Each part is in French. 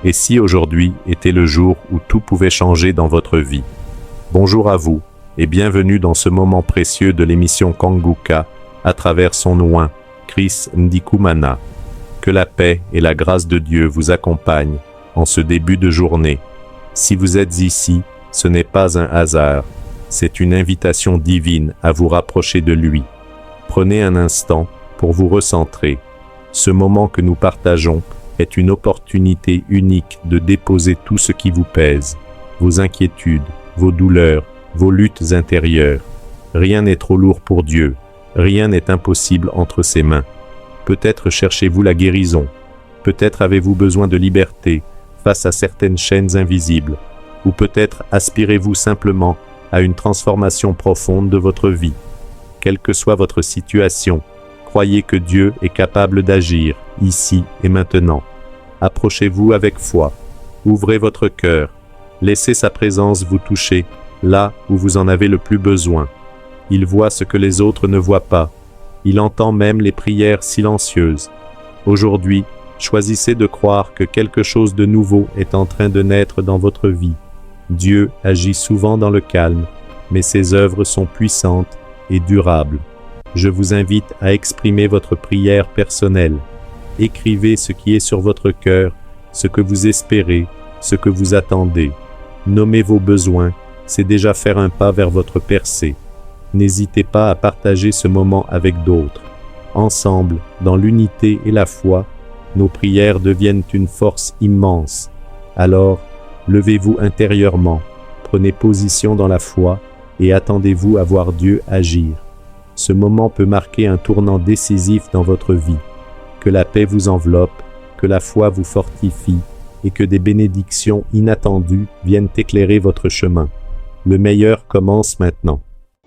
Et si aujourd'hui était le jour où tout pouvait changer dans votre vie? Bonjour à vous, et bienvenue dans ce moment précieux de l'émission Kanguka, à travers son oin, Chris Ndikumana. Que la paix et la grâce de Dieu vous accompagnent en ce début de journée. Si vous êtes ici, ce n'est pas un hasard, c'est une invitation divine à vous rapprocher de lui. Prenez un instant pour vous recentrer. Ce moment que nous partageons est une opportunité unique de déposer tout ce qui vous pèse, vos inquiétudes, vos douleurs, vos luttes intérieures. Rien n'est trop lourd pour Dieu, rien n'est impossible entre ses mains. Peut-être cherchez-vous la guérison, peut-être avez-vous besoin de liberté face à certaines chaînes invisibles, ou peut-être aspirez-vous simplement à une transformation profonde de votre vie. Quelle que soit votre situation, croyez que Dieu est capable d'agir, ici et maintenant. Approchez-vous avec foi, ouvrez votre cœur, laissez sa présence vous toucher là où vous en avez le plus besoin. Il voit ce que les autres ne voient pas, il entend même les prières silencieuses. Aujourd'hui, choisissez de croire que quelque chose de nouveau est en train de naître dans votre vie. Dieu agit souvent dans le calme, mais ses œuvres sont puissantes et durables. Je vous invite à exprimer votre prière personnelle. Écrivez ce qui est sur votre cœur, ce que vous espérez, ce que vous attendez. Nommez vos besoins, c'est déjà faire un pas vers votre percée. N'hésitez pas à partager ce moment avec d'autres. Ensemble, dans l'unité et la foi, nos prières deviennent une force immense. Alors, levez-vous intérieurement, prenez position dans la foi et attendez-vous à voir Dieu agir. Ce moment peut marquer un tournant décisif dans votre vie. Que la paix vous enveloppe, que la foi vous fortifie et que des bénédictions inattendues viennent éclairer votre chemin. Le meilleur commence maintenant.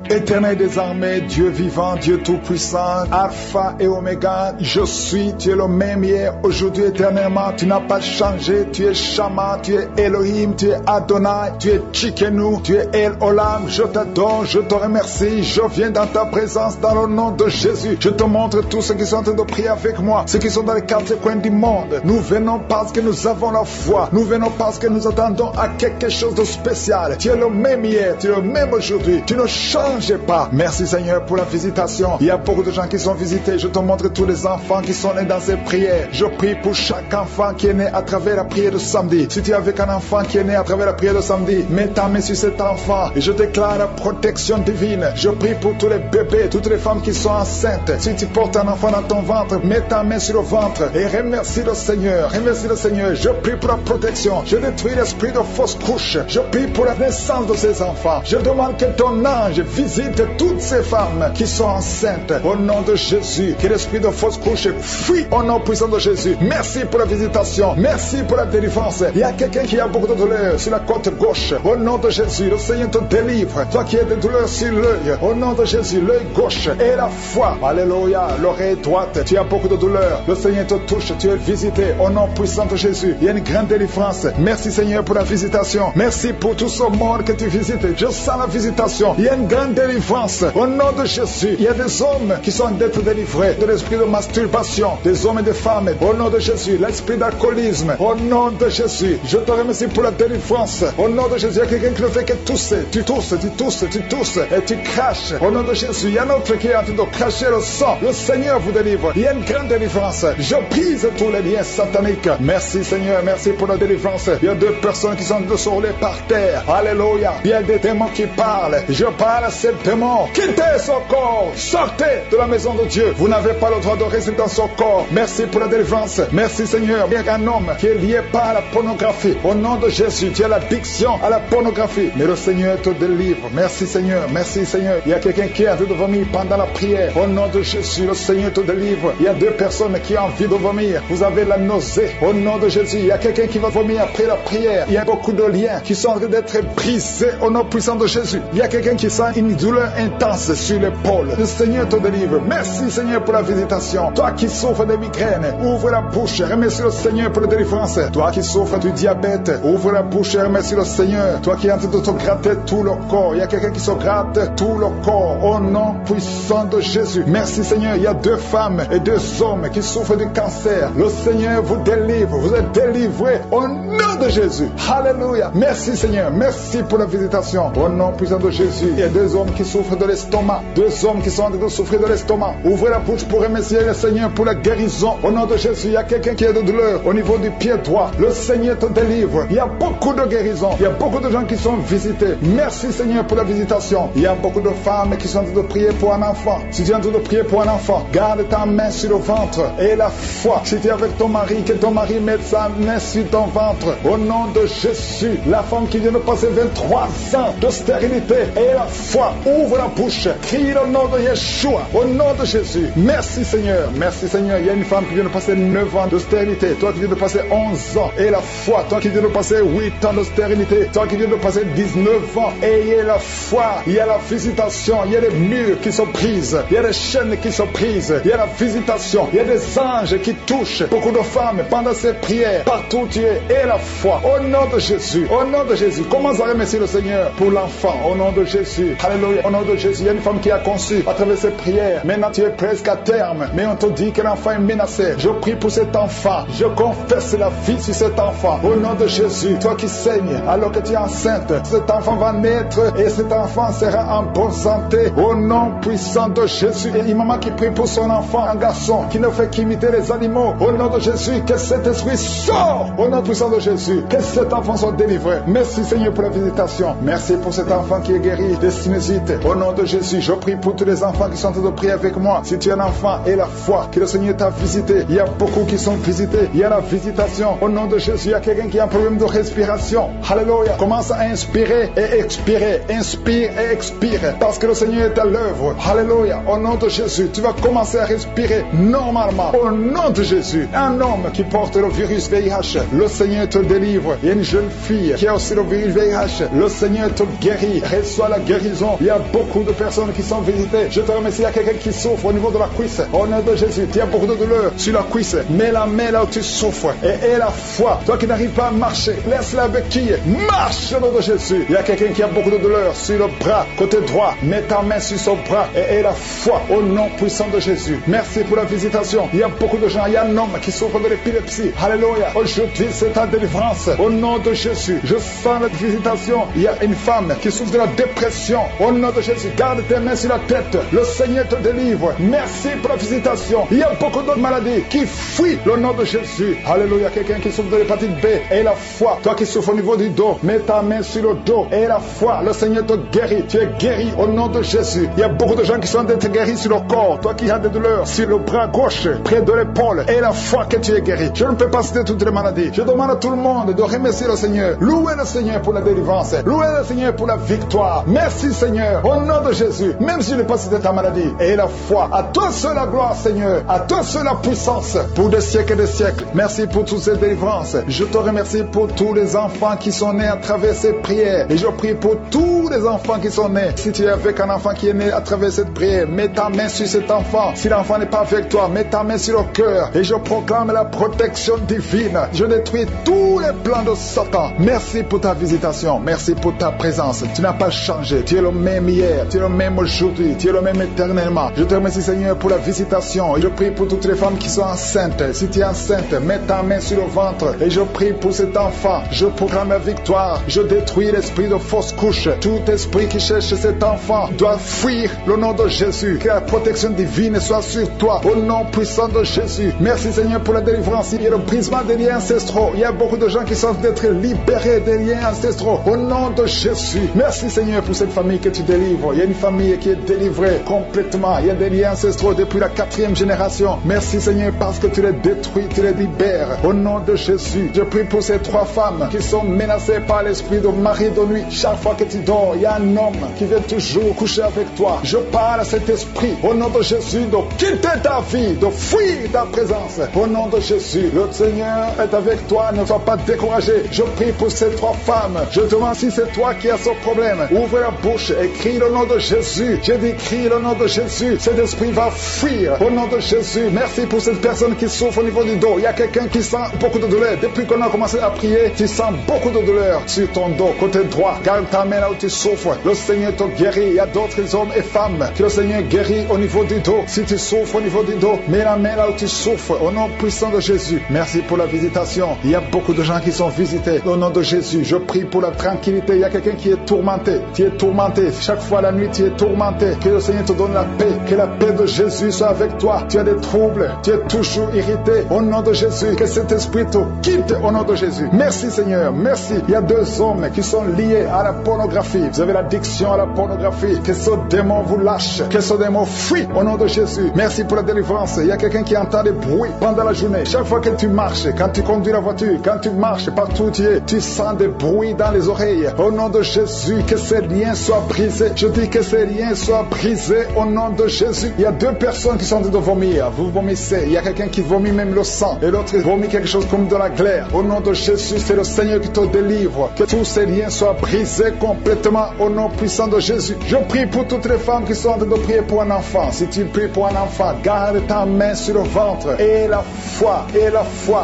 Éternel des armées, Dieu vivant, Dieu tout-puissant, Alpha et Oméga, je suis, tu es le même hier, aujourd'hui, éternellement, tu n'as pas changé, tu es Shama, tu es Elohim, tu es Adonai, tu es Tchikenu, tu es El Olam, je t'adore, je te remercie, je viens dans ta présence, dans le nom de Jésus, je te montre tous ceux qui sont en train de prier avec moi, ceux qui sont dans les quatre coins du monde, nous venons parce que nous avons la foi, nous venons parce que nous attendons à quelque chose de spécial, tu es le même hier, tu es le même aujourd'hui, tu ne changes pas. Merci Seigneur pour la visitation. Il y a beaucoup de gens qui sont visités. Je te montre tous les enfants qui sont nés dans ces prières. Je prie pour chaque enfant qui est né à travers la prière de samedi. Si tu es avec un enfant qui est né à travers la prière de samedi, mets ta main sur cet enfant et je déclare la protection divine. Je prie pour tous les bébés, toutes les femmes qui sont enceintes. Si tu portes un enfant dans ton ventre, mets ta main sur le ventre et remercie le Seigneur. Remercie le Seigneur. Je prie pour la protection. Je détruis l'esprit de fausse couche. Je prie pour la naissance de ces enfants. Je demande que ton ange visite toutes ces femmes qui sont enceintes au nom de Jésus. Que l'esprit de fausse couche fuit au nom puissant de Jésus. Merci pour la visitation. Merci pour la délivrance. Il y a quelqu'un qui a beaucoup de douleurs sur la côte gauche. Au nom de Jésus, le Seigneur te délivre. Toi qui as des douleurs sur l'œil, au nom de Jésus, l'œil gauche et la foi. Alléluia. L'oreille droite, tu as beaucoup de douleurs. Le Seigneur te touche. Tu es visité au nom puissant de Jésus. Il y a une grande délivrance. Merci Seigneur pour la visitation. Merci pour tout ce monde que tu visites. Je sens la visitation. Il y a une grande délivrance au nom de Jésus. Il y a des hommes qui sont d'être délivrés de l'esprit de masturbation, des hommes et des femmes au nom de Jésus, l'esprit d'alcoolisme au nom de Jésus. Je te remercie pour la délivrance au nom de Jésus. Il y a quelqu'un qui ne fait que tousser, tu tousses et tu craches au nom de Jésus. Il y a un autre qui est en train de cracher le sang. Le Seigneur vous délivre. Il y a une grande délivrance. Je brise tous les liens sataniques. Merci Seigneur, merci pour la délivrance. Il y a deux personnes qui sont en train de se rouler par terre. Alléluia. Il y a des démons qui parlent. Je parle à ces démons. Quittez son corps. Sortez de la maison de Dieu. Vous n'avez pas le droit de rester dans son corps. Merci pour la délivrance. Merci Seigneur. Il y a un homme qui est lié par la pornographie. Au nom de Jésus, tu as l'addiction à la pornographie. Mais le Seigneur te délivre. Merci Seigneur. Merci Seigneur. Il y a quelqu'un qui a envie de vomir pendant la prière. Au nom de Jésus, le Seigneur te délivre. Il y a deux personnes qui ont envie de vomir. Vous avez la nausée. Au nom de Jésus, il y a quelqu'un qui va vomir après la prière. Il y a beaucoup de liens qui sont en train d'être brisés au nom puissant de Jésus. Il y a quelqu'un qui sent une douleur intense sur l'épaule. Le Seigneur te délivre. Merci Seigneur pour la visitation. Toi qui souffres de migraines, ouvre la bouche, remercie le Seigneur pour la délivrance. Toi qui souffres du diabète, ouvre la bouche et remercie le Seigneur. Toi qui es en train de te gratter tout le corps, il y a quelqu'un qui se gratte tout le corps au nom puissant de Jésus. Merci Seigneur, il y a 2 femmes et 2 hommes qui souffrent du cancer. Le Seigneur vous délivre, vous êtes délivrés au nom de Jésus. Alléluia. Merci Seigneur, merci pour la visitation au nom puissant de Jésus. Il y a 2 hommes qui souffrent de l'estomac, 2 hommes qui sont en train de souffrir de l'estomac. Ouvrez la bouche pour remercier le Seigneur pour la guérison au nom de Jésus. Il y a quelqu'un qui a de douleur au niveau du pied droit. Le Seigneur te délivre. Il y a beaucoup de guérisons. Il y a beaucoup de gens qui sont visités. Merci Seigneur pour la visitation. Il y a beaucoup de femmes qui sont en train de prier pour un enfant. Si tu es en train de prier pour un enfant, garde ta main sur le ventre et la foi. Si tu es avec ton mari, que ton mari mette sa main sur ton ventre. Au nom de Jésus, la femme qui vient de passer 23 ans de stérilité et la foi, ouvre la bouche. Crie le nom de Yeshua. Au nom de Jésus. Merci Seigneur. Merci Seigneur. Il y a une femme qui vient de passer 9 ans de stérilité. Toi qui viens de passer 11 ans et la foi. Toi qui viens de passer 8 ans de stérilité. Toi qui viens de passer 19 ans. Ayez la foi. Il y a la visitation. Il y a des murs qui se brisent. Il y a des chaînes qui se brisent. Il y a la visitation. Il y a des anges qui touchent beaucoup de femmes pendant ces prières. Partout tu es. Et la foi. Au nom de Jésus. Au nom de Jésus. Commence à remercier le Seigneur pour l'enfant. Au nom de Jésus. Alléluia. Au nom de Jésus. Il y a une femme qui a conçu à travers ces prières. Maintenant tu es presque à terme. Mais on te dit que l'enfant est menacé. Je prie pour cet enfant. Je confesse la vie sur cet enfant. Au nom de Jésus. Toi qui saignes alors que tu es enceinte. Cet enfant va naître et cet enfant sera en bonne santé. Au nom puissant de Jésus. Et une maman qui prie pour son enfant, un garçon qui ne fait qu'imiter les animaux. Au nom de Jésus. Que cet esprit sort. Au nom puissant de Jésus. Que cet enfant soit délivré. Merci Seigneur pour la visitation. Merci pour cet enfant qui est guéri de sinusite. Au nom de Jésus. Je prie pour tous les enfants qui sont en train de prier avec moi. Si tu es un enfant et la foi que le Seigneur t'a visité, il y a beaucoup qui sont visités. Il y a la visitation. Au nom de Jésus, il y a quelqu'un qui a un problème de respiration. Alléluia. Commence à inspirer et expirer. Inspire et expire. Parce que le Seigneur est à l'œuvre. Alléluia. Au nom de Jésus, tu vas commencer à respirer normalement. Au nom de Jésus. Un homme qui porte le virus VIH, le Seigneur te délivre. Il y a une jeune fille qui a aussi le virus VIH. Le Seigneur te guérit. Reçois la guérison. Il y a beaucoup de personnes qui sont visitées. Je te remercie. Il y a quelqu'un qui souffre au niveau de la cuisse. Au nom de Jésus, tu as beaucoup de douleur sur la cuisse. Mets la main là où tu souffres et aie la foi. Toi qui n'arrives pas à marcher, laisse la béquille. Marche au nom de Jésus. Il y a quelqu'un qui a beaucoup de douleur sur le bras, côté droit. Mets ta main sur son bras et aie la foi au nom puissant de Jésus. Merci pour la visitation. Il y a beaucoup de gens. Il y a un homme qui souffre de l'épilepsie. Alléluia. Aujourd'hui, c'est ta délivrance. Au nom de Jésus, je sens la visitation. Il y a une femme qui souffre de la dépression. Au nom de Jésus, garde tes mains sur la tête. Le Seigneur te délivre. Merci pour la visitation. Il y a beaucoup d'autres maladies qui fuient le nom de Jésus. Alléluia. Quelqu'un qui souffre de l'hépatite B et la foi. Toi qui souffres au niveau du dos, mets ta main sur le dos et la foi. Le Seigneur te guérit. Tu es guéri au nom de Jésus. Il y a beaucoup de gens qui sont d'être guéris sur le corps. Toi qui as des douleurs sur le bras gauche, près de l'épaule, et la foi que tu es guéri. Je ne peux pas citer toutes les maladies. Je demande à tout le monde de remercier le Seigneur. Louez le Seigneur pour la délivrance. Louez le Seigneur pour la victoire. Merci Seigneur. Au nom de Jésus. Même si je n'ai pas cité ta maladie. Et la foi. À toi seul la gloire Seigneur. À toi seul la puissance. Pour des siècles et des siècles. Merci pour toutes ces délivrances. Je te remercie pour tous les enfants qui sont nés à travers ces prières. Et je prie pour tous les enfants qui sont nés. Si tu es avec un enfant qui est né à travers cette prière, mets ta main sur cet enfant. Si l'enfant n'est pas avec toi, mets ta main sur le cœur. Et je proclame la protection divine. Je détruis tous les plans de Satan. Merci pour ta visitation. Merci pour ta présence. Tu n'as pas changé. Tu es le même hier. Tu es le même aujourd'hui. Tu es le même éternellement. Je te remercie Seigneur pour la visitation. Et je prie pour toutes les femmes qui sont enceintes. Si tu es enceinte, mets ta main sur le ventre. Et je prie pour cet enfant. Je proclame la victoire. Je détruis l'esprit de fausse couche. Tout esprit qui cherche cet enfant doit fuir le nom de Jésus. Que la protection divine soit sur toi. Au nom puissant de Jésus. Merci Seigneur pour la délivrance. Il y a le brisement des liens ancestraux. Il y a beaucoup de gens qui sont d'être libérés des liens ancestraux. Au nom de Jésus. Merci Seigneur pour cette famille que tu délivres. Il y a une famille qui est délivrée complètement. Il y a des liens ancestraux depuis la 4e génération. Merci Seigneur parce que tu les détruis, tu les libères. Au nom de Jésus. Je prie pour ces 3 femmes qui sont menacées par l'esprit de mari de nuit. Chaque fois que tu dors, il y a un homme qui vient toujours coucher avec toi. Je parle à cet esprit au nom de Jésus de quitter ta vie, de fuir ta présence. Au nom de Jésus, le Seigneur est avec toi, ne sois pas découragé. Je prie pour ces 3 femmes. Je demande si c'est toi qui as ce problème. Ouvre la bouche bouche et crie le nom de Jésus. Je dis crie le nom de Jésus. Cet esprit va fuir au nom de Jésus. Merci pour cette personne qui souffre au niveau du dos. Il y a quelqu'un qui sent beaucoup de douleur. Depuis qu'on a commencé à prier, tu sens beaucoup de douleur sur ton dos, côté droit. Garde ta main là où tu souffres. Le Seigneur te guérit. Il y a d'autres hommes et femmes que le Seigneur guérit au niveau du dos. Si tu souffres au niveau du dos, mets la main là où tu souffres au nom puissant de Jésus. Merci pour la visitation. Il y a beaucoup de gens qui sont visités au nom de Jésus. Je prie pour la tranquillité. Il y a quelqu'un qui est tourmenté. Tu es tourmenté. Chaque fois la nuit, tu es tourmenté. Que le Seigneur te donne la paix. Que la paix de Jésus soit avec toi. Tu as des troubles. Tu es toujours irrité. Au nom de Jésus, que cet esprit te quitte au nom de Jésus. Merci Seigneur. Merci. Il y a 2 hommes qui sont liés à la pornographie. Vous avez l'addiction à la pornographie. Que ce démon vous lâche. Que ce démon fuit au nom de Jésus. Merci pour la délivrance. Il y a quelqu'un qui entend des bruits pendant la journée. Chaque fois que tu marches, quand tu conduis la voiture, quand tu marches partout où tu es, tu sens des bruits dans les oreilles. Au nom de Jésus, que ces liens soient brisés. Je dis que ces liens soient brisés au nom de Jésus. Il y a 2 personnes qui sont en train de vomir. Vous vomissez. Il y a quelqu'un qui vomit même le sang. Et l'autre vomit quelque chose comme de la glaire. Au nom de Jésus, c'est le Seigneur qui te délivre. Que tous ces liens soient brisés complètement au nom puissant de Jésus. Je prie pour toutes les femmes qui sont en train de prier pour un enfant. Si tu pries pour un enfant, garde ta main sur le ventre. Et la foi.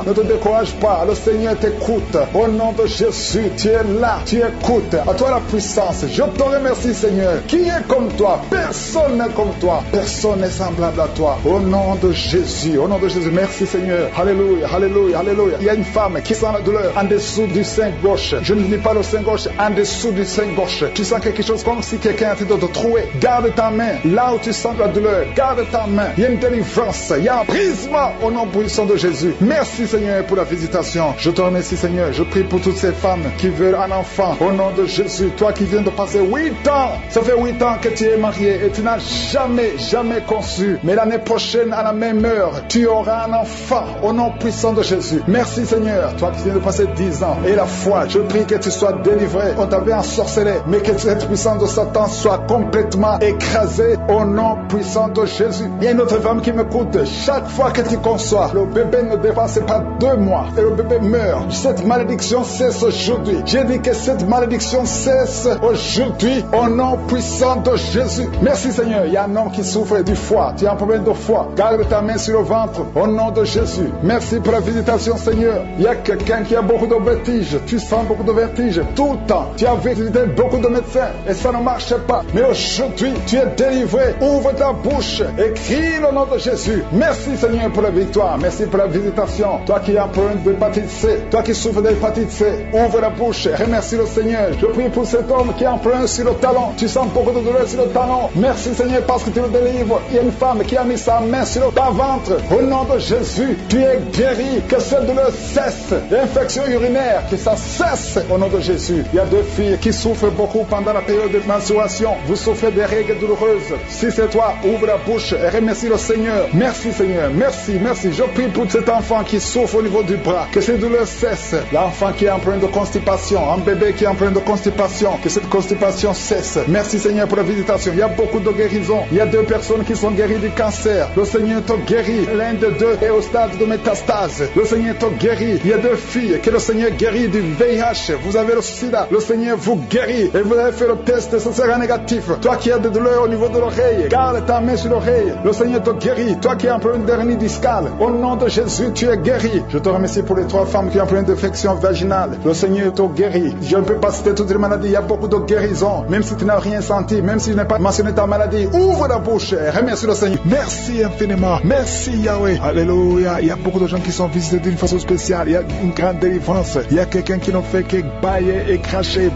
Ne te décourage pas. Le Seigneur t'écoute. Au nom de Jésus, tu es là. Tu écoutes. À toi la puissance. Je te remercie, Seigneur. Qui est comme toi? Personne n'est comme toi. Personne n'est semblable à toi. Au nom de Jésus. Au nom de Jésus. Merci, Seigneur. Alléluia. Alléluia. Alléluia. Il y a une femme qui sent la douleur en dessous du sein gauche. Je ne dis pas le sein gauche. En dessous du sein gauche. Tu sens quelque chose comme si quelqu'un est en train de te trouver. Garde ta main. Là où tu sens la douleur. Garde ta main. Il y a une délivrance. Il y a un brisement au nom puissant de Jésus. Merci Seigneur pour la visitation. Je te remercie Seigneur. Je prie pour toutes ces femmes qui veulent un enfant. Au nom de Jésus. Toi qui viens de passer 8 ans. Ça fait 8 ans que tu es marié et tu n'as jamais conçu. Mais l'année prochaine à la même heure, tu auras un enfant. Au nom puissant de Jésus. Merci Seigneur. Toi qui viens de passer 10 ans. Et la foi. Je prie que tu sois délivré. On t'avait ensorcelé. Mais que cette puissance de Satan soit complètement écrasée. Au nom puissant de Jésus. Il y a une autre femme qui m'écoute. Chaque fois que tu conçois, le bébé ne dépasse pas 2 mois et le bébé meurt. Cette malédiction cesse aujourd'hui. J'ai dit que cette malédiction cesse aujourd'hui au nom puissant de Jésus. Merci Seigneur. Il y a un homme qui souffre du foie. Tu as un problème de foie. Garde ta main sur le ventre au nom de Jésus. Merci pour la visitation Seigneur. Il y a quelqu'un qui a beaucoup de vertiges. Tu sens beaucoup de vertiges tout le temps. Tu as visité beaucoup de médecins et ça ne marche pas. Mais aujourd'hui, tu es délivré. Ouvre ta bouche et crie le nom de Jésus. Merci Seigneur pour la victoire. Merci pour la visitation. Toi qui as un problème d'hépatite C, toi qui souffres d'hépatite C, ouvre la bouche. Remercie le Seigneur. Je prie pour cet homme qui a un problème sur le talon. Tu sens beaucoup de douleur sur le talon. Merci Seigneur parce que tu le délivres. Il y a une femme qui a mis sa main sur le ventre. Au nom de Jésus, tu es guéri. Que cette douleur cesse. L'infection urinaire, que ça cesse au nom de Jésus. Il y a 2 filles qui souffrent beaucoup pendant la période de menstruation. Vous souffrez des règles douloureuses. Si c'est toi, ouvre la bouche et remercie le Seigneur. Merci Seigneur. Merci. Je prie pour cet enfant qui souffre au niveau du bras. Que ces douleurs cessent. L'enfant qui est en problème de constipation. Un bébé qui est en problème de constipation. Que cette constipation cesse. Merci Seigneur pour la visitation. Il y a beaucoup de guérisons. Il y a 2 personnes qui sont guéries du cancer. Le Seigneur te guérit. L'un des 2 est au stade de métastase. Le Seigneur te guérit. Il y a 2 filles que le Seigneur guérit du VIH. Vous avez le sida. Le Seigneur vous guérit. Et vous avez fait le test et ce sera négatif. Toi qui as des douleurs au niveau de l'oreille, garde ta main sur l'oreille. Le Seigneur te guérit. Toi qui as un problème d'hernie discale, au nom de Jésus, tu es guéri. Je te remercie pour les 3 femmes qui ont un problème d'infection vaginale. Le Seigneur te guérit. Je ne peux pas citer toutes les maladies. Il y a beaucoup de guérisons. Même si tu n'as rien senti, même si je n'ai pas mentionné ta maladie, ouvre la bouche et remercie le Seigneur. Merci infiniment. Merci Yahweh. Alléluia. Il y a beaucoup de gens qui sont visités d'une façon spéciale. Il y a une grande délivrance. Il y a quelqu'un qui ne fait que bailler et cracher.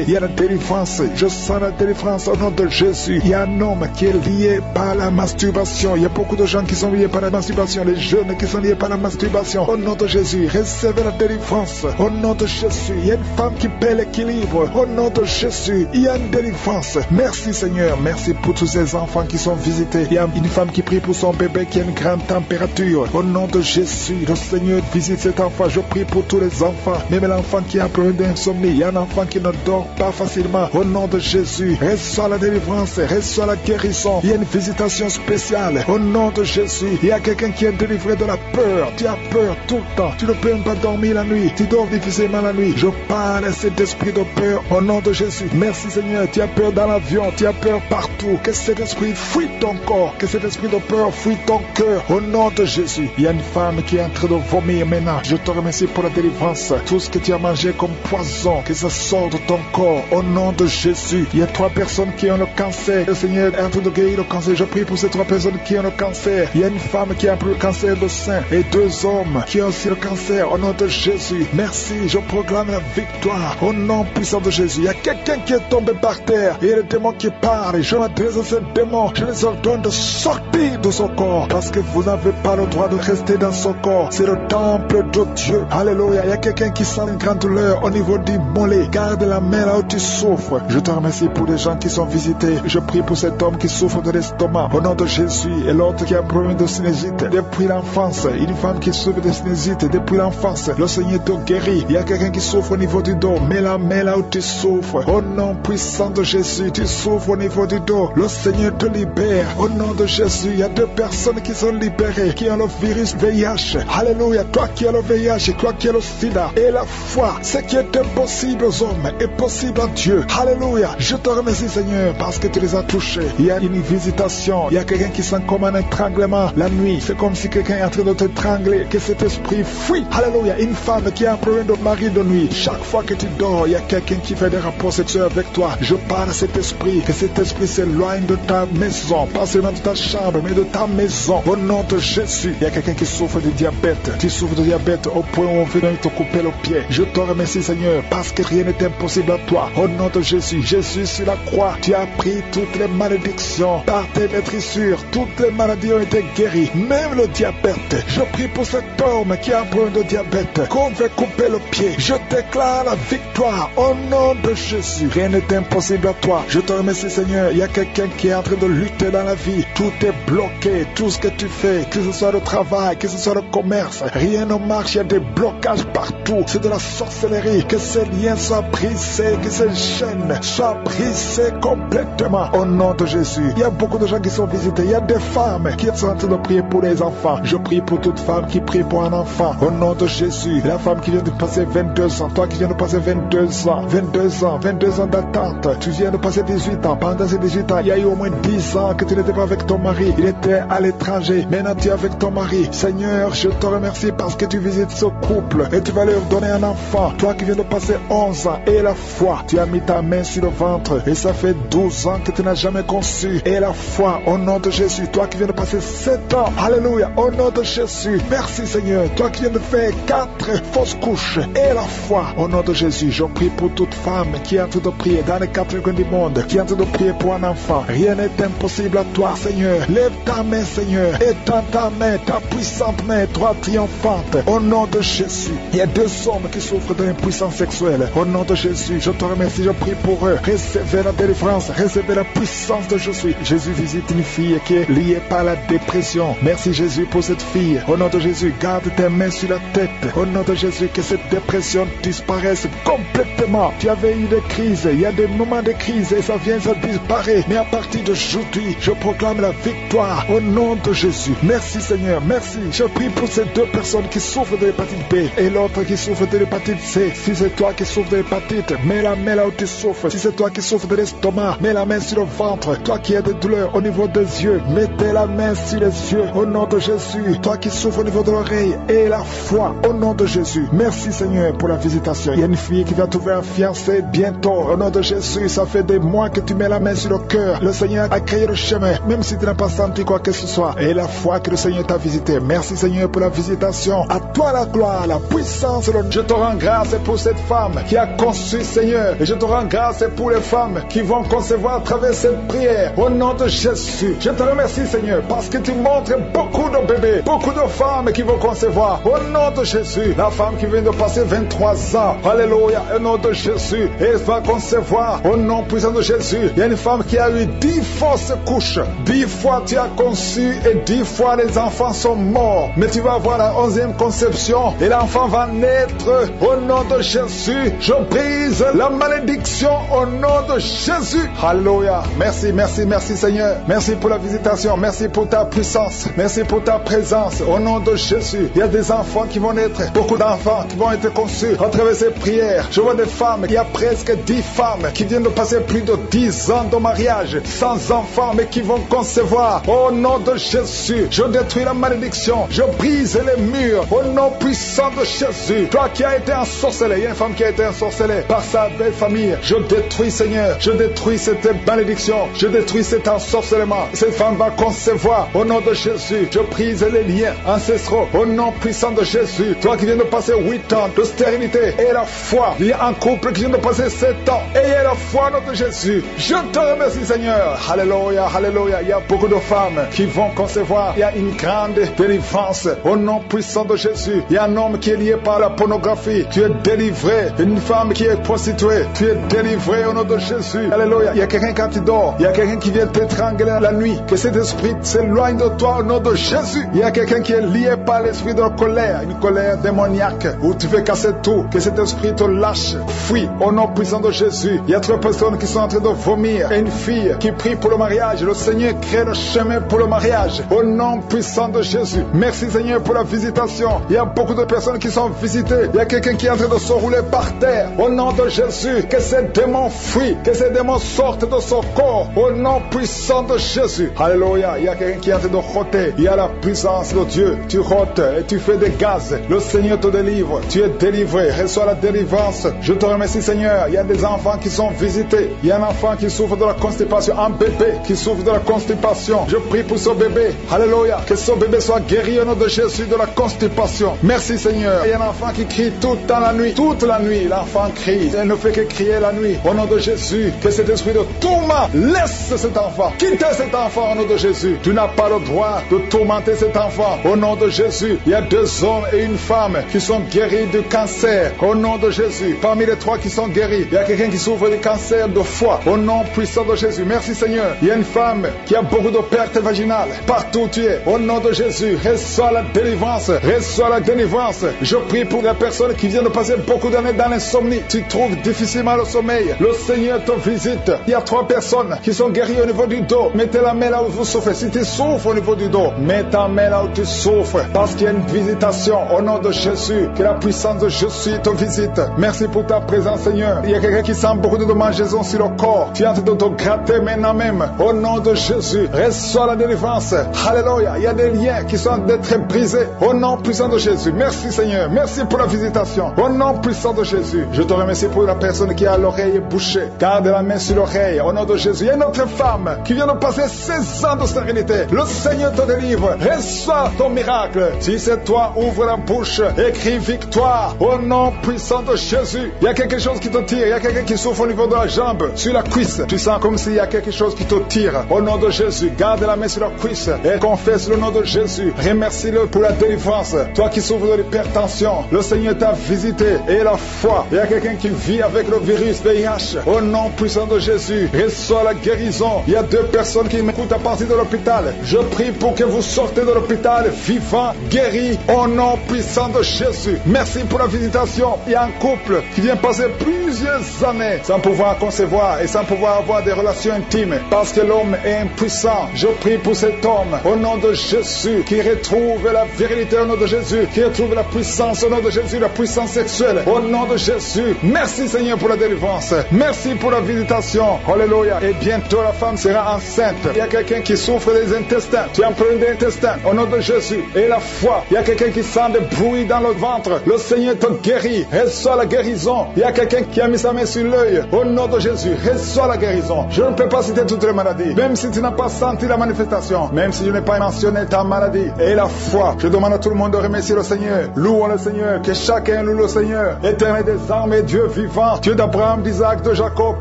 Il y a la délivrance. Je sens la délivrance au nom de Jésus. Il y a un homme qui est lié par la masturbation. Il y a beaucoup de gens qui sont liés par la masturbation. Les jeunes qui sont liés par la masturbation. Au nom de Jésus, recevez la délivrance. Au nom de Jésus, il y a une femme qui perd l'équilibre. Au nom de Jésus, il y a une délivrance. Merci Seigneur. Merci pour tous ces enfants qui sont visités. Il y a une femme qui prie pour son bébé qui a une grande température. Au nom de Jésus, le Seigneur visite cet enfant. Je prie pour tous les enfants. Même l'enfant qui a un problème d'insomnie. Il y a un enfant qui ne dort pas facilement. Au nom de Jésus, reçois la délivrance, reçois la guérison. Il y a une visitation spéciale. Au nom de Jésus, il y a quelqu'un qui est délivré de la peur. Tu as peur tout le temps. Tu ne peux pas dormir la nuit. Tu dors difficilement la nuit. Je parle à cet esprit de peur au nom de Jésus. Merci Seigneur, tu as peur dans l'avion, tu as peur partout. Que cet esprit fuit ton corps, que cet esprit de peur fuit ton cœur. Au nom de Jésus, il y a une femme qui est en train de vomir maintenant. Je te remercie pour la délivrance. Tout ce que tu as mangé comme poison, que ça sorte de ton corps. Au nom de Jésus, il y a 3 personnes qui ont le cancer. Le Seigneur est en train de guérir le cancer. Je prie pour ces 3 personnes qui ont le cancer. Il y a une femme qui a le cancer de sein et 2 hommes qui ont aussi le cancer. Au nom de Jésus, merci. Je proclame la victoire. Au nom puissant de Jésus, il y a quelqu'un qui est tombé par terre. Il y a le démon qui parle. Je m'adresse à ce démon. Je les ordonne de sortir de son corps parce que vous n'avez pas le droit de rester dans son corps. C'est le temple de Dieu. Alléluia. Il y a quelqu'un qui sent une grande douleur au niveau du mollet. Garde la main là où tu souffres. Je te remercie pour les gens qui sont visités. Je prie pour cet homme qui souffre de l'estomac. Au nom de Jésus. Et l'autre qui a un problème de sinusite depuis l'enfance. Une femme qui souffre de sinusite depuis l'enfance. Le Seigneur te guérit. Il y a quelqu'un qui souffre au niveau du dos. Mets la main là où tu souffres. Au nom puissant de Jésus. Tu souffres au niveau du dos. Le Seigneur te libère. Au nom de Jésus. Il y a 2 personnes qui sont libérées, qui ont le virus VIH. Alléluia. Toi qui as le VIH, toi qui as le sida. Et la foi, ce qui est impossible aux hommes est possible à Dieu. Alléluia. Je te remercie Seigneur parce que tu les as touchés. Il y a une visitation. Il y a quelqu'un qui sent comme un étranglement la nuit. C'est comme si quelqu'un est en train de t'étrangler. Que cet esprit fuit. Alléluia. Une femme qui a un problème de mari de nuit. Chaque fois que tu dors, il y a quelqu'un qui fait des rapports sexuels avec toi. Je parle à cet esprit. Que cet esprit s'éloigne de ta maison. Pas seulement de ta chambre, mais de ta maison. Au nom de Jésus. Il y a quelqu'un qui souffre de diabète. Tu souffres de diabète au point où on veut te couper le pied. Je te remercie Seigneur parce que rien n'est impossible à toi. Au nom de Jésus. Jésus sur la croix. Tu as pris toutes les malédictions. Par tes maîtrissures, toutes les maladies ont été guéries. Même le diabète. Je prie pour cet homme qui a un problème de diabète. Qu'on veut couper le pied. Je déclare la victoire. Au nom de Jésus. Rien n'est impossible à toi. Je te remercie Seigneur. Il y a quelqu'un qui est en train de lutter dans la vie. Tout est bloqué. Tout ce que tu fais, que ce soit le travail, que ce soit le commerce, rien ne marche. Il y a des blocages partout. C'est de la sorcellerie. Que ces liens soient brisés. Que ces chaînes soient brisées complètement. Au nom de Jésus. Il y a beaucoup de gens qui sont visités. Il y a des femmes qui sont en train de prier pour les enfants. Je prie pour toute femme qui prie pour un enfant. Au nom de Jésus. La femme qui vient de passer 22 ans. Toi qui viens de passer 22 ans. 22 ans. 22 ans d'attente. Tu viens de passer 18 ans. Pendant ces 18 ans, il y a eu au moins 10 ans que tu n'étais pas avec ton mari. Il était à l'étranger. Maintenant tu es avec ton mari. Seigneur, je te remercie parce que tu visites ce couple et tu vas leur donner un enfant. Toi qui viens de passer 11 ans et la foi. Tu as mis ta main sur le ventre et ça fait 12 ans que tu n'as jamais conçu. Et la foi, au nom de Jésus. Toi qui viens de passer 7 ans. Alléluia. Au nom de Jésus. Merci Seigneur. Toi qui viens de faire 4 fausses couches. Et la foi, au nom de Jésus. Je prie pour toute femme qui est en train de prier dans les 4 coins du monde. Qui est en train de prier pour un enfant. Rien n'est impossible à toi Seigneur. Lève ta main Seigneur. Étends ta main, ta puissante main, toi triomphante. Au nom de Jésus. Il y a 2 hommes qui souffrent de l'impuissance sexuelle. Au nom de Jésus, je te remercie, je prie pour eux. Recevez la délivrance, recevez la puissance de Jésus. Jésus visite une fille qui est liée par la dépression. Merci Jésus pour cette fille. Au nom de Jésus, garde tes mains sur la tête. Au nom de Jésus, que cette dépression disparaisse complètement. Tu avais eu des crises, il y a des moments de crise et ça vient, ça disparaît. Mais à partir d'aujourd'hui, je proclame la victoire. Au nom de Jésus. Merci Seigneur, merci. Je prie pour ces 2 personnes qui souffrent de l'hépatite B et l'autre qui souffre de l'hépatite C. Si c'est toi qui souffres de l'hépatite, mets la main là où tu souffres. Si c'est toi qui souffres de l'estomac, mets la main sur le ventre. Toi qui as des douleurs au niveau des yeux, mettez la main sur les yeux. Au nom de Jésus. Toi qui souffres au niveau de l'oreille et la foi. Au nom de Jésus. Merci Seigneur pour la visitation. Il y a une fille qui va trouver un fiancé bientôt. Au nom de Jésus, ça fait des mois que tu mets la main sur le cœur. Le Seigneur a créé le chemin, même si tu n'as pas senti quoi que ce soit. Et la foi que le Seigneur t'a visité. Merci Seigneur pour la visitation. À toi la gloire, la puissance. Je te rends grâce pour cette femme qui a conçu Seigneur. Et je te rends grâce pour les femmes qui vont concevoir à travers cette prière. Au nom de Jésus. Je te remercie Seigneur parce que tu montres beaucoup de bébés, beaucoup de femmes qui vont concevoir. Au nom de Jésus. La femme qui vient de passer 23 ans. Alléluia. Au nom de Jésus. Et elle va concevoir. Au nom puissant de Jésus. Il y a une femme qui a eu 10 fausses couches. 10 fois tu as conçu et 10 fois les enfants sont morts. Mais tu vas avoir la 11e conception et l'enfant va naître. Au nom de Jésus, je brise la malédiction au nom de Jésus. Alléluia. Merci, merci, merci Seigneur. Merci pour la visitation. Merci pour ta puissance. Merci pour ta présence. Au nom de Jésus, il y a des enfants qui vont naître. Beaucoup d'enfants qui vont être conçus à travers ces prières. Je vois des femmes. Il y a presque 10 femmes femmes qui viennent de passer plus de 10 ans de mariage sans enfants, mais qui vont concevoir. Au nom de Jésus, je détruis la malédiction, je brise les murs. Au nom puissant de Jésus, toi qui as été ensorcelé, il y a une femme qui a été ensorcelée par sa belle famille. Je détruis, Seigneur, je détruis cette malédiction, je détruis cet ensorcellement. Cette femme va concevoir. Au nom de Jésus, je brise les liens ancestraux. Au nom puissant de Jésus, toi qui viens de passer 8 ans de stérilité et la foi, il y a un couple qui vient de passer 7 ans et la foi au nom de Jésus. Je te remercie, Seigneur. Alléluia, alléluia. Il y a beaucoup de femmes qui vont concevoir. Il y a une grande délivrance au nom puissant de Jésus. Il y a un homme qui est lié par la pornographie. Tu es délivré. Une femme qui est prostituée. Tu es délivré au nom de Jésus. Alléluia. Il y a quelqu'un quand tu dors. Il y a quelqu'un qui vient t'étrangler la nuit. Que cet esprit s'éloigne de toi au nom de Jésus. Il y a quelqu'un qui est lié par l'esprit de la colère. Une colère démoniaque où tu veux casser tout. Que cet esprit te lâche. Fuis au nom puissant de Jésus. Il y a 3 personnes qui sont en train de vomir. Et une fille qui prie pour le mariage. Le Seigneur crée le chemin pour le mariage. Au nom puissant de Jésus. Merci Seigneur pour la visitation. Il y a beaucoup de personnes qui sont visitées. Il y a quelqu'un qui est en train de se rouler par terre. Au nom de Jésus, que ces démons fuient. Que ces démons sortent de son corps. Au nom puissant de Jésus. Alléluia. Il y a quelqu'un qui est en train de rôter. Il y a la puissance de Dieu. Tu rôtes et tu fais des gaz. Le Seigneur te délivre. Tu es délivré. Reçois la délivrance. Je te remercie Seigneur. Il y a des enfants qui sont visités. Il y a un enfant qui souffre de la constipation. Un bébé qui souffre de la constipation. Je prie pour ce bébé. Alléluia. Que ce bébé soit guéri au nom de Jésus de la constipation. Merci Seigneur. Il y a un enfant qui crie toute la nuit. Toute la nuit, l'enfant crie. Il ne fait que crier la nuit. Au nom de Jésus, que cet esprit de tourment laisse cet enfant. Quittez cet enfant au nom de Jésus. Tu n'as pas le droit de tourmenter cet enfant. Au nom de Jésus, il y a 2 hommes et une femme qui sont guéris du cancer. Au nom de Jésus, parmi les 3 qui sont guéris, il y a quelqu'un qui souffre du cancer de foie. Au nom puissant de Jésus, merci Seigneur. Il y a une femme qui a beaucoup de pertes vaginales. Partout où tu es, au nom de Jésus, reçois la délivrance. Reçois la délivrance. Je prie pour les personnes qui viennent de passer beaucoup d'années dans l'insomnie. Tu trouves difficilement le sommeil. Le Seigneur te visite. Il y a 3 personnes qui sont guéries au niveau du dos. Mettez la main là où vous souffrez. Si tu souffres au niveau du dos, mets ta main là où tu souffres. Parce qu'il y a une visitation au nom de Jésus. Que la puissance de Jésus te visite. Merci pour ta présence, Seigneur. Il y a quelqu'un qui sent beaucoup de démangeaisons sur le corps. Tu es en train de te gratter maintenant même. Au nom de Jésus, reçois la délivrance. Alléluia. Il y a des liens qui sont d'être brisés. Au nom puissant de Jésus. Merci, Seigneur. Merci pour la visitation. Au nom puissant de Jésus. Je te remercie pour la personne qui a l'oreille bouchée. Garde la main sur l'oreille. Au nom de Jésus. Il y a une autre femme qui vient de passer 16 ans de stérilité. Le Seigneur te délivre. Reçois ton miracle. Si c'est toi, ouvre la bouche. Écris victoire. Au nom puissant de Jésus. Il y a quelque chose qui te tire. Il y a quelqu'un qui souffre au niveau de la jambe, sur la cuisse. Tu sens comme s'il y a quelque chose qui te tire. Au nom de Jésus, garde la main sur la cuisse et confesse le nom de Jésus. Remercie-le pour la délivrance. Toi qui souffres de l'hypertension, le Seigneur t'a visité et la foi. Il y a quelqu'un qui vit avec le virus VIH. Au nom puissant de Jésus, reçois la guérison. Il y a 2 personnes qui m'écoutent à partir de l'hôpital. Je prie pour que vous sortez de l'hôpital vivant, guéri, au nom puissant de Jésus. Merci pour la visitation. Il y a un couple qui vient passer plusieurs années sans pouvoir concevoir et sans pouvoir avoir des relations intimes parce que l'homme est impuissant. Je prie pour cet homme au nom de Jésus qui retrouve la virilité au nom de Jésus, qui retrouve la puissance au nom de Jésus, la puissance sexuelle au nom de Jésus. Merci Seigneur pour la délivrance. Merci pour la visitation. Alléluia. Et bientôt la femme sera enceinte. Il y a quelqu'un qui souffre des intestins. Tu as un problème d'intestin au nom de Jésus. Et la foi. Il y a quelqu'un qui sent des bruits dans le ventre. Le Seigneur te guérit. Reçois la guérison. Il y a quelqu'un qui a mis sa main sur l'œil. Au nom de Jésus, reçois la guérison. Je ne peux pas citer toutes les maladies. Même si tu n'as pas senti la manifestation. Même si je n'ai pas mentionné ta maladie. Et la foi. Je demande à tout le monde de remercier le Seigneur. Louons le Seigneur. Que chacun loue le Seigneur. Éternel des armées, Dieu vivant. Dieu d'Abraham, d'Isaac, de Jacob.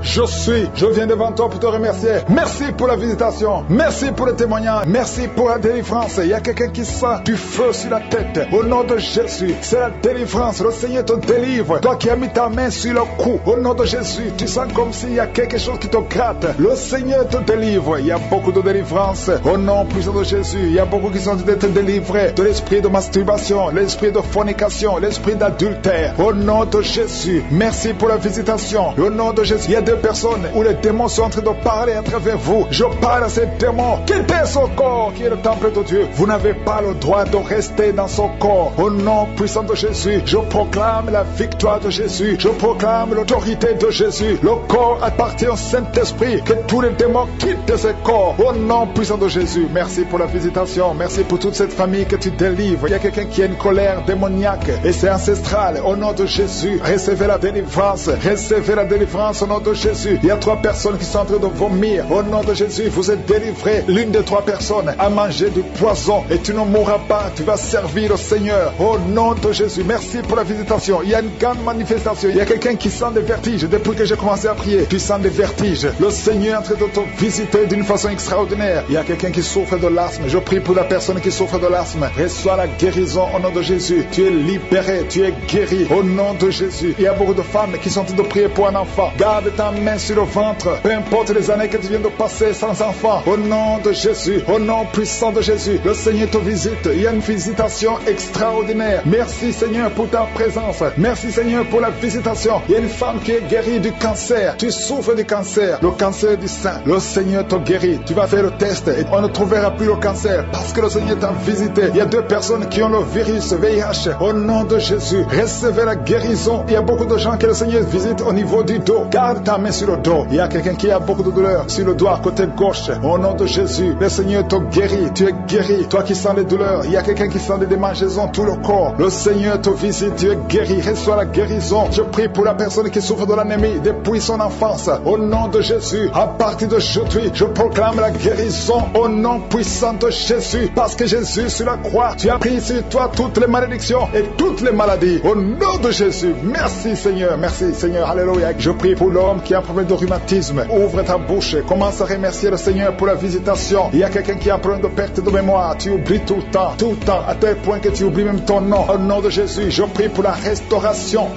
Je viens devant toi pour te remercier. Merci pour la visitation. Merci pour le témoignage. Merci pour la délivrance. Il y a quelqu'un qui sent du feu sur la tête. Au nom de Jésus, c'est la délivrance. Le Seigneur te délivre. Toi qui as mis ta main sur le cou. Au nom de Jésus, tu sens comme s'il y a quelque chose qui te gratte. Le Seigneur te délivre. Il y a beaucoup de délivrance. Au nom puissant de Jésus, il y a beaucoup qui sont d'être délivrés de l'esprit de masturbation, l'esprit de fornication, l'esprit d'adultère. Au nom de Jésus, merci pour la visitation. Au nom de Jésus, il y a 2 personnes où les démons sont en train de parler à travers vous. Je parle à ces démons. Quittez ce corps qui est le temple de Dieu. Vous n'avez pas le droit de rester dans son corps. Au nom puissant de Jésus, je proclame la victoire de Jésus. Je proclame l'autorité de Jésus. Le corps appartient au Saint-Esprit. Que tous les démons quittent ce corps. Au nom puissant de Jésus. Merci pour la visitation. Merci pour toute cette famille que tu délivres. Il y a quelqu'un qui a une colère démoniaque et c'est ancestral. Au nom de Jésus, recevez la délivrance. Recevez la délivrance au nom de Jésus. Il y a 3 personnes qui sont en train de vomir. Au nom de Jésus, vous êtes délivrés. L'une des 3 personnes a mangé du poison et tu ne mourras pas. Tu vas servir au Seigneur. Au nom de Jésus, merci pour la visitation. Il y a une grande manifestation. Il y a quelqu'un qui sent des vertiges. Depuis que j'ai commencé à prier, tu sens des vertiges. Le Seigneur est en train de te visiter d'une façon extraordinaire. Il y a quelqu'un qui souffre de l'asthme. Je prie pour la personne qui souffre de l'asthme. Reçois la guérison au nom de Jésus. Tu es libéré, tu es guéri au nom de Jésus. Il y a beaucoup de femmes qui sont en train de prier pour un enfant. Garde ta main sur le ventre. Peu importe les années que tu viens de passer sans enfant. Au nom de Jésus, au nom puissant de Jésus, le Seigneur te visite. Il y a une visitation extraordinaire. Merci Seigneur pour ta présence. Merci Seigneur pour la visitation. Il y a une femme qui est guérie du cancer. Tu souffres du cancer, le cancer du sein. Le Seigneur te guérit. Tu vas faire le test et on ne trouvera plus le cancer parce que le Seigneur t'a visité. Il y a 2 personnes qui ont le virus VIH. Au nom de Jésus, recevez la guérison. Il y a beaucoup de gens que le Seigneur visite au niveau du dos. Garde ta main sur le dos. Il y a quelqu'un qui a beaucoup de douleur sur le doigt côté gauche. Au nom de Jésus, le Seigneur te guérit. Tu es guéri. Toi qui sens les douleurs, il y a quelqu'un qui sent des démangeaisons tout le corps. Le Seigneur te visite. Tu es guéri. Reçois la guérison. Je prie pour la personne qui souffre de l'anémie depuis son enfance. Au nom de Jésus, à partir d'aujourd'hui, je proclame la guérison au nom puissant de Jésus. Parce que Jésus sur la croix, tu as pris sur toi toutes les malédictions et toutes les maladies. Au nom de Jésus, merci Seigneur. Merci Seigneur. Alléluia. Je prie pour l'homme qui a un problème de rhumatisme. Ouvre ta bouche. Commence à remercier le Seigneur pour la visitation. Il y a quelqu'un qui a un problème de perte de mémoire. Tu oublies tout le temps, à tel point que tu oublies même ton nom. Au nom de Jésus, je prie pour la restauration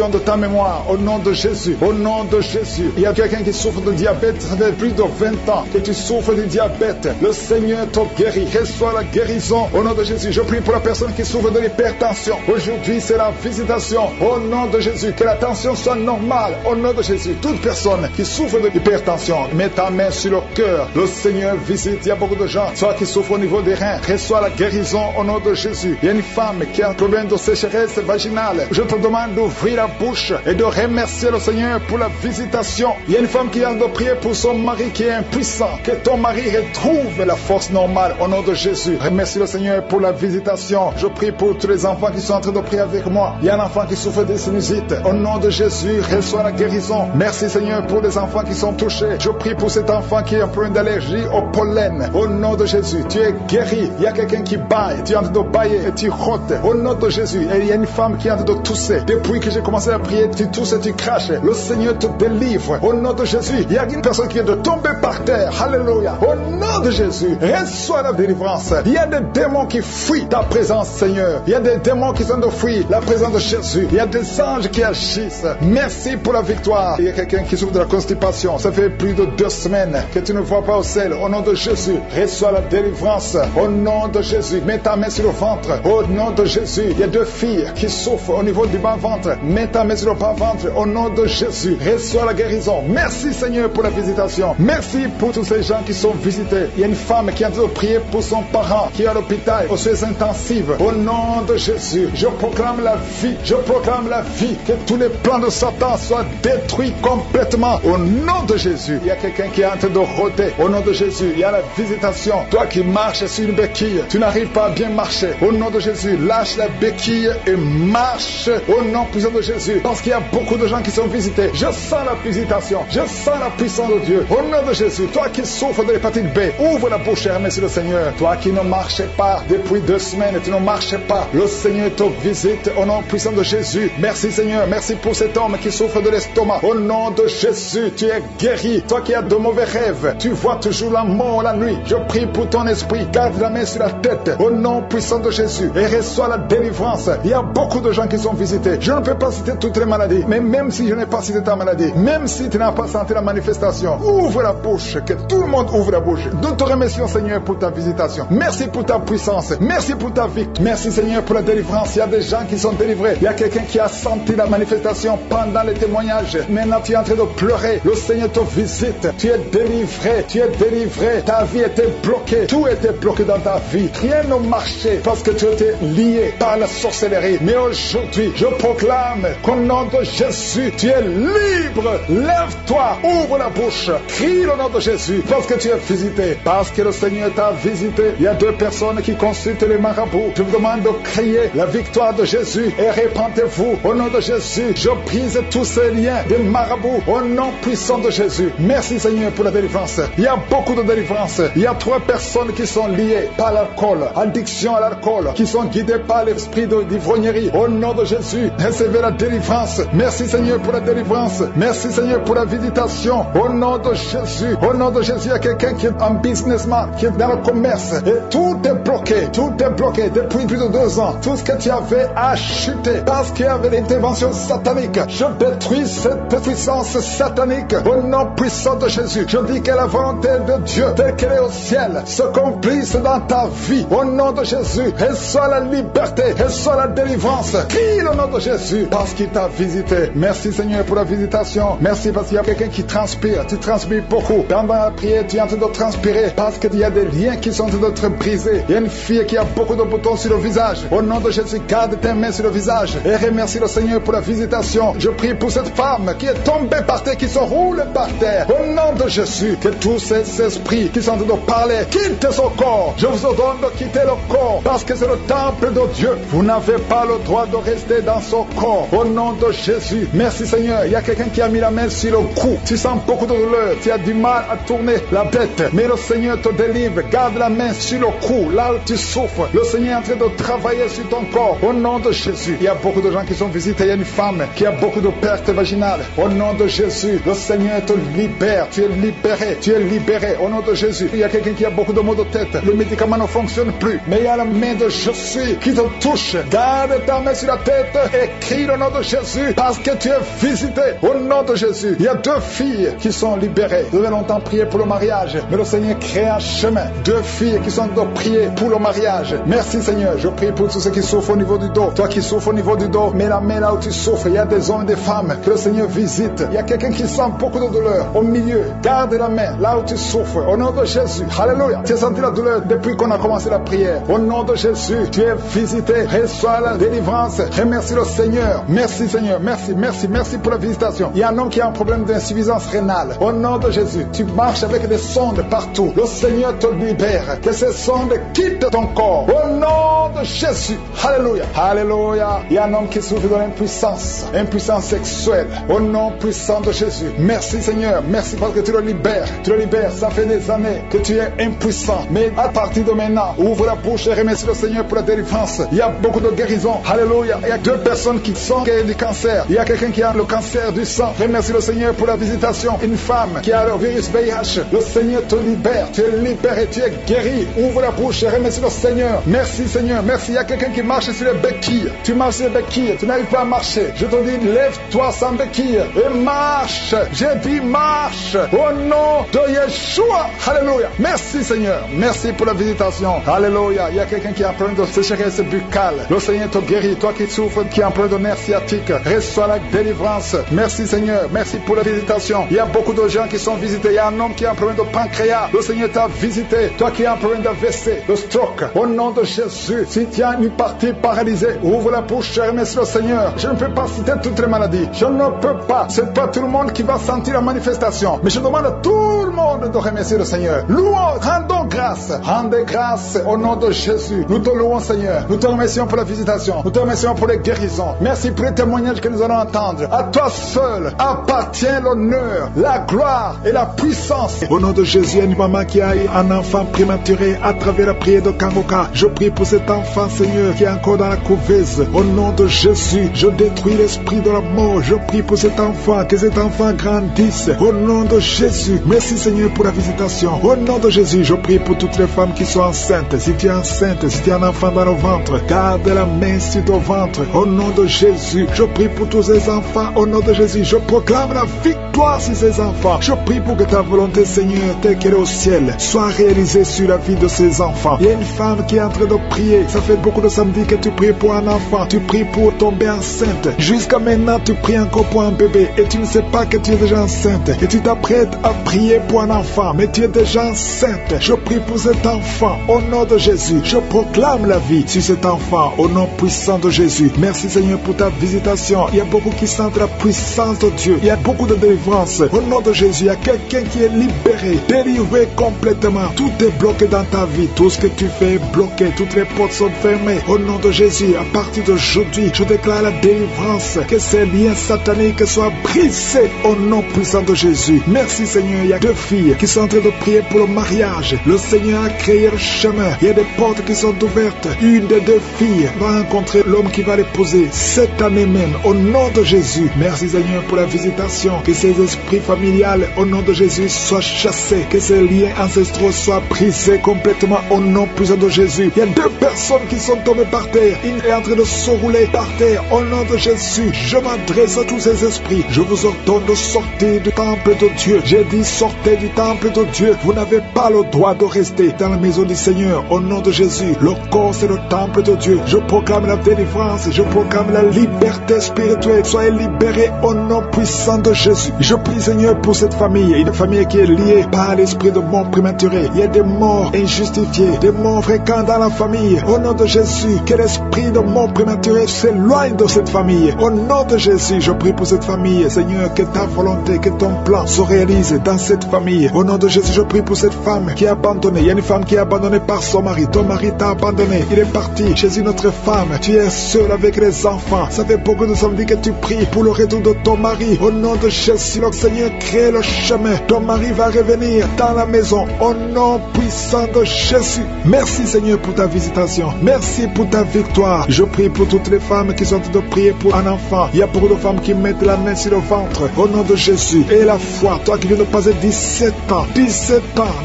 de ta mémoire. Au nom de Jésus, au nom de Jésus. Il y a quelqu'un qui souffre de diabète. Ça fait plus de 20 ans que tu souffres du diabète. Le Seigneur te guérit. Reçois la guérison au nom de Jésus. Je prie pour la personne qui souffre de l'hypertension. Aujourd'hui, c'est la visitation. Au nom de Jésus, que la tension soit normale. Au nom de Jésus, toute personne qui souffre de l'hypertension, mets ta main sur le cœur. Le Seigneur visite. Il y a beaucoup de gens, soit qui souffrent au niveau des reins. Reçois la guérison au nom de Jésus. Il y a une femme qui a un problème de sécheresse vaginale. Je te demande d'ouvrir la bouche et de remercier le Seigneur pour la visitation. Il y a une femme qui vient de prier pour son mari qui est impuissant. Que ton mari retrouve la force normale au nom de Jésus. Remercie le Seigneur pour la visitation. Je prie pour tous les enfants qui sont en train de prier avec moi. Il y a un enfant qui souffre de sinusite. Au nom de Jésus, reçois la guérison. Merci Seigneur pour les enfants qui sont touchés. Je prie pour cet enfant qui a un problème d'allergie au pollen. Au nom de Jésus, tu es guéri. Il y a quelqu'un qui baille. Tu es en train de bailler et tu rotes. Au nom de Jésus. Et il y a une femme qui est en train de tousser. Depuis que j'ai commencé à prier, tu tousses et tu craches. Le Seigneur te délivre. Au nom de Jésus. Il y a une personne qui vient de tomber par terre. Alléluia. Au nom de Jésus, reçois la délivrance. Il y a des démons qui fuient ta présence, Seigneur. Il y a des démons qui sont de fuir la présence de Jésus. Il y a des anges qui agissent. Merci pour la victoire. Il y a quelqu'un qui souffre de la constipation. Ça fait plus de 2 semaines que tu ne vois pas au sel. Au nom de Jésus, reçois la délivrance. Au nom de Jésus, mets ta main sur le ventre. Au nom de Jésus, il y a 2 filles qui souffrent au niveau du bas-ventre. Mets ta main sur le bas-ventre. Au nom de Jésus, reçois la guérison. Merci Seigneur pour la visitation. Merci pour tous ces gens qui sont visités. Il y a une femme qui a de prier pour son parent qui est à l'hôpital aux soins intensifs. Au nom de Jésus, je proclame la vie. Je proclame la vie. Que tous les plans de Satan soient détruits complètement. Au nom de Jésus, il y a quelqu'un qui est en train de rôder. Au nom de Jésus, il y a la visitation. Toi qui marches sur une béquille, tu n'arrives pas à bien marcher. Au nom de Jésus, lâche la béquille et marche. Au nom puissant de Jésus. Parce qu'il y a beaucoup de gens qui sont visités. Je sens la visitation. Je sens la puissance de Dieu. Au nom de Jésus, toi qui souffres de l'hépatite B, ouvre la bouche et remercie le Seigneur. Toi qui ne marchais pas depuis 2 semaines, tu ne marchais pas. Le Seigneur te visite au nom puissant de Jésus. Merci Seigneur. Merci pour cet homme qui souffre de l'estomac. Au nom de Jésus, tu es guéri. Toi qui as de mauvais rêves, tu vois toujours la mort la nuit. Je prie pour ton esprit. Garde la main sur la tête. Au nom puissant de Jésus. Et reçois la délivrance. Il y a beaucoup de gens qui sont visités. Je ne peux pas citer toutes les maladies. Mais même si je n'ai pas cité ta maladie, même si tu n'as pas senti la manifestation, ouvre la bouche. Que tout le monde ouvre la bouche. Nous te remercions Seigneur pour ta visitation. Merci pour ta puissance. Merci pour ta vie. Merci Seigneur pour la délivrance. Il y a des gens qui sont délivrés. Il y a quelqu'un qui a senti la manifestation pendant les témoignages. Maintenant tu es en train de pleurer. Le Seigneur te visite. Tu es délivré. Tu es délivré. Ta vie était bloquée. Tout était bloqué dans ta vie. rien ne marchait parce que tu étais lié par la sorcellerie. Mais aujourd'hui, je proclame qu'au nom de Jésus, tu es libre. Lève-toi, ouvre la bouche, crie le nom de Jésus parce que tu es visité. Parce que le Seigneur t'a visité. Il y a 2 personnes qui consultent les marabouts. Je vous demande de crier la victoire de Jésus et répandez-vous. Au nom de Jésus, je brise tous ces liens des marabouts au nom puissant de Jésus. Merci Seigneur pour la délivrance. Il y a beaucoup de délivrance. Il y a 3 personnes qui sont liées par l'alcool, addiction à l'alcool, qui sont guidées par l'esprit d'ivrognerie. Au nom de Jésus, recevez la délivrance. Merci Seigneur pour la délivrance. Merci Seigneur pour la visitation. Au nom de Jésus. Au nom de Jésus, il y a quelqu'un qui est un businessman, qui est dans le commerce et tout est bloqué. Tout est bloqué depuis plus de 2 ans. Tout ce que tu avais a chuté parce qu'il y avait l'intervention satanique. Je détruis cette puissance satanique au nom puissant de Jésus. Je dis que la volonté de Dieu telle qu'elle est au ciel s'accomplisse dans ta vie au nom de Jésus. Reçois la liberté, reçois la délivrance. Crie le nom de Jésus parce qu'il t'a visité. Merci Seigneur pour la visitation. Merci parce qu'il y a quelqu'un qui transpire. Tu transpires beaucoup. Pendant la prière, tu es en train de transpirer parce qu'il y a des liens qui sont en train d'être brisés. Il y a une fille qui a beaucoup de boutons sur le visage. Au nom de Jésus, garde tes mains sur le visage et remercie le Seigneur pour la visitation. Je prie pour cette femme qui est tombée par terre, qui se roule par terre. Au nom de Jésus, que tous ces esprits qui sont en train de parler quittent son corps. Je vous ordonne de quitter le corps parce que c'est le temple de Dieu. Vous n'avez pas le droit de rester dans son corps. Au nom de Jésus, merci Seigneur. Il y a quelqu'un qui a mis la main sur le cou. Tu sens beaucoup de douleur. Tu as du mal à tourner la tête. Mais le Seigneur te délivre. Garde la main sur le cou. Là où tu souffres, le Seigneur est en train de travailler sur ton corps. Au nom de Jésus, il y a beaucoup de gens qui sont visités. Il y a une femme qui a beaucoup de pertes vaginales. Au nom de Jésus, le Seigneur te libère. Tu es libéré. Tu es libéré. Au nom de Jésus, il y a quelqu'un qui a beaucoup de maux de tête. Le médicament ne fonctionne plus. Mais il y a la main de Jésus qui te touche. Garde ta main sur la tête et crie le nom de Jésus parce que tu es visité. Au nom de Jésus, il y a 2 filles qui sont libérées. Vous avez longtemps prié pour le mariage, mais le Seigneur crée un chemin. 2 filles qui sont de prier pour le mariage. Merci Seigneur. Je prie pour tous ceux qui souffrent au niveau du dos. Toi qui souffres au niveau du dos, mets la main là où tu souffres. Il y a des hommes et des femmes que le Seigneur visite. Il y a quelqu'un qui sent beaucoup de douleur au milieu. Garde la main là où tu souffres. Au nom de Jésus. Alléluia. Tu as senti la douleur depuis qu'on a commencé la prière. Au nom de Jésus, tu es visité. Reçois la délivrance. Remercie le Seigneur. Merci Seigneur. Merci, merci, merci pour la visitation. Il y a un homme qui a un problème d'insuffisance rénale. Au nom de Jésus, tu marches avec des sondes partout. Le Seigneur te libère. Que ces sondes quittent ton corps. Au nom de Jésus. Alléluia. Alléluia. Il y a un homme qui souffre de l'impuissance. Impuissance sexuelle. Au nom puissant de Jésus. Merci Seigneur. Merci parce que tu le libères. Tu le libères. Ça fait des années que tu es impuissant. Mais à partir de maintenant, ouvre la bouche et remercie le Seigneur pour la délivrance. Il y a beaucoup de guérisons. Alléluia. Il y a 2 personnes qui sont guéries du cancer. Il y a quelqu'un qui a le cancer du sang. Remercie le Seigneur pour la visitation. Une femme qui a le virus VIH. Le Seigneur te libère. Tu es libéré. Tu es guéri. Ouvre la bouche et remercie le Seigneur. Merci Seigneur. Merci. Il y a quelqu'un qui marche sur les béquilles. Tu marches sur les béquilles. Tu n'arrives pas à marcher. Je te dis, lève-toi sans béquilles et marche. J'ai dit marche. Au nom de Yeshua. Alléluia. Merci Seigneur. Merci pour la visitation. Alléluia. Il y a quelqu'un qui a un problème de sécheresse buccale. Le Seigneur te guérit. Toi qui souffres, qui a un problème de nerf sciatique, reçois la délivrance. Merci Seigneur. Merci pour la visitation. Il y a beaucoup de gens qui sont visités. Il y a un homme qui a un problème de pancréas. Le Seigneur t'a visité. Toi qui as un problème d'AVC, de stroke. Au nom de Jésus, si tu as une partie paralysée, ouvre la bouche et remercie le Seigneur. Je ne peux pas citer toutes les maladies. Je ne peux pas. C'est pas tout le monde qui va sentir la manifestation. Mais je demande à tout le monde de remercier le Seigneur. Louons, rendons grâce. Rendez grâce au nom de Jésus. Nous te louons Seigneur. Nous te remercions pour la visitation. Nous te remercions pour les guérisons. Merci pour les témoignages que nous allons entendre. À toi seul appartient l'honneur, la gloire et la puissance. Au nom de Jésus, il y a une maman qui a eu un enfant prématuré à travers la prière de Kangoka. Je prie pour cet enfant Seigneur qui est encore dans la couveuse. Au nom de Jésus, je détruis l'esprit de la mort. Je prie pour cet enfant, que cet enfant grandisse. Au nom de Jésus, merci Seigneur pour la visitation. Au nom de Jésus, je prie pour toutes les femmes qui sont enceintes. Si tu es enceinte, si tu as un enfant dans le ventre, garde la main sur ton ventre. Au nom de Jésus, je prie pour tous ces enfants. Au nom de Jésus, je proclame la victoire sur ces enfants. Je prie pour que ta volonté Seigneur, telle qu'elle est au ciel, soit réalisée sur la vie de ces enfants. Il y a une femme qui est en train de prier. Ça fait beaucoup de samedis que tu pries pour un enfant. Tu pries pour tomber enceinte. Jusqu'à maintenant, tu pries encore pour un bébé. Et tu ne sais pas que tu es déjà enceinte. Et tu t'apprêtes à prier pour un enfant. Mais tu es déjà enceinte. Je prie pour cet enfant. Au nom nom de Jésus, je proclame la vie sur cet enfant au nom puissant de Jésus. Merci Seigneur pour ta visitation. Il y a beaucoup qui sentent la puissance de Dieu. Il y a beaucoup de délivrance. Au nom de Jésus, il y a quelqu'un qui est libéré, délivré complètement. Tout est bloqué dans ta vie. Tout ce que tu fais est bloqué. Toutes les portes sont fermées. Au nom de Jésus, à partir d'aujourd'hui, je déclare la délivrance. Que ces liens sataniques soient brisés au nom puissant de Jésus. Merci Seigneur. Il y a 2 filles qui sont en train de prier pour le mariage. Le Seigneur a créé le chemin. Il y a des portes qui sont ouvertes. Une des 2 filles va rencontrer l'homme qui va l'épouser cette année même. Au nom de Jésus. Merci Seigneur pour la visitation. Que ces esprits familiales, au nom de Jésus, soient chassés. Que ces liens ancestraux soient brisés complètement au nom puissant de Jésus. Il y a 2 personnes qui sont tombées par terre. Une est en train de se rouler par terre. Au nom de Jésus, je m'adresse à tous ces esprits. Je vous ordonne de sortir du temple de Dieu. J'ai dit sortez du temple de Dieu. Vous n'avez pas le droit de rester dans la maison du Seigneur. Au nom de Jésus, le corps c'est le temple de Dieu. Je proclame la délivrance. Je proclame la liberté spirituelle. Soyez libérés au nom puissant de Jésus. Je prie Seigneur pour cette famille. Une famille qui est liée par l'esprit de mort prématuré. Il y a des morts injustifiées, des morts fréquents dans la famille. Au nom de Jésus, que l'esprit de mort prématuré s'éloigne de cette famille. Au nom de Jésus, je prie pour cette famille. Seigneur, que ta volonté, que ton plan se réalise dans cette famille. Au nom de Jésus, je prie pour cette femme qui est abandonnée. Il y a une femme qui est abandonnée par son mari. Ton mari t'a abandonné. Il est parti chez une autre femme. Tu es seul avec les enfants. Ça fait beaucoup de samedis que tu pries pour le retour de ton mari. Au nom de Jésus, le Seigneur crée le chemin. Ton mari va revenir dans la maison. Au nom puissant de Jésus. Merci Seigneur pour ta visitation. Merci pour ta victoire. Je prie pour toutes les femmes qui sont en train de prier pour un enfant. Il y a beaucoup de femmes qui mettent la main sur le ventre. Au nom de Jésus. Et la foi, toi qui viens de passer 17 ans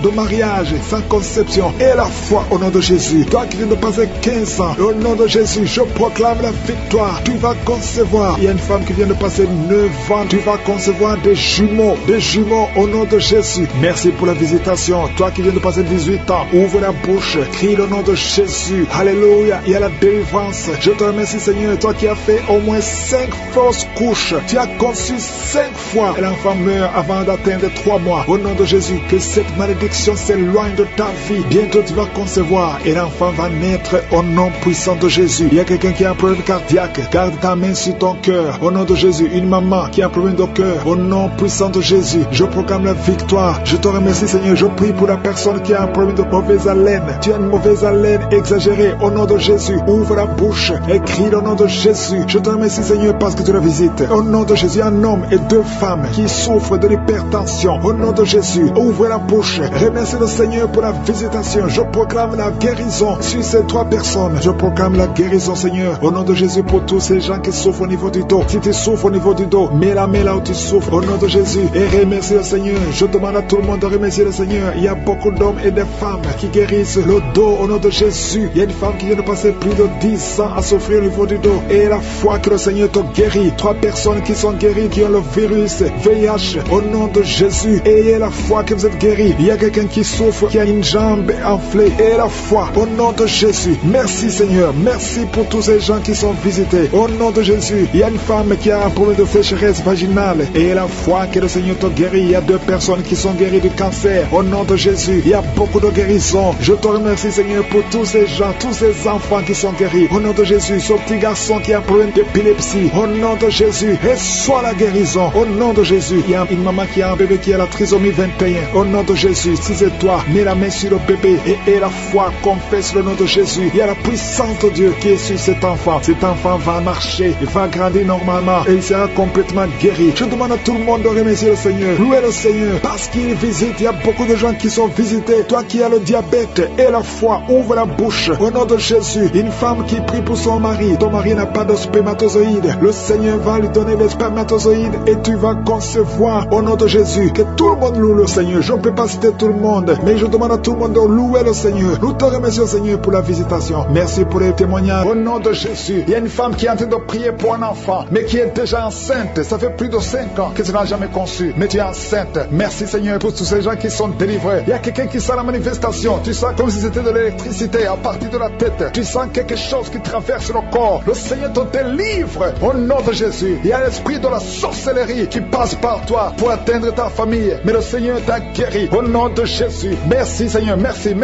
de mariage sans conception. Et la foi au nom de Jésus. Toi qui viens de passer 15 ans. Au nom de Jésus, je proclame la victoire. Tu vas concevoir. Il y a une femme qui vient de passer 9 ans. Tu vas concevoir des jumeaux. Des jumeaux au nom de Jésus. Merci pour la visitation. Toi qui viens de passer 18 ans. Ouvre la bouche. Crie le nom de Jésus. Alléluia. Il y a la délivrance. Je te remercie Seigneur. Toi qui as fait au moins 5 fausses couches. Tu as conçu 5 fois. Et l'enfant meurt avant d'atteindre 3 mois. Au nom de Jésus. Que cette malédiction s'éloigne de ta vie. Bientôt tu vas concevoir. Et l'enfant va naître au nom puissant de Jésus. Il y a quelqu'un qui a un problème cardiaque. Garde ta main sur ton cœur. Au nom de Jésus. Une maman qui a un problème de cœur. Au nom puissant de Jésus. Je proclame la victoire. Je te remercie Seigneur. Je prie pour la personne qui a un problème de mauvaise haleine. Tu as une mauvaise haleine exagérée. Au nom de Jésus. Ouvre la bouche. Et crie le nom de Jésus. Je te remercie Seigneur parce que tu la visites. Au nom de Jésus. Un homme et 2 femmes qui souffrent de l'hypertension. Au nom de Jésus. Ouvre la bouche. Remercie le Seigneur pour la visitation. Je proclame la guérison sur ces 3 personnes. Je proclame la guérison Seigneur. Au nom de Jésus pour tous ces gens qui souffrent au niveau du dos. Si tu souffres au niveau du dos, mets la main là où tu souffres. Au nom de Jésus. Et remercie le Seigneur. Je demande à tout le monde de remercier le Seigneur. Il y a beaucoup d'hommes et de femmes qui guérissent le dos au nom de Jésus. Il y a une femme qui vient de passer plus de 10 ans à souffrir au niveau du dos. Et la foi que le Seigneur te guérit. 3 personnes qui sont guéries, qui ont le virus VIH au nom de Jésus. Ayez la foi que vous êtes guéris. Il y a quelqu'un qui souffre, qui a une jambe enflée. Et la foi au nom de Jésus. Merci Seigneur. Merci pour tous ces gens qui sont visités. Au nom de Jésus. Il y a une femme qui a un problème de sécheresse vaginale. Et la foi que le Seigneur te guérit. Il y a 2 personnes qui sont guéries du cancer. Au nom de Jésus. Il y a beaucoup de guérisons. Je te remercie Seigneur pour tous ces gens, tous ces enfants qui sont guéris. Au nom de Jésus. Ce petit garçon qui a un problème d'épilepsie. Au nom de Jésus. Reçois la guérison. Au nom de Jésus. Il y a une maman qui a un bébé qui a la trisomie 21. Au nom de Jésus. Si c'est toi, mets la main sur le bébé et la foi, confesse le nom de Jésus. Il y a la puissance de Dieu qui est sur cet enfant. Cet enfant va marcher, il va grandir normalement et il sera complètement guéri. Je demande à tout le monde de remercier le Seigneur. Louez le Seigneur parce qu'il visite. Il y a beaucoup de gens qui sont visités. Toi qui as le diabète et la foi, ouvre la bouche. Au nom de Jésus, une femme qui prie pour son mari. Ton mari n'a pas de spermatozoïdes. Le Seigneur va lui donner les spermatozoïdes et tu vas concevoir au nom de Jésus. Que tout le monde loue le Seigneur. Je ne peux pas citer tout le monde, mais je demande à tout le monde de louer le Seigneur. Nous te remercions Seigneur pour la visitation. Merci pour les témoignages. Au nom de Jésus, il y a une femme qui est en train de prier pour un enfant, mais qui est déjà enceinte. Ça fait plus de 5 ans que tu n'as jamais conçu, mais tu es enceinte. Merci Seigneur pour tous ces gens qui sont délivrés. Il y a quelqu'un qui sent la manifestation. Tu sens comme si c'était de l'électricité à partir de la tête. Tu sens quelque chose qui traverse le corps. Le Seigneur te délivre au nom de Jésus. Il y a l'esprit de la sorcellerie qui passe par toi pour atteindre ta famille, mais le Seigneur t'a guéri au nom de Jésus. Merci Seigneur, merci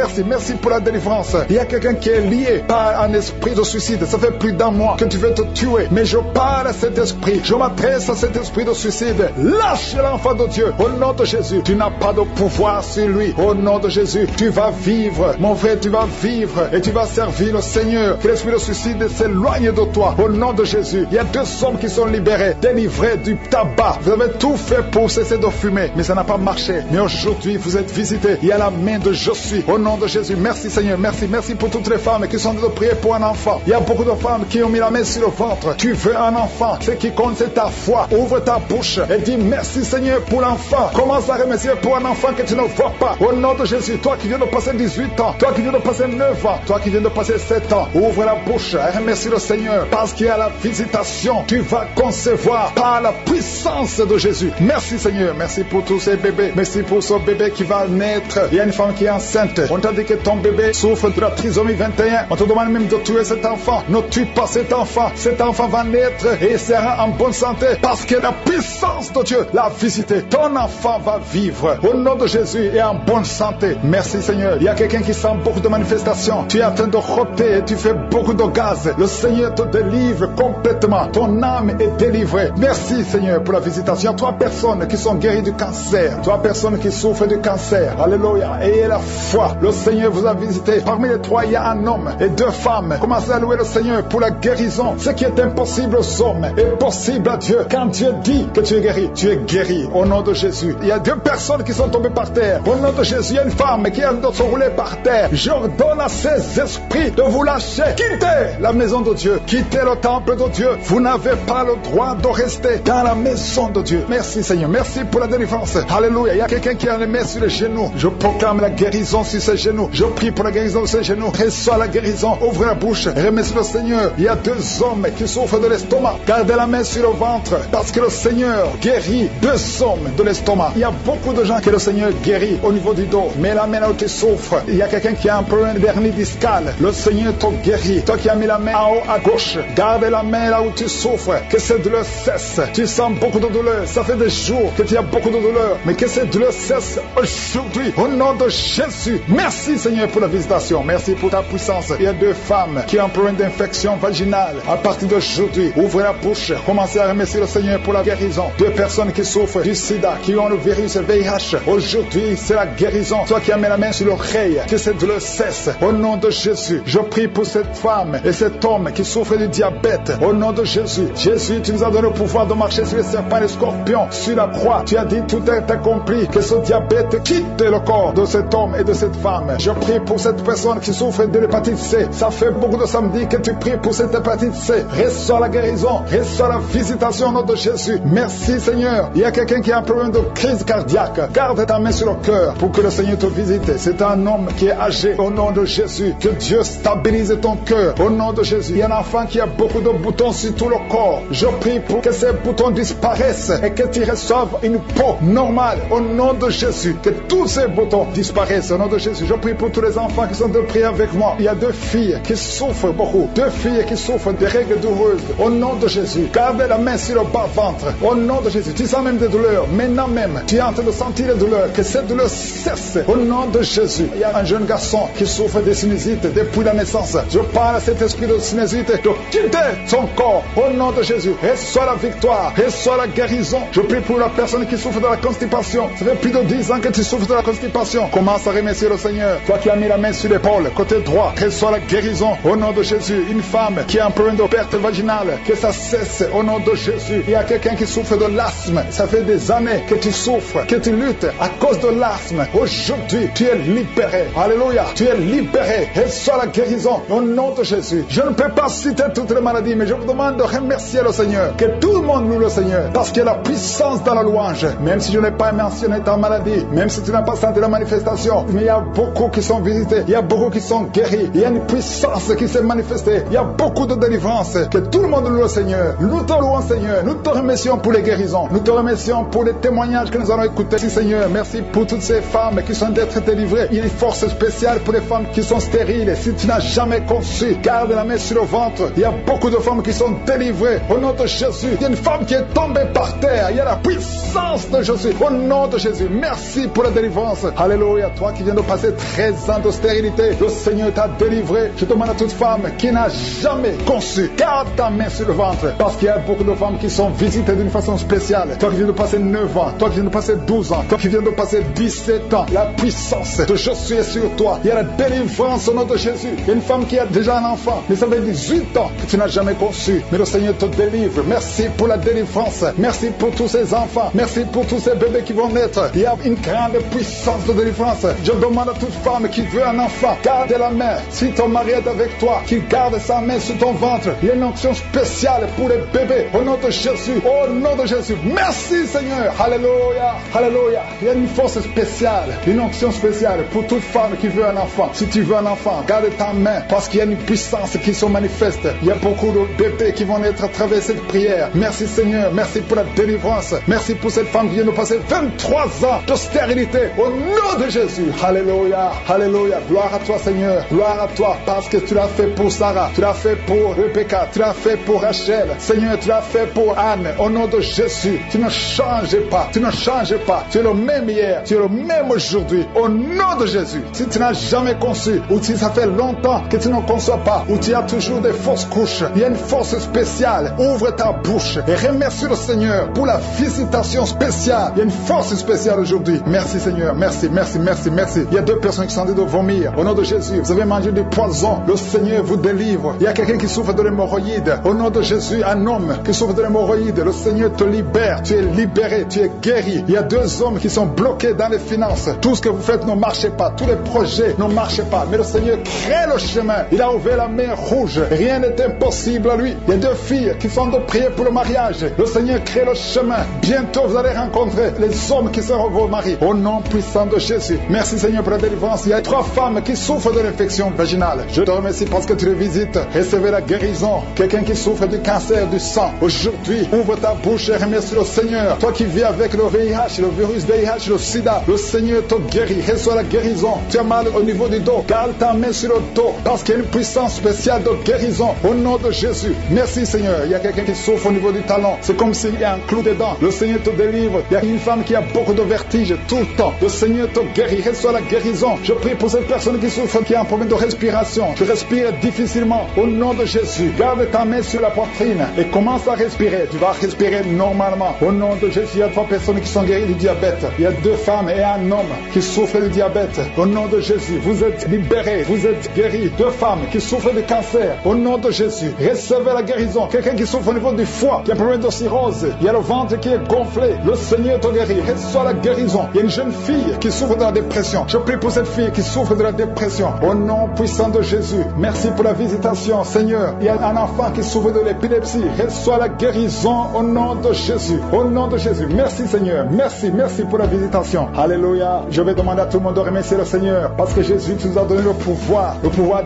merci pour la délivrance. Il y a quelqu'un qui est lié par un esprit de suicide. Ça fait plus d'un mois que tu veux te tuer. Mais je parle à cet esprit. Je m'adresse à cet esprit de suicide. Lâche l'enfant de Dieu. Au nom de Jésus, tu n'as pas de pouvoir sur lui. Au nom de Jésus, tu vas vivre. Mon frère, tu vas vivre et tu vas servir le Seigneur. Que l'esprit de suicide s'éloigne de toi. Au nom de Jésus, il y a 2 hommes qui sont libérés, délivrés du tabac. Vous avez tout fait pour cesser de fumer, mais ça n'a pas marché. Mais aujourd'hui, vous êtes visités. Il y a la main de je suis. Au nom de Jésus, merci Seigneur. Merci pour toutes les femmes qui sont en train de prier pour un enfant. Il y a beaucoup de femmes qui ont mis la main sur le ventre. Tu veux un enfant. Ce qui compte, c'est ta foi. Ouvre ta bouche et dis merci Seigneur pour l'enfant. Commence à remercier pour un enfant que tu ne vois pas. Au nom de Jésus, toi qui viens de passer 18 ans, toi qui viens de passer 9 ans, toi qui viens de passer 7 ans, ouvre la bouche et remercie le Seigneur parce qu'il y a la visitation. Tu vas concevoir par la puissance de Jésus. Merci Seigneur. Merci pour tous ces bébés. Merci pour ce bébé qui va naître. Il y a une femme qui est enceinte. On t'a dit que ton bébé souffre de la trisomie 21. On te demande même de tuer cet enfant. Ne tue pas cet enfant. Cet enfant va naître et il sera en bonne santé parce que la puissance de Dieu l'a visité. Ton enfant va vivre au nom de Jésus et en bonne santé. Merci Seigneur. Il y a quelqu'un qui sent beaucoup de manifestations. Tu es en train de roter et tu fais beaucoup de gaz. Le Seigneur te délivre complètement. Ton âme est délivrée. Merci Seigneur pour la visitation. 3 personnes qui sont guéries du cancer. 3 personnes qui souffrent du cancer. Alléluia. Ayez la foi. Le Seigneur vous a visité. Parmi les 3, il y a un homme et 2 femmes. Commencez à louer le Seigneur pour la guérison. Ce qui est impossible aux hommes est possible à Dieu. Quand Dieu dit que tu es guéri au nom de Jésus. Il y a 2 personnes qui sont tombées par terre. Au nom de Jésus, il y a une femme qui a de se rouler par terre. J'ordonne à ces esprits de vous lâcher. Quittez la maison de Dieu. Quittez le temple de Dieu. Vous n'avez pas le droit de rester dans la maison de Dieu. Merci Seigneur. Merci pour la délivrance. Alléluia. Il y a quelqu'un qui a les mains sur les genoux. Je proclame la guérison sur ses genoux. Je prie pour la guérison de ses genoux. Reçois la guérison. Ouvre la bouche. Remercie le Seigneur. Il y a 2 hommes qui souffrent de l'estomac. Gardez la main sur le ventre parce que le Seigneur guérit 2 hommes de l'estomac. Il y a beaucoup de gens que le Seigneur guérit au niveau du dos. Mais la main là où tu souffres, il y a quelqu'un qui a un problème d'hernie discale. Le Seigneur te guérit. Toi qui as mis la main en haut à gauche, garde la main là où tu souffres. Que cette douleur cesse. Tu sens beaucoup de douleur. Ça fait des jours que tu as beaucoup de douleur. Mais que cette douleur cesse aujourd'hui. Au nom de Jésus. Merci Seigneur pour la visitation. Merci pour ta puissance. Il y a 2 femmes qui ont un problème d'infection vaginale. À partir d'aujourd'hui, ouvrez la bouche. Commencez à remercier le Seigneur pour la guérison. 2 personnes qui souffrent du sida, qui ont le virus VIH. Aujourd'hui, c'est la guérison. Toi qui as mis la main sur l'oreille, que cette douleur cesse. Au nom de Jésus, je prie pour cette femme et cet homme qui souffre du diabète. Au nom de Jésus. Jésus, tu nous as donné le pouvoir de marcher sur les serpents et les scorpions. Sur la croix, tu as dit tout est accompli. Que ce diabète quitte le corps de cet homme et de cette femme. Je prie pour cette personne qui souffre de l'hépatite C. Ça fait beaucoup de samedis que tu pries pour cette hépatite C. Reçois la guérison. Reçois la visitation au nom de Jésus. Merci Seigneur. Il y a quelqu'un qui a un problème de crise cardiaque. Garde ta main sur le cœur pour que le Seigneur te visite. C'est un homme qui est âgé. Au nom de Jésus. Que Dieu stabilise ton cœur. Au nom de Jésus. Il y a un enfant qui a beaucoup de boutons sur tout le corps. Je prie pour que ces boutons disparaissent et que tu reçoives une peau normale. Au nom de Jésus. Que tous ces boutons disparaissent. Au nom de Jésus. Je prie pour tous les enfants qui sont de prier avec moi. Il y a 2 filles qui souffrent beaucoup. 2 filles qui souffrent de règles douloureuses. Au nom de Jésus. Gardez la main sur le bas-ventre. Au nom de Jésus. Tu sens même des douleurs. Maintenant même, tu es en train de sentir les douleurs. Que cette douleur cesse. Au nom de Jésus. Il y a un jeune garçon qui souffre de sinusite depuis la naissance. Je parle à cet esprit de sinusite de quitter son corps. Au nom de Jésus. Reçois la victoire. Reçois la guérison. Je prie pour la personne qui souffre de la constipation. Ça fait plus de 10 ans que tu souffres de la constipation. Commence à remercier le Seigneur. Toi qui as mis la main sur l'épaule, côté droit, reçois la guérison. Au nom de Jésus. Une femme qui a un problème de perte vaginale, que ça cesse. Au nom de Jésus. Il y a quelqu'un qui souffre de l'asthme. Ça fait des années que tu souffres, que tu luttes à cause de l'asthme. Aujourd'hui, tu es libéré. Alléluia. Tu es libéré. Reçois la guérison. Au nom de Jésus. Je ne peux pas citer toutes les maladies, mais je vous demande de remercier le Seigneur. Que tout le monde loue le Seigneur. Parce qu'il y a la puissance dans la louange. Même si je n'ai pas mentionné ta maladie, même si tu n'as pas senti la manifestation, mais il y a beaucoup qui sont visités. Il y a beaucoup qui sont guéris. Il y a une puissance qui s'est manifestée. Il y a beaucoup de délivrance. Que tout le monde loue le Seigneur. Nous te louons, Seigneur. Nous te remercions pour les guérisons. Nous te remercions pour les témoignages que nous allons écouter. Merci, Seigneur. Merci pour toutes ces femmes qui sont d'être délivrées. Il y a une force spéciale pour les femmes qui sont stériles. Si tu n'as jamais conçu, garde la main sur le ventre. Il y a beaucoup de femmes qui sont délivrées. Au nom de Jésus. Il y a une femme qui est tombée par terre. Il y a la puissance de Jésus. Au nom de Jésus. Merci pour la délivrance. Alléluia. Toi qui viens de passer 13 13 ans d'austérité, le Seigneur t'a délivré. Je demande à toute femme qui n'a jamais conçu, garde ta main sur le ventre, parce qu'il y a beaucoup de femmes qui sont visitées d'une façon spéciale. Toi qui viens de passer 9 ans, toi qui viens de passer 12 ans, toi qui viens de passer 17 ans, la puissance de je suis sur toi. Il y a la délivrance au nom de Jésus. Il y a une femme qui a déjà un enfant, mais ça fait 18 ans que tu n'as jamais conçu, mais le Seigneur te délivre. Merci pour la délivrance. Merci pour tous ces enfants. Merci pour tous ces bébés qui vont naître. Il y a une grande puissance de délivrance. Je demande à toute femme qui veut un enfant, garde la main. Si ton mari est avec toi, qu'il garde sa main sur ton ventre. Il y a une onction spéciale pour les bébés. Au nom de Jésus. Au nom de Jésus. Merci Seigneur. Alléluia. Alléluia. Il y a une force spéciale, une onction spéciale pour toute femme qui veut un enfant. Si tu veux un enfant, garde ta main, parce qu'il y a une puissance qui se manifeste. Il y a beaucoup de bébés qui vont naître à travers cette prière. Merci Seigneur. Merci pour la délivrance. Merci pour cette femme qui vient de passer 23 ans de stérilité. Au nom de Jésus. Alléluia. Alléluia. Gloire à toi Seigneur. Gloire à toi, parce que tu l'as fait pour Sarah. Tu l'as fait pour Rebecca. Tu l'as fait pour Rachel. Seigneur, tu l'as fait pour Anne. Au nom de Jésus. Tu ne changes pas. Tu ne changes pas. Tu es le même hier. Tu es le même aujourd'hui. Au nom de Jésus. Si tu n'as jamais conçu, ou si ça fait longtemps que tu ne conçois pas, ou tu as toujours des fausses couches, il y a une force spéciale. Ouvre ta bouche et remercie le Seigneur pour la visitation spéciale. Il y a une force spéciale aujourd'hui. Merci Seigneur. Merci, merci, merci, merci. Il y a 2 personnes qui sont en train de vomir. Au nom de Jésus, vous avez mangé du poison. Le Seigneur vous délivre. Il y a quelqu'un qui souffre de l'hémorroïde. Au nom de Jésus, un homme qui souffre de l'hémorroïde. Le Seigneur te libère. Tu es libéré. Tu es guéri. Il y a 2 hommes qui sont bloqués dans les finances. Tout ce que vous faites ne marche pas. Tous les projets ne marchent pas. Mais le Seigneur crée le chemin. Il a ouvert la mer rouge. Rien n'est impossible à lui. Il y a 2 filles qui sont de prier pour le mariage. Le Seigneur crée le chemin. Bientôt vous allez rencontrer les hommes qui seront vos maris. Au nom puissant de Jésus. Merci Seigneur pour la délivrance. Il y a 3 femmes qui souffrent de l'infection vaginale. Je te remercie parce que tu les visites. Recevez la guérison. Quelqu'un qui souffre du cancer du sang. Aujourd'hui, ouvre ta bouche et remercie le Seigneur. Toi qui vis avec le VIH, le virus VIH, le sida, le Seigneur te guérit. Reçois la guérison. Tu as mal au niveau du dos. Garde ta main sur le dos parce qu'il y a une puissance spéciale de guérison. Au nom de Jésus. Merci Seigneur. Il y a quelqu'un qui souffre au niveau du talon. C'est comme s'il y a un clou dedans. Le Seigneur te délivre. Il y a une femme qui a beaucoup de vertige tout le temps. Le Seigneur te guérit. Reçois la guérison. Je prie pour cette personne qui souffre, qui a un problème de respiration. Tu respires difficilement. Au nom de Jésus. Garde ta main sur la poitrine et commence à respirer. Tu vas respirer normalement. Au nom de Jésus, il y a 3 personnes qui sont guéries du diabète. Il y a 2 femmes et un homme qui souffrent du diabète. Au nom de Jésus, vous êtes libérés. Vous êtes guéris. 2 femmes qui souffrent de cancer. Au nom de Jésus, recevez la guérison. Quelqu'un qui souffre au niveau du foie, qui a un problème de cirrhose. Il y a le ventre qui est gonflé. Le Seigneur te guérit. Reçois la guérison. Il y a une jeune fille qui souffre de la dépression. Je prie pour cette fille qui souffre de la dépression. Au nom puissant de Jésus. Merci pour la visitation, Seigneur. Il y a un enfant qui souffre de l'épilepsie. Reçois la guérison au nom de Jésus. Au nom de Jésus. Merci, Seigneur. Merci, merci pour la visitation. Alléluia. Je vais demander à tout le monde de remercier le Seigneur parce que Jésus nous a donné le pouvoir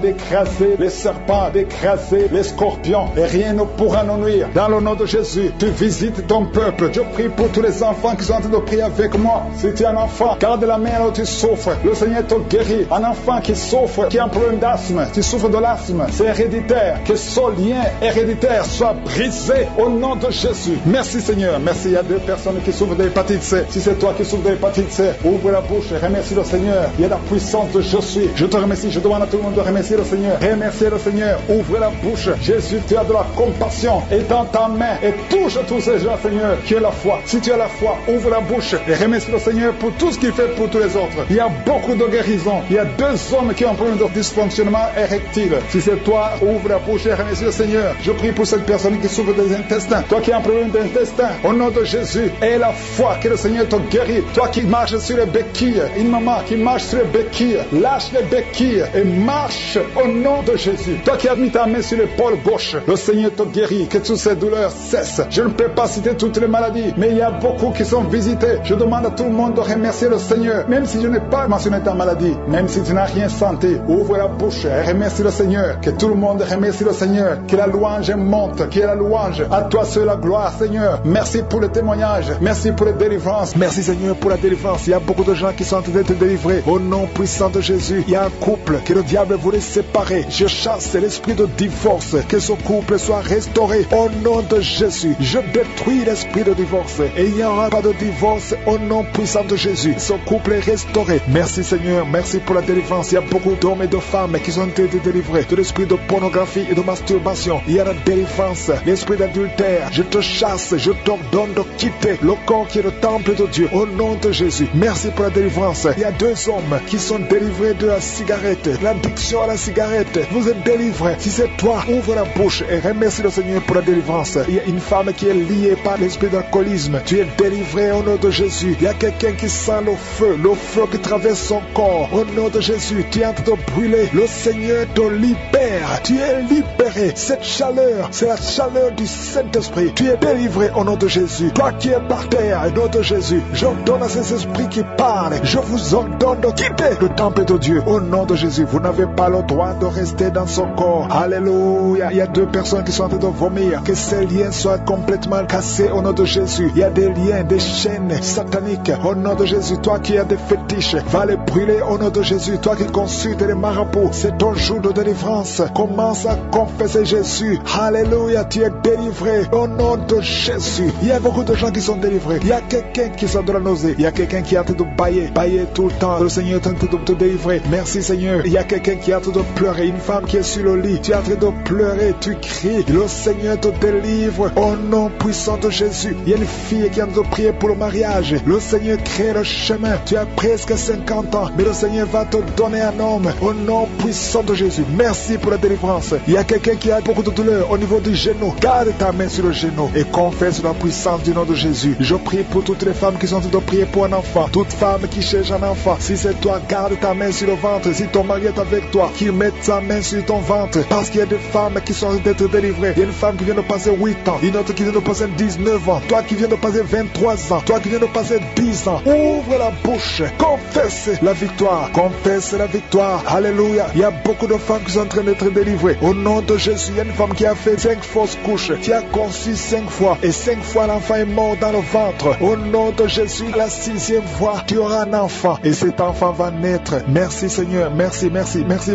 d'écraser les serpents, d'écraser les scorpions et rien ne pourra nous nuire. Dans le nom de Jésus, tu visites ton peuple. Je prie pour tous les enfants qui sont en train de prier avec moi. Si tu es un enfant, garde la main là où tu souffres. Le Seigneur te guérit. Un enfant qui souffre, qui a un problème d'asthme, tu souffres de l'asthme, c'est héréditaire. Que ce lien héréditaire soit brisé au nom de Jésus. Merci Seigneur. Merci. Il y a 2 personnes qui souffrent de l'hépatite C. Si c'est toi qui souffres de l'hépatite C, ouvre la bouche et remercie le Seigneur. Il y a la puissance de je suis. Je te remercie. Je demande à tout le monde de remercier le Seigneur. Remerciez le Seigneur. Ouvre la bouche. Jésus, tu as de la compassion. Étends ta main et touche tous ces gens, Seigneur, qui ont la foi. Si tu as la foi, ouvre la bouche et remercie le Seigneur pour tout ce qu'il fait pour tous les autres. Il y a beaucoup de guérisons. Il y a 2 hommes qui ont un problème de dysfonctionnement érectile. Si c'est toi, ouvre la bouche et remercie le Seigneur. Je prie pour cette personne qui souffre des intestins. Toi qui as un problème d'intestin, au nom de Jésus, aie la foi que le Seigneur te guérit. Toi qui marches sur les béquilles, une maman qui marche sur les béquilles, lâche les béquilles et marche au nom de Jésus. Toi qui as mis ta main sur l'épaule gauche, le Seigneur te guérit. Que toutes ces douleurs cessent. Je ne peux pas citer toutes les maladies, mais il y a beaucoup qui sont visitées. Je demande à tout le monde de remercier le Seigneur. Même si je n'ai pas mentionné ta maladie, même si tu n'as rien senti, ouvre la bouche et remercie le Seigneur. Que tout le monde remercie le Seigneur. Que la louange monte, que la louange. À toi seul la gloire, Seigneur. Merci pour le témoignage. Merci pour la délivrance. Merci Seigneur pour la délivrance. Il y a beaucoup de gens qui sont en train d'être délivrés. Au nom puissant de Jésus, il y a un couple que le diable voulait séparer. Je chasse l'esprit de divorce. Que ce couple soit restauré. Au nom de Jésus, je détruis l'esprit de divorce. Et il n'y aura pas de divorce au nom puissant de Jésus. Ce couple est restauré. Merci Seigneur. Merci pour la délivrance. Il y a beaucoup d'hommes et de femmes qui ont été délivrés de l'esprit de pornographie et de masturbation. Il y a la délivrance, l'esprit d'adultère. Je te chasse, je t'ordonne de quitter le corps qui est le temple de Dieu. Au nom de Jésus, merci pour la délivrance. Il y a 2 hommes qui sont délivrés de la cigarette, l'addiction à la cigarette. Vous êtes délivrés. Si c'est toi, ouvre la bouche et remercie le Seigneur pour la délivrance. Il y a une femme qui est liée par l'esprit d'alcoolisme. Tu es délivré au nom de Jésus. Il y a quelqu'un qui sent le feu qui traverse son corps. Au nom de Jésus, tu es en train de brûler. Le Seigneur te libère. Tu es libéré. Cette chaleur, c'est la chaleur du Saint-Esprit. Tu es délivré au nom de Jésus. Toi qui es par terre, au nom de Jésus, j'ordonne à ces esprits qui parlent. Je vous ordonne de quitter le temple de Dieu. Au nom de Jésus, vous n'avez pas le droit de rester dans son corps. Alléluia. Il y a 2 personnes qui sont en train de vomir. Que ces liens soient complètement cassés au nom de Jésus. Il y a des liens, des chaînes sataniques. Au nom de Jésus, toi qui as des fétiches, va les brûler au nom de Jésus. Toi qui consultes les marabouts, c'est ton jour de délivrance. Commence à confesser Jésus. Alléluia, tu es délivré au nom de Jésus. Il y a beaucoup de gens qui sont délivrés. Il y a quelqu'un qui sort de la nausée. Il y a quelqu'un qui est en train de bailler tout le temps. Le Seigneur est en train de te délivrer. Merci Seigneur. Il y a quelqu'un qui est en train de pleurer. Une femme qui est sur le lit. Tu es en train de pleurer. Tu cries. Le Seigneur te délivre au nom puissant de Jésus. Il y a une fille qui est en train de prier pour le mariage. Le Seigneur crée le chemin. Tu as presque 50 ans, mais le Seigneur va te donner un homme au nom puissant de Jésus. Merci pour la délivrance. Il y a quelqu'un qui a beaucoup de douleur au niveau du genou. Garde ta main sur le genou et confesse la puissance du nom de Jésus. Je prie pour toutes les femmes qui sont en train de prier pour un enfant. Toute femme qui cherche un enfant, si c'est toi, garde ta main sur le ventre. Si ton mari est avec toi, qu'il mette sa main sur ton ventre. Parce qu'il y a des femmes qui sont en train d'être délivrées. Il y a une femme qui vient de passer 8 ans, une autre qui vient de passer 19 ans, toi qui viens de passer 23 ans, toi qui viens de passer 10 ans. Ouvre la bouche, confesse la victoire, confesse la victoire. Alléluia. Il y a beaucoup de femmes qui sont en train d'être délivrées. Au nom de Jésus, il y a une femme qui a fait 5 fausses couches, qui a conçu 5 fois, et 5 fois l'enfant est mort dans le ventre. Au nom de Jésus, la 6e fois, tu auras un enfant, et cet enfant va naître. Merci Seigneur, merci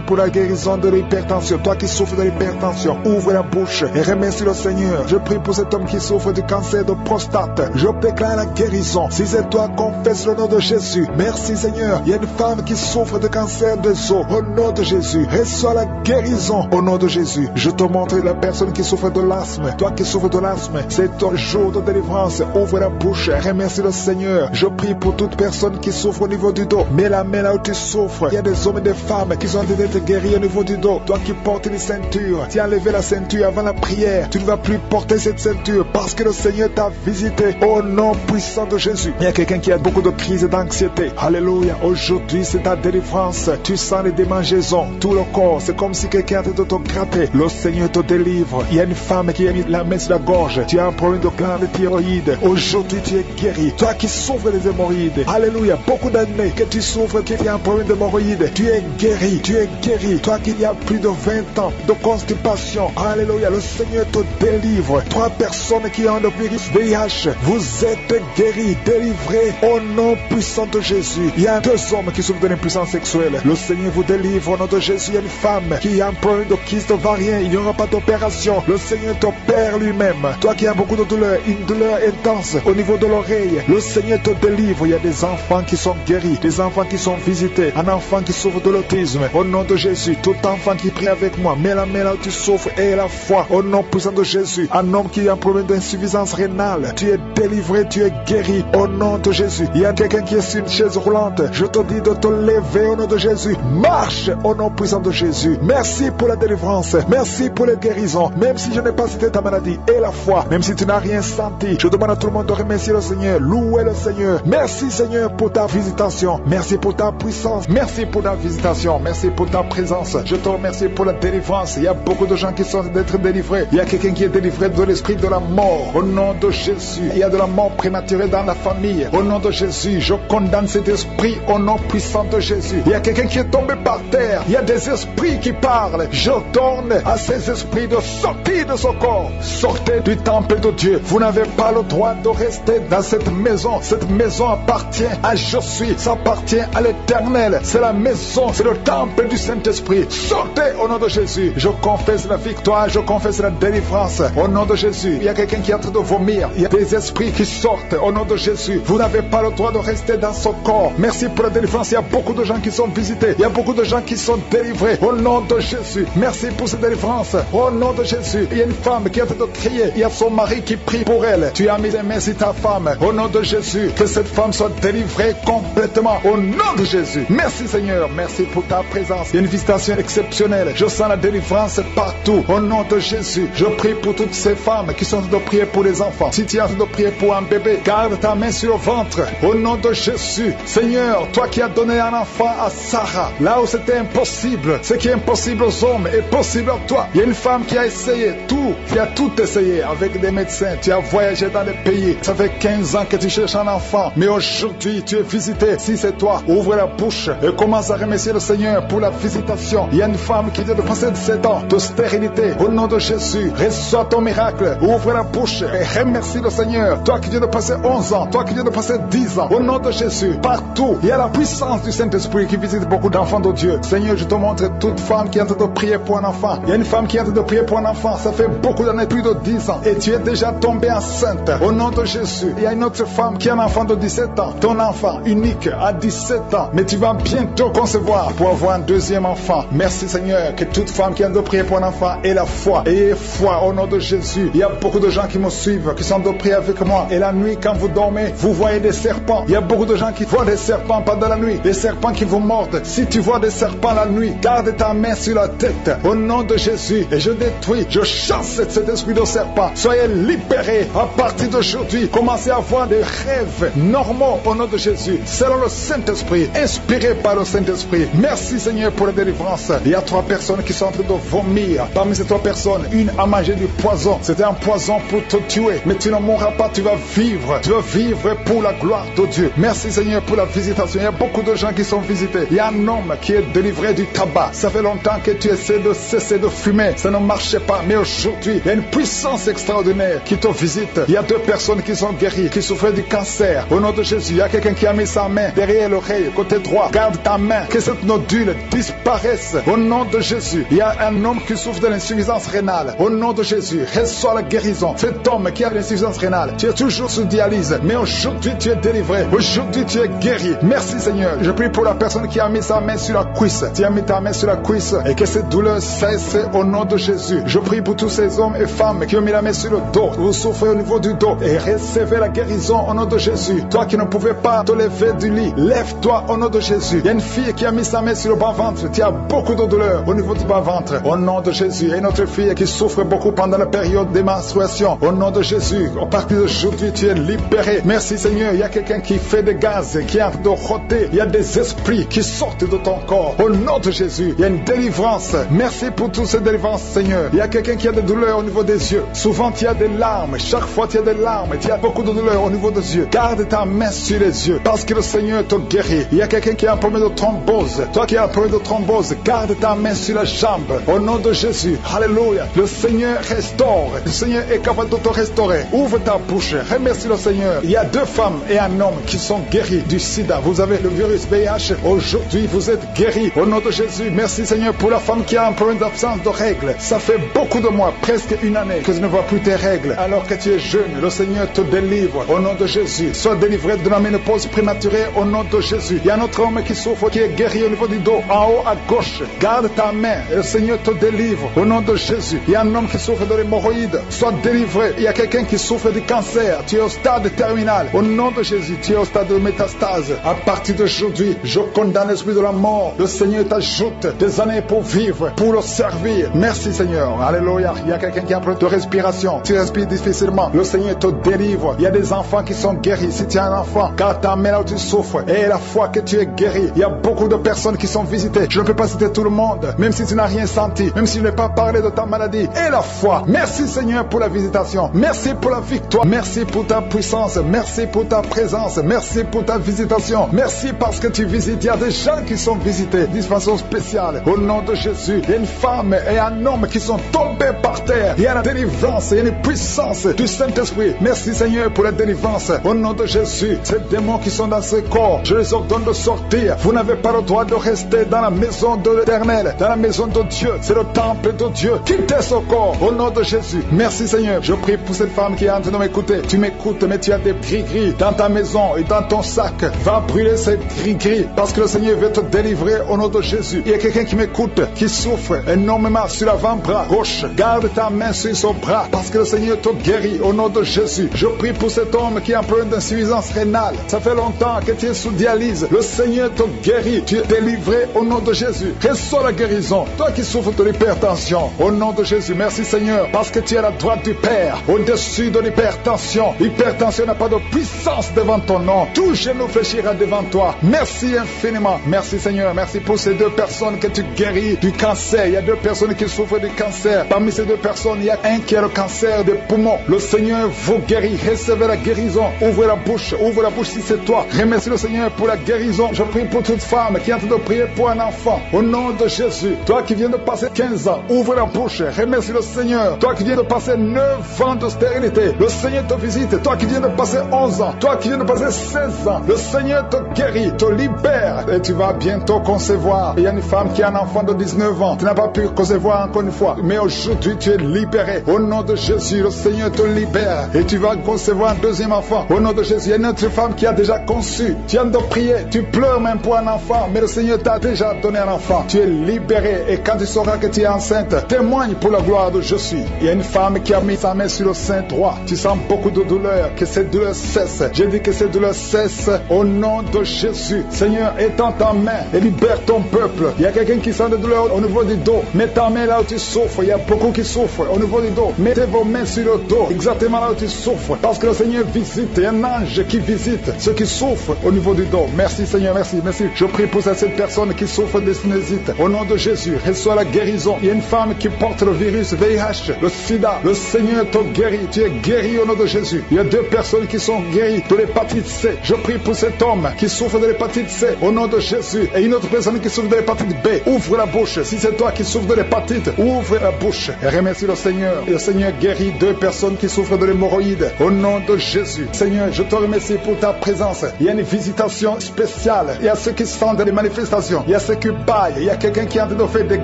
pour la guérison de l'hypertension. Toi qui souffres de l'hypertension, ouvre la bouche et remercie le Seigneur. Je prie pour cet homme qui souffre du cancer de prostate. Je déclare la guérison. Si c'est toi, confesse le nom de Jésus. Merci Seigneur. Il y a une femme qui souffre de cancer des os. Au nom de Jésus, reçois la guérison au nom de Jésus. Je te montre la personne qui souffre de l'asthme. Toi qui souffres de l'asthme, c'est ton jour de délivrance. Ouvre la bouche et remercie le Seigneur. Je prie pour toute personne qui souffre au niveau du dos. Mets la main là où tu souffres. Il y a des hommes et des femmes qui ont été guéris au niveau du dos. Toi qui portes une ceinture, tu as enlevé la ceinture avant la prière. Tu ne vas plus porter cette ceinture parce que le Seigneur t'a visité au nom puissant de Jésus. Il y a quelqu'un qui a beaucoup de crises d'anxiété. Alléluia. Aujourd'hui, c'est ta délivrance. Tu sens les démangeaisons, tout le corps. C'est comme si quelqu'un était de te gratter. Le Seigneur te délivre. Il y a une femme qui a mis la main sur la gorge. Tu as un problème de glande thyroïde. Aujourd'hui, tu es guéri. Toi qui souffres des hémorroïdes. Alléluia. Beaucoup d'années que tu souffres, que tu as un problème d'hémorroïdes. Tu es guéri. Tu es guéri. Toi qui y a plus de 20 ans de constipation. Alléluia. Le Seigneur te délivre. 3 personnes qui ont le virus VIH. Vous êtes guéris, délivrés au nom puissant de Jésus. Il y a 2 hommes qui souffrent de l'impuissance sexuelle. Le Seigneur vous délivre au nom de Jésus. Il y a une femme qui a un problème de kyste ovarien. Il n'y aura pas d'opération. Le Seigneur t'opère lui-même. Toi qui as beaucoup de douleur, une douleur intense au niveau de l'oreille. Le Seigneur te délivre. Il y a des enfants qui sont guéris, des enfants qui sont visités. Un enfant qui souffre de l'autisme. Au nom de Jésus, tout enfant qui prie avec moi, mets la main là où tu souffres et la foi. Au nom puissant de Jésus. Un homme qui a un problème d'insuffisance rénale. Tu es délivré, tu es guéri. Au nom de Jésus. Il y a quelqu'un qui est sur une chaise roulante. Je te dis de te lever au nom de Jésus. Marche au nom puissant de Jésus. Merci pour la délivrance. Merci pour les guérisons. Même si je n'ai pas cité ta maladie et la foi, même si tu n'as rien senti, je demande à tout le monde de remercier le Seigneur. Louer le Seigneur. Merci Seigneur pour ta visitation. Merci pour ta puissance. Merci pour ta visitation. Merci pour ta présence. Je te remercie pour la délivrance. Il y a beaucoup de gens qui sont d'être délivrés. Il y a quelqu'un qui est délivré de l'esprit de la mort. Au nom de Jésus. Il y a de la mort prématurée dans la famille. Au nom de Jésus, je condamne cet esprit au nom puissant de Jésus. Il y a quelqu'un qui est tombé par terre. Il y a des esprits qui parle. J'ordonne à ces esprits de sortir de son corps. Sortez du temple de Dieu. Vous n'avez pas le droit de rester dans cette maison. Cette maison appartient à Je suis. Ça appartient à l'Éternel. C'est la maison, c'est le temple du Saint-Esprit. Sortez au nom de Jésus. Je confesse la victoire, je confesse la délivrance. Au nom de Jésus, il y a quelqu'un qui est en train de vomir. Il y a des esprits qui sortent au nom de Jésus. Vous n'avez pas le droit de rester dans son corps. Merci pour la délivrance. Il y a beaucoup de gens qui sont visités. Il y a beaucoup de gens qui sont délivrés au nom de Jésus. Merci pour cette délivrance. Au nom de Jésus, il y a une femme qui est en train de crier. Il y a son mari qui prie pour elle. Tu as mis les mains sur ta femme. Au nom de Jésus, que cette femme soit délivrée complètement. Au nom de Jésus. Merci Seigneur. Merci pour ta présence. Il y a une visitation exceptionnelle. Je sens la délivrance partout. Au nom de Jésus, je prie pour toutes ces femmes qui sont en train de prier pour les enfants. Si tu es en train de prier pour un bébé, garde ta main sur le ventre. Au nom de Jésus, Seigneur, toi qui as donné un enfant à Sarah, là où c'était impossible, ce qui est impossible aux hommes est possible à toi. Il y a une femme qui a essayé tout, qui a tout essayé avec des médecins. Tu as voyagé dans des pays. Ça fait 15 ans que tu cherches un enfant, mais aujourd'hui tu es visité. Si c'est toi, ouvre la bouche et commence à remercier le Seigneur pour la visitation. Il y a une femme qui vient de passer 7 ans de stérilité. Au nom de Jésus, reçois ton miracle. Ouvre la bouche et remercie le Seigneur. Toi qui viens de passer 11 ans, toi qui viens de passer 10 ans. Au nom de Jésus, partout, il y a la puissance du Saint-Esprit qui visite beaucoup d'enfants de Dieu. Seigneur, je te montre toute femme qui est en train de prier pour un enfant. Il y a une femme qui est en train de prier pour un enfant. Ça fait beaucoup d'années, plus de 10 ans. Et tu es déjà tombée enceinte. Au nom de Jésus, il y a une autre femme qui a un enfant de 17 ans. Ton enfant unique à 17 ans. Mais tu vas bientôt concevoir pour avoir un deuxième enfant. Merci Seigneur, que toute femme qui a de prier pour un enfant ait la foi. Ayez foi au nom de Jésus. Il y a beaucoup de gens qui me suivent, qui sont de prier avec moi. Et la nuit, quand vous dormez, vous voyez des serpents. Il y a beaucoup de gens qui voient des serpents pendant la nuit. Des serpents qui vous mordent. Si tu vois des serpents la nuit, garde ta main sur la tête. Au nom de Jésus. Et je détruis, je chasse cet esprit de serpent. Soyez libérés à partir d'aujourd'hui. Commencez à avoir des rêves normaux au nom de Jésus. Selon le Saint-Esprit. Inspiré par le Saint-Esprit. Merci Seigneur pour la délivrance. Il y a 3 personnes qui sont en train de vomir. Parmi ces 3 personnes, une a mangé du poison. C'était un poison pour te tuer. Mais tu ne mourras pas, tu vas vivre. Tu vas vivre pour la gloire de Dieu. Merci Seigneur pour la visitation. Il y a beaucoup de gens qui sont visités. Il y a un homme qui est délivré du tabac. Ça fait longtemps que tu essaies de cesser de fumer. Ça ne marchait pas. Mais aujourd'hui, il y a une puissance extraordinaire qui te visite. Il y a 2 personnes qui sont guéries, qui souffraient du cancer. Au nom de Jésus, il y a quelqu'un qui a mis sa main derrière l'oreille, côté droit. Garde ta main, que cette nodule disparaisse. Au nom de Jésus, il y a un homme qui souffre de l'insuffisance rénale. Au nom de Jésus, reçois la guérison. Cet homme qui a l'insuffisance rénale, tu es toujours sous dialyse, mais aujourd'hui tu es délivré. Aujourd'hui tu es guéri. Merci Seigneur. Je prie pour la personne qui a mis sa main sur la cuisse. Tu as mis ta main sur la cuisse et que cette douleur cesse au nom de Jésus. Je prie pour tous ces hommes et femmes qui ont mis la main sur le dos. Vous souffrez au niveau du dos et recevez la guérison au nom de Jésus. Toi qui ne pouvais pas te lever du lit, lève-toi au nom de Jésus. Il y a une fille qui a mis sa main sur le bas-ventre. Tu as beaucoup de douleur au niveau du bas-ventre. Au nom de Jésus. Il y a une autre fille qui souffre beaucoup pendant la période des menstruations. Au nom de Jésus. À partir d'aujourd'hui, tu es libéré. Merci Seigneur. Il y a quelqu'un qui fait des gaz, qui est en train de rôter. Il y a des esprits qui sortent de ton corps. Au nom de Jésus. Il y a une délivrance. Merci pour toutes ces délivrances, Seigneur. Il y a quelqu'un qui a des douleurs au niveau des yeux. Souvent, tu as des larmes. Chaque fois, tu as des larmes. Tu as beaucoup de douleurs au niveau des yeux. Garde ta main sur les yeux. Parce que le Seigneur te guérit. Il y a quelqu'un qui a un problème de thrombose. Toi qui as un problème de thrombose, garde ta main sur la jambe. Au nom de Jésus. Alléluia. Le Seigneur restaure. Le Seigneur est capable de te restaurer. Ouvre ta bouche. Remercie le Seigneur. Il y a 2 femmes et un homme qui sont guéris du sida. Vous avez le virus VIH. Aujourd'hui, vous êtes guéris. Au nom de Jésus. Merci Seigneur pour la femme qui a un problème d'absence de règles. Ça fait beaucoup de mois, presque une année, que tu ne vois plus tes règles. Alors que tu es jeune, le Seigneur te délivre. Au nom de Jésus. Sois délivré de la ménopause prématurée. Au nom de Jésus. Il y a un autre homme qui souffre, qui est guéri au niveau du dos. En haut à gauche. Garde ta main et le Seigneur te délivre. Au nom de Jésus. Il y a un homme qui souffre de l'hémorroïde. Sois délivré. Il y a quelqu'un qui souffre du cancer. Tu es au stade terminal. Au nom de Jésus. Tu es au stade de métastase. À partir d'aujourd'hui, je condamne l'esprit de la mort. Le Seigneur t'ajoute des années pour vivre, pour le servir. Merci Seigneur. Alléluia. Il y a quelqu'un qui a un problème de respiration. Tu respires difficilement. Le Seigneur te délivre. Il y a des enfants qui sont guéris. Si tu as un enfant, garde ta main là où tu souffres. Et la foi que tu es guéri. Il y a beaucoup de personnes qui sont visitées. Je ne peux pas citer tout le monde. Même si tu n'as rien senti. Même si je n'ai pas parlé de ta maladie. Et la foi. Merci Seigneur pour la visitation. Merci pour la victoire. Merci pour ta puissance. Merci pour ta présence. Merci pour ta visitation. Merci parce que tu visites. Il y a des gens qui sont visités d'une façon spéciale. Au nom nom de Jésus. Il y a une femme et un homme qui sont tombés par terre. Il y a la délivrance, il y a une puissance du Saint-Esprit. Merci Seigneur pour la délivrance. Au nom de Jésus, ces démons qui sont dans ce corps, je les ordonne de sortir. Vous n'avez pas le droit de rester dans la maison de l'Éternel, dans la maison de Dieu. C'est le temple de Dieu. Quittez ce corps au nom de Jésus. Merci Seigneur. Je prie pour cette femme qui est en train de m'écouter. Tu m'écoutes, mais tu as des gris-gris dans ta maison et dans ton sac. Va brûler ces gris-gris parce que le Seigneur veut te délivrer au nom de Jésus. Il y a quelqu'un qui m'écoute, qui souffre énormément sur l'avant-bras gauche. Garde ta main sur son bras parce que le Seigneur te guérit au nom de Jésus. Je prie pour cet homme qui est en problème d'insuffisance rénale. Ça fait longtemps que tu es sous dialyse. Le Seigneur te guérit. Tu es délivré au nom de Jésus. Reçois la guérison. Toi qui souffres de l'hypertension, au nom de Jésus. Merci Seigneur parce que tu es à la droite du Père, au-dessus de l'hypertension. L'hypertension n'a pas de puissance devant ton nom. Tout genou fléchira devant toi. Merci infiniment. Merci Seigneur. Merci pour ces deux personnes que tu guéris du cancer. Il y a deux personnes qui souffrent du cancer. Parmi ces deux personnes, il y a un qui a le cancer des poumons. Le Seigneur vous guérit. Recevez la guérison. Ouvrez la bouche. Ouvre la bouche si c'est toi. Remercie le Seigneur pour la guérison. Je prie pour toute femme qui est en train de prier pour un enfant. Au nom de Jésus. Toi qui viens de passer 15 ans, ouvre la bouche. Remercie le Seigneur. Toi qui viens de passer 9 ans de stérilité, le Seigneur te visite. Toi qui viens de passer 11 ans, toi qui viens de passer 16 ans, le Seigneur te guérit, te libère et tu vas bientôt concevoir. Il y a une femme qui a un enfant de 19 ans. Tu n'as pas pu concevoir encore une fois, mais aujourd'hui tu es libéré. Au nom de Jésus, le Seigneur te libère et tu vas concevoir un deuxième enfant. Au nom de Jésus, il y a une autre femme qui a déjà conçu. Tu viens de prier, tu pleures même pour un enfant, mais le Seigneur t'a déjà donné un enfant. Tu es libéré et quand tu sauras que tu es enceinte, témoigne pour la gloire de Jésus. Il y a une femme qui a mis sa main sur le sein droit. Tu sens beaucoup de douleur, que cette douleur cesse. J'ai dit que cette douleur cesse au nom de Jésus. Seigneur, étends ta main et libère ton peuple. Il y a quelqu'un qui sent de douleur au niveau du dos. Mets ta main là où tu souffres. Il y a beaucoup qui souffrent au niveau du dos. Mettez vos mains sur le dos, exactement là où tu souffres. Parce que le Seigneur visite. Il y a un ange qui visite ceux qui souffrent au niveau du dos. Merci Seigneur, merci, merci. Je prie pour cette personne qui souffre de sinusite. Au nom de Jésus, reçois la guérison. Il y a une femme qui porte le virus VIH, le sida. Le Seigneur te guérit. Tu es guéri au nom de Jésus. Il y a deux personnes qui sont guéries de l'hépatite C. Je prie pour cet homme qui souffre de l'hépatite C au nom de Jésus. Et une autre personne qui souffre de l'hépatite B. Ouvre la bouche. Si c'est toi qui souffres de l'hépatite, ouvre la bouche et remercie le Seigneur. Et le Seigneur guérit deux personnes qui souffrent de l'hémorroïde au nom de Jésus. Seigneur, je te remercie pour ta présence. Il y a une visitation spéciale. Il y a ceux qui sentent des manifestations. Il y a ceux qui baillent. Il y a quelqu'un qui est en train de faire des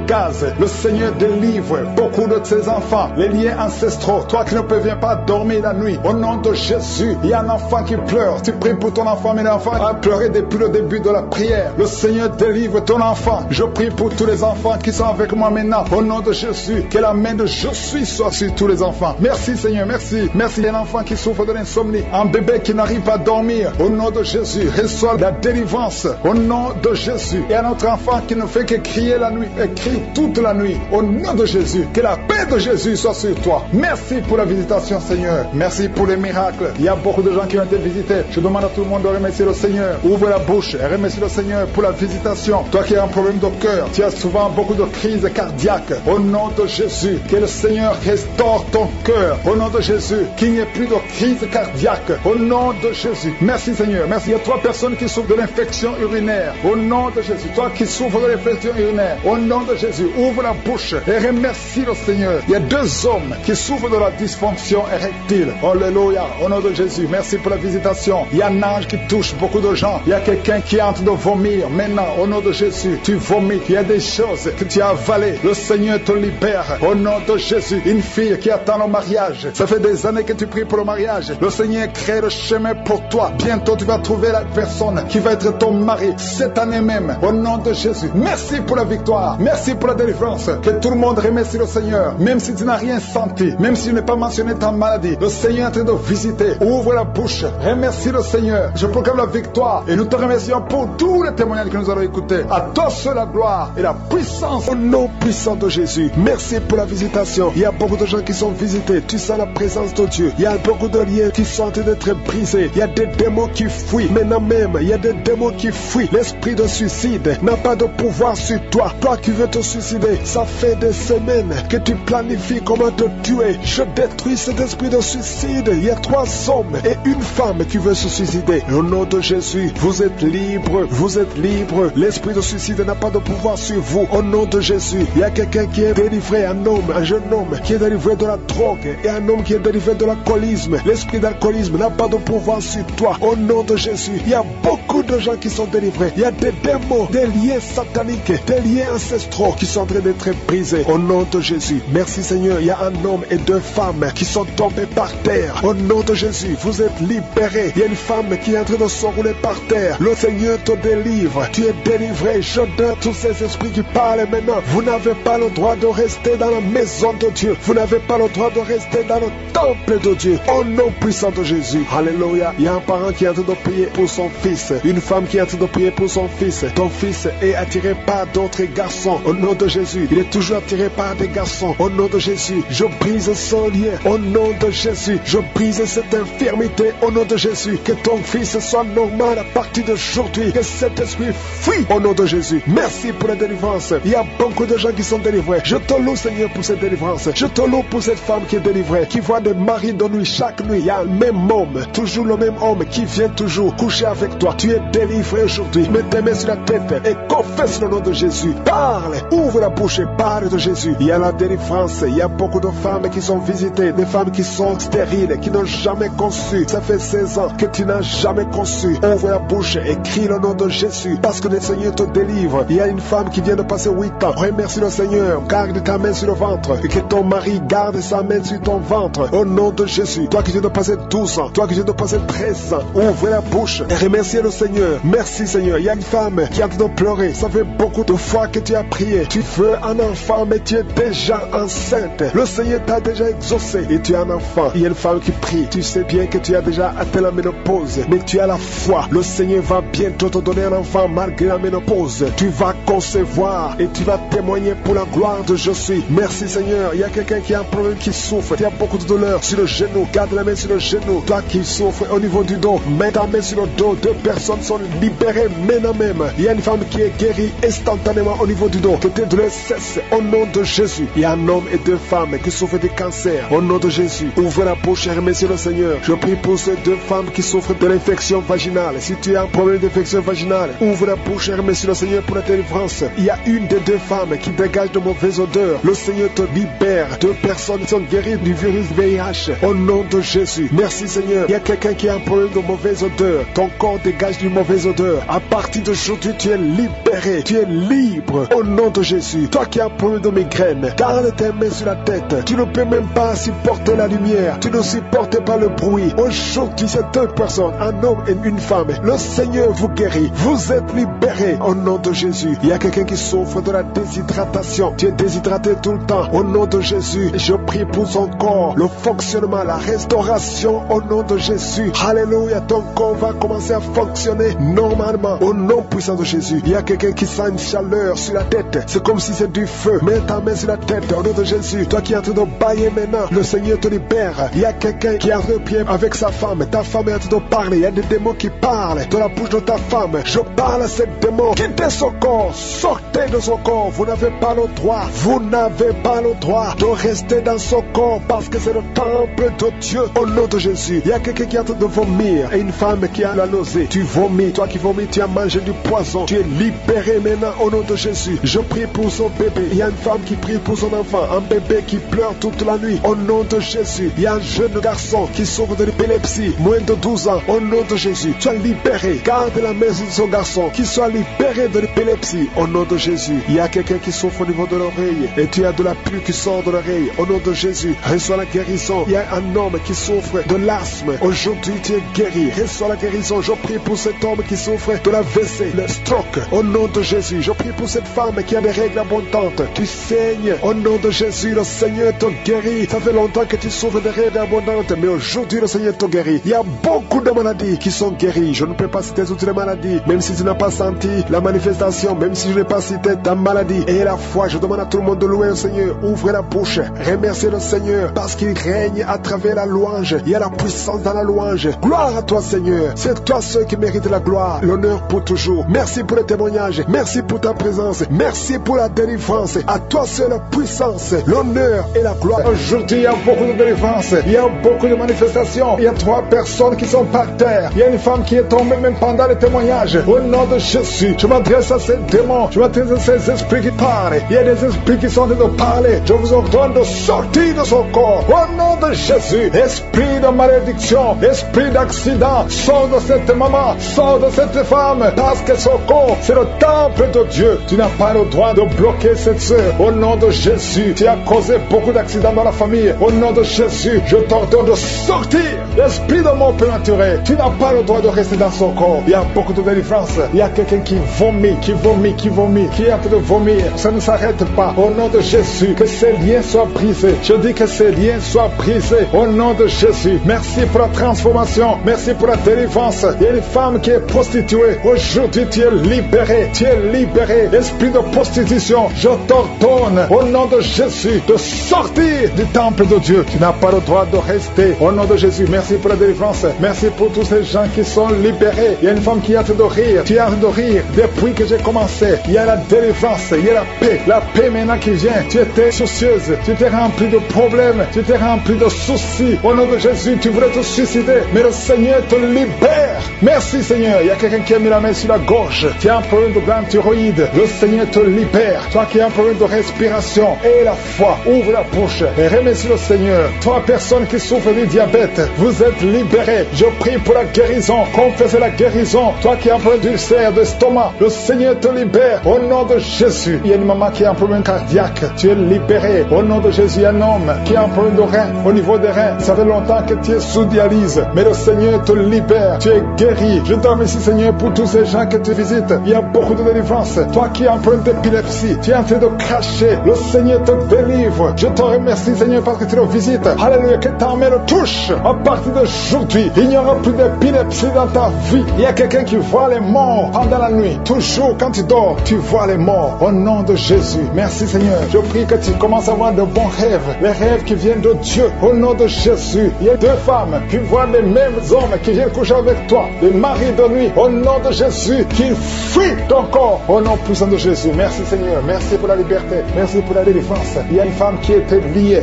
gaz. Le Seigneur délivre beaucoup de ses enfants. Les liens ancestraux. Toi qui ne parviens pas à dormir la nuit. Au nom de Jésus, il y a un enfant qui pleure. Tu pries pour ton enfant, mais l'enfant a pleuré depuis le début de la prière. Le Seigneur délivre ton enfant. Je prie pour tous les enfants qui sont avec moi maintenant. Au nom de Jésus, que la main de je suis soit sur tous les enfants. Merci Seigneur, merci. Merci. Il y a un enfant qui souffre de l'insomnie. Un bébé qui n'arrive pas à dormir. Au nom de Jésus, reçois la délivrance. Au nom de Jésus. Il y a un autre enfant qui ne fait que crier la nuit et crie toute la nuit. Au nom de Jésus, que la paix de Jésus soit sur toi. Merci pour la visitation Seigneur. Merci pour les miracles. Il y a beaucoup de gens qui ont été visités. Je demande à tout le monde de remercier le Seigneur. Ouvre la bouche et remercie le Seigneur pour la visitation. Toi qui as un problème de cœur, tu as souvent beaucoup de crises cardiaques. Au nom de Jésus, que le Seigneur restaure ton cœur. Au nom de Jésus, qu'il n'y ait plus de crise cardiaque. Au nom de Jésus. Merci Seigneur. Merci. Il y a 3 personnes qui souffrent de l'infection urinaire. Au nom de Jésus. Toi qui souffres de l'infection urinaire. Au nom de Jésus. Ouvre la bouche et remercie le Seigneur. Il y a 2 hommes qui souffrent de la dysfonction érectile. Alléluia. Au nom de Jésus. Merci pour la visitation. Il y a un ange qui touche beaucoup de gens. Il y a quelqu'un qui est en train de vomir. Maintenant, au nom de Jésus, tu vomis. Il y a des choses que tu as avalées. Le Seigneur te libère. Au nom de Jésus. Une fille qui attend le mariage. Ça fait des années que tu pries pour le mariage. Le Seigneur crée le chemin pour toi. Bientôt, tu vas trouver la personne qui va être ton mari. Cette année même. Au nom de Jésus. Merci pour la victoire. Merci pour la délivrance. Que tout le monde remercie le Seigneur. Même si tu n'as rien senti. Même si tu n'as pas mentionné ta maladie. Le Seigneur est en train de visiter. Ouvre la bouche. Remercie le Seigneur. Je proclame la victoire. Et nous te remercions pour tous les témoignages que nous allons écouter. À toi seul la gloire et la puissance au nom puissant de Jésus. Merci pour la visitation. Il y a beaucoup de gens qui sont visités. Tu sens la présence de Dieu. Il y a beaucoup de liens qui sont en train d'être brisés. Il y a des démons qui fuient. Maintenant même, il y a des démons qui fuient. L'esprit de suicide n'a pas de pouvoir sur toi. Toi qui veux te suicider, ça fait des semaines que tu planifies comment te tuer. Je détruis cet esprit de suicide. Il y a 3 hommes et une femme qui veut se suicider. Au nom de Jésus, vous êtes libre. Vous êtes libre. L'esprit de suicide n'a pas de pouvoir sur sur vous. Au nom de Jésus, il y a quelqu'un qui est délivré, un homme, un jeune homme qui est délivré de la drogue et un homme qui est délivré de l'alcoolisme. L'esprit d'alcoolisme n'a pas de pouvoir sur toi. Au nom de Jésus, il y a beaucoup de gens qui sont délivrés. Il y a des démons, des liens sataniques, des liens ancestraux qui sont en train d'être brisés. Au nom de Jésus, merci Seigneur. Il y a un homme et deux femmes qui sont tombés par terre. Au nom de Jésus, vous êtes libérés. Il y a une femme qui est en train de s'enrouler par terre. Le Seigneur te délivre. Tu es délivré. Je donne tous ces esprits qui parlent maintenant. Vous n'avez pas le droit de rester dans la maison de Dieu. Vous n'avez pas le droit de rester dans le temple de Dieu. Au nom puissant de Jésus. Alléluia. Il y a un parent qui est en train de prier pour son fils. Une femme qui est en train de prier pour son fils. Ton fils est attiré par d'autres garçons. Au nom de Jésus. Il est toujours attiré par des garçons. Au nom de Jésus. Je brise son lien. Au nom de Jésus. Je brise cette infirmité. Au nom de Jésus. Que ton fils soit normal à partir d'aujourd'hui. Que cet esprit fuit. Au nom de Jésus. Merci pour la délivrance. Il y a beaucoup de gens qui sont délivrés. Je te loue Seigneur pour cette délivrance. Je te loue pour cette femme qui est délivrée. Qui voit des maris de nuit chaque nuit. Il y a le même homme. Toujours le même homme qui vient toujours coucher avec toi. Tu es délivré aujourd'hui. Mets tes mains sur la tête et confesse le nom de Jésus. Parle. Ouvre la bouche et parle de Jésus. Il y a la délivrance. Il y a beaucoup de femmes qui sont visitées. Des femmes qui sont stériles, qui n'ont jamais conçu. Ça fait 16 ans que tu n'as jamais conçu. Ouvre la bouche et crie le nom de Jésus. Parce que le Seigneur te délivre. Il y a une femme qui vient de passer 8 ans. Remercie le Seigneur. Garde ta main sur le ventre. Et que ton mari garde sa main sur ton ventre. Au nom de Jésus. Toi qui viens de passer 12 ans. Toi qui viens de passer 13 ans. Ouvre la bouche et remercie le Seigneur. Merci Seigneur. Il y a une femme qui est en train de pleurer. Ça fait beaucoup de fois que tu as prié. Tu veux un enfant mais tu es déjà enceinte. Le Seigneur t'a déjà exaucé et tu as un enfant. Il y a une femme qui prie. Tu sais bien que tu as déjà atteint la ménopause. Mais tu as la foi. Le Seigneur va bientôt te donner un enfant malgré la ménopause. Tu vas concevoir et tu vas témoigner pour la gloire de Je suis. Merci Seigneur. Il y a quelqu'un qui a un problème, qui souffre. Tu as beaucoup de douleur sur le genou. Garde la main sur le genou. Toi qui souffres au niveau du dos, mets ta main sur le dos. 2 personnes sont libérées maintenant même. Il y a une femme qui est guérie instantanément au niveau du dos. Que tes douleurs cessent au nom de Jésus. Il y a un homme et 2 femmes qui souffrent de cancer au nom de Jésus. Ouvre la bouche et remercie le Seigneur. Je prie pour ces 2 femmes qui souffrent de l'infection vaginale. Si tu as un problème d'infection vaginale, ouvre la bouche et remercie le Seigneur pour la délivrance. Il y a une des 2 femmes qui dégage de mauvaises odeurs. Le Seigneur te libère. 2 personnes sont guéries du virus VIH au nom de Jésus. Merci Seigneur. Il y a quelqu'un qui a un problème de mauvaise odeur. Ton corps dégage d'une mauvaise odeur. À partir d'aujourd'hui, tu es libéré. Tu es libre au nom de Jésus. Toi qui as un problème de migraine, garde tes mains sur la tête. Tu ne peux même pas supporter la lumière. Tu ne supportes pas le bruit. Aujourd'hui, c'est 2 personnes, un homme et une femme. Le Seigneur vous guérit. Vous êtes libérés au nom de Jésus. Il y a quelqu'un qui souffre de la déshydratation. Tu es déshydraté tout le temps. Au nom de Jésus, je prie pour son corps, le fonctionnement, la restauration au nom de Jésus. Alléluia, ton corps va commencer à fonctionner normalement au nom puissant de Jésus. Il y a quelqu'un qui sent une chaleur sur la tête. C'est comme si c'est du feu. Mets ta main sur la tête au nom de Jésus. Toi qui es en train de bailler maintenant, le Seigneur te libère. Il y a quelqu'un qui est en train de prier avec sa femme. Ta femme est en train de parler. Il y a des démons qui parlent de la bouche de ta femme. Je parle à ces démons. Quittez son corps. Sortez de son corps. Vous n'avez pas le droit. Vous n'avez pas le droit de rester dans son corps parce que c'est le temple de Dieu au nom de Jésus. Il y a quelqu'un qui est en train de vomir et une femme qui a la nausée. Tu vomis. Toi qui vomis, tu as mangé du poison. Tu es libéré maintenant au nom de Jésus. Je prie pour son bébé. Il y a une femme qui prie pour son enfant. Un bébé qui pleure toute la nuit au nom de Jésus. Il y a un jeune garçon qui souffre de l'épilepsie, moins de 12 ans, au nom de Jésus. Sois libéré. Garde la main sur son garçon. Qu'il soit libéré de l'épilepsie au nom de Jésus. Il y a quelqu'un qui souffre au niveau de l'oreille et tu as de la pluie qui sort de l'oreille au nom de Jésus. Reçois la guérison. Il y a un homme qui souffre de l'asthme. Aujourd'hui tu es guéri. Reçois la guérison. Je prie pour cet homme qui souffre de la WC, le stroke au nom de Jésus. Je prie pour cette femme qui a des règles abondantes. Tu saignes au nom de Jésus. Le Seigneur te guérit. Ça fait longtemps que tu souffres de règles abondantes, mais aujourd'hui le Seigneur te guérit. Il y a beaucoup de maladies qui sont guéries. Je ne peux pas citer toutes les maladies, même si tu n'as pas senti la manifestation, même si je n'ai pas cité ta maladie. Et la foi, je demande à tout le monde de louer le Seigneur. Ouvre la bouche, remerciez le Seigneur parce qu'il règne à travers la louange. Il y a la puissance dans la louange. Gloire à toi Seigneur. C'est toi seul qui mérite la gloire, l'honneur pour toujours. Merci pour le témoignage. Merci pour ta présence. Merci pour la délivrance. À toi seul la puissance, l'honneur et la gloire. Aujourd'hui, il y a beaucoup de délivrance. Il y a beaucoup de manifestations. Il y a 3 personnes qui sont par terre. Il y a une femme qui est tombée même pendant le témoignage. Au nom de Jésus, je m'adresse à ces démons. Je maîtrise ces esprits qui parlent. Il y a des esprits qui sont en train de parler. Je vous ordonne de sortir de son corps. Au nom de Jésus, esprit de malédiction, esprit d'accident, sors de cette maman, sors de cette femme, parce que son corps, c'est le temple de Dieu. Tu n'as pas le droit de bloquer cette sœur. Au nom de Jésus, tu as causé beaucoup d'accidents dans la famille. Au nom de Jésus, je t'ordonne de sortir. L'esprit de mort prématuré, tu n'as pas le droit de rester dans son corps. Il y a beaucoup de délivrance. Il y a quelqu'un qui vomit, qui est en train de vomir. Ça ne s'arrête pas. Au nom de Jésus, que ces liens soient brisés. Je dis que ces liens soient brisés. Au nom de Jésus, merci pour la transformation. Merci pour la délivrance. Il y a une femme qui est prostituée. Aujourd'hui, tu es libéré. Tu es libéré. Esprit de prostitution, je t'ordonne, au nom de Jésus, de sortir du temple de Dieu. Tu n'as pas le droit de rester. Au nom de Jésus, merci pour la délivrance. Merci pour tous ces gens qui sont libérés. Il y a une femme qui est en train de rire. Tu es en train de rire depuis que j'ai commencé. Il y a la délivrance, il y a la paix. La paix maintenant qui vient. Tu étais soucieuse. Tu étais rempli de problèmes. Tu étais rempli de soucis. Au nom de Jésus, tu voulais te suicider. Mais le Seigneur te libère. Merci Seigneur. Il y a quelqu'un qui a mis la main sur la gorge. Tu as un problème de glande thyroïde. Le Seigneur te libère. Toi qui as un problème de respiration. Et la foi. Ouvre la bouche. Et remercie le Seigneur. Toi, personne qui souffre du diabète, vous êtes libéré. Je prie pour la guérison. Confessez la guérison. Toi qui as un problème d'ulcère, d'estomac, le Seigneur te libère. Au nom de Jésus. Il y a une maman qui a un problème cardiaque. Tu es libéré. Au nom de Jésus, il y a un homme qui a un problème de rein. Au niveau des reins, ça fait longtemps que tu es sous dialyse. Mais le Seigneur te libère. Tu es guéri. Je te remercie, Seigneur, pour tous ces gens que tu visites. Il y a beaucoup de délivrance. Toi qui as un problème d'épilepsie, tu es en train de cracher. Le Seigneur te délivre. Je te remercie, Seigneur, parce que tu le visites. Alléluia, que ta main le touche. À partir d'aujourd'hui, il n'y aura plus d'épilepsie dans ta vie. Il y a quelqu'un qui voit les morts pendant la nuit. Toujours, quand tu dors, tu vois les morts. Au nom de Jésus. Merci, Seigneur. Je prie que tu commences à avoir de bons rêves. Les rêves qui viennent de Dieu. Au nom de Jésus. Il y a 2 femmes qui voient les mêmes hommes qui viennent coucher avec toi. Les maris de nuit. Au nom de Jésus. Qu'ils fuient ton corps. Au nom puissant de Jésus. Merci, Seigneur. Merci pour la liberté. Merci pour la délivrance. Il y a une femme qui était liée,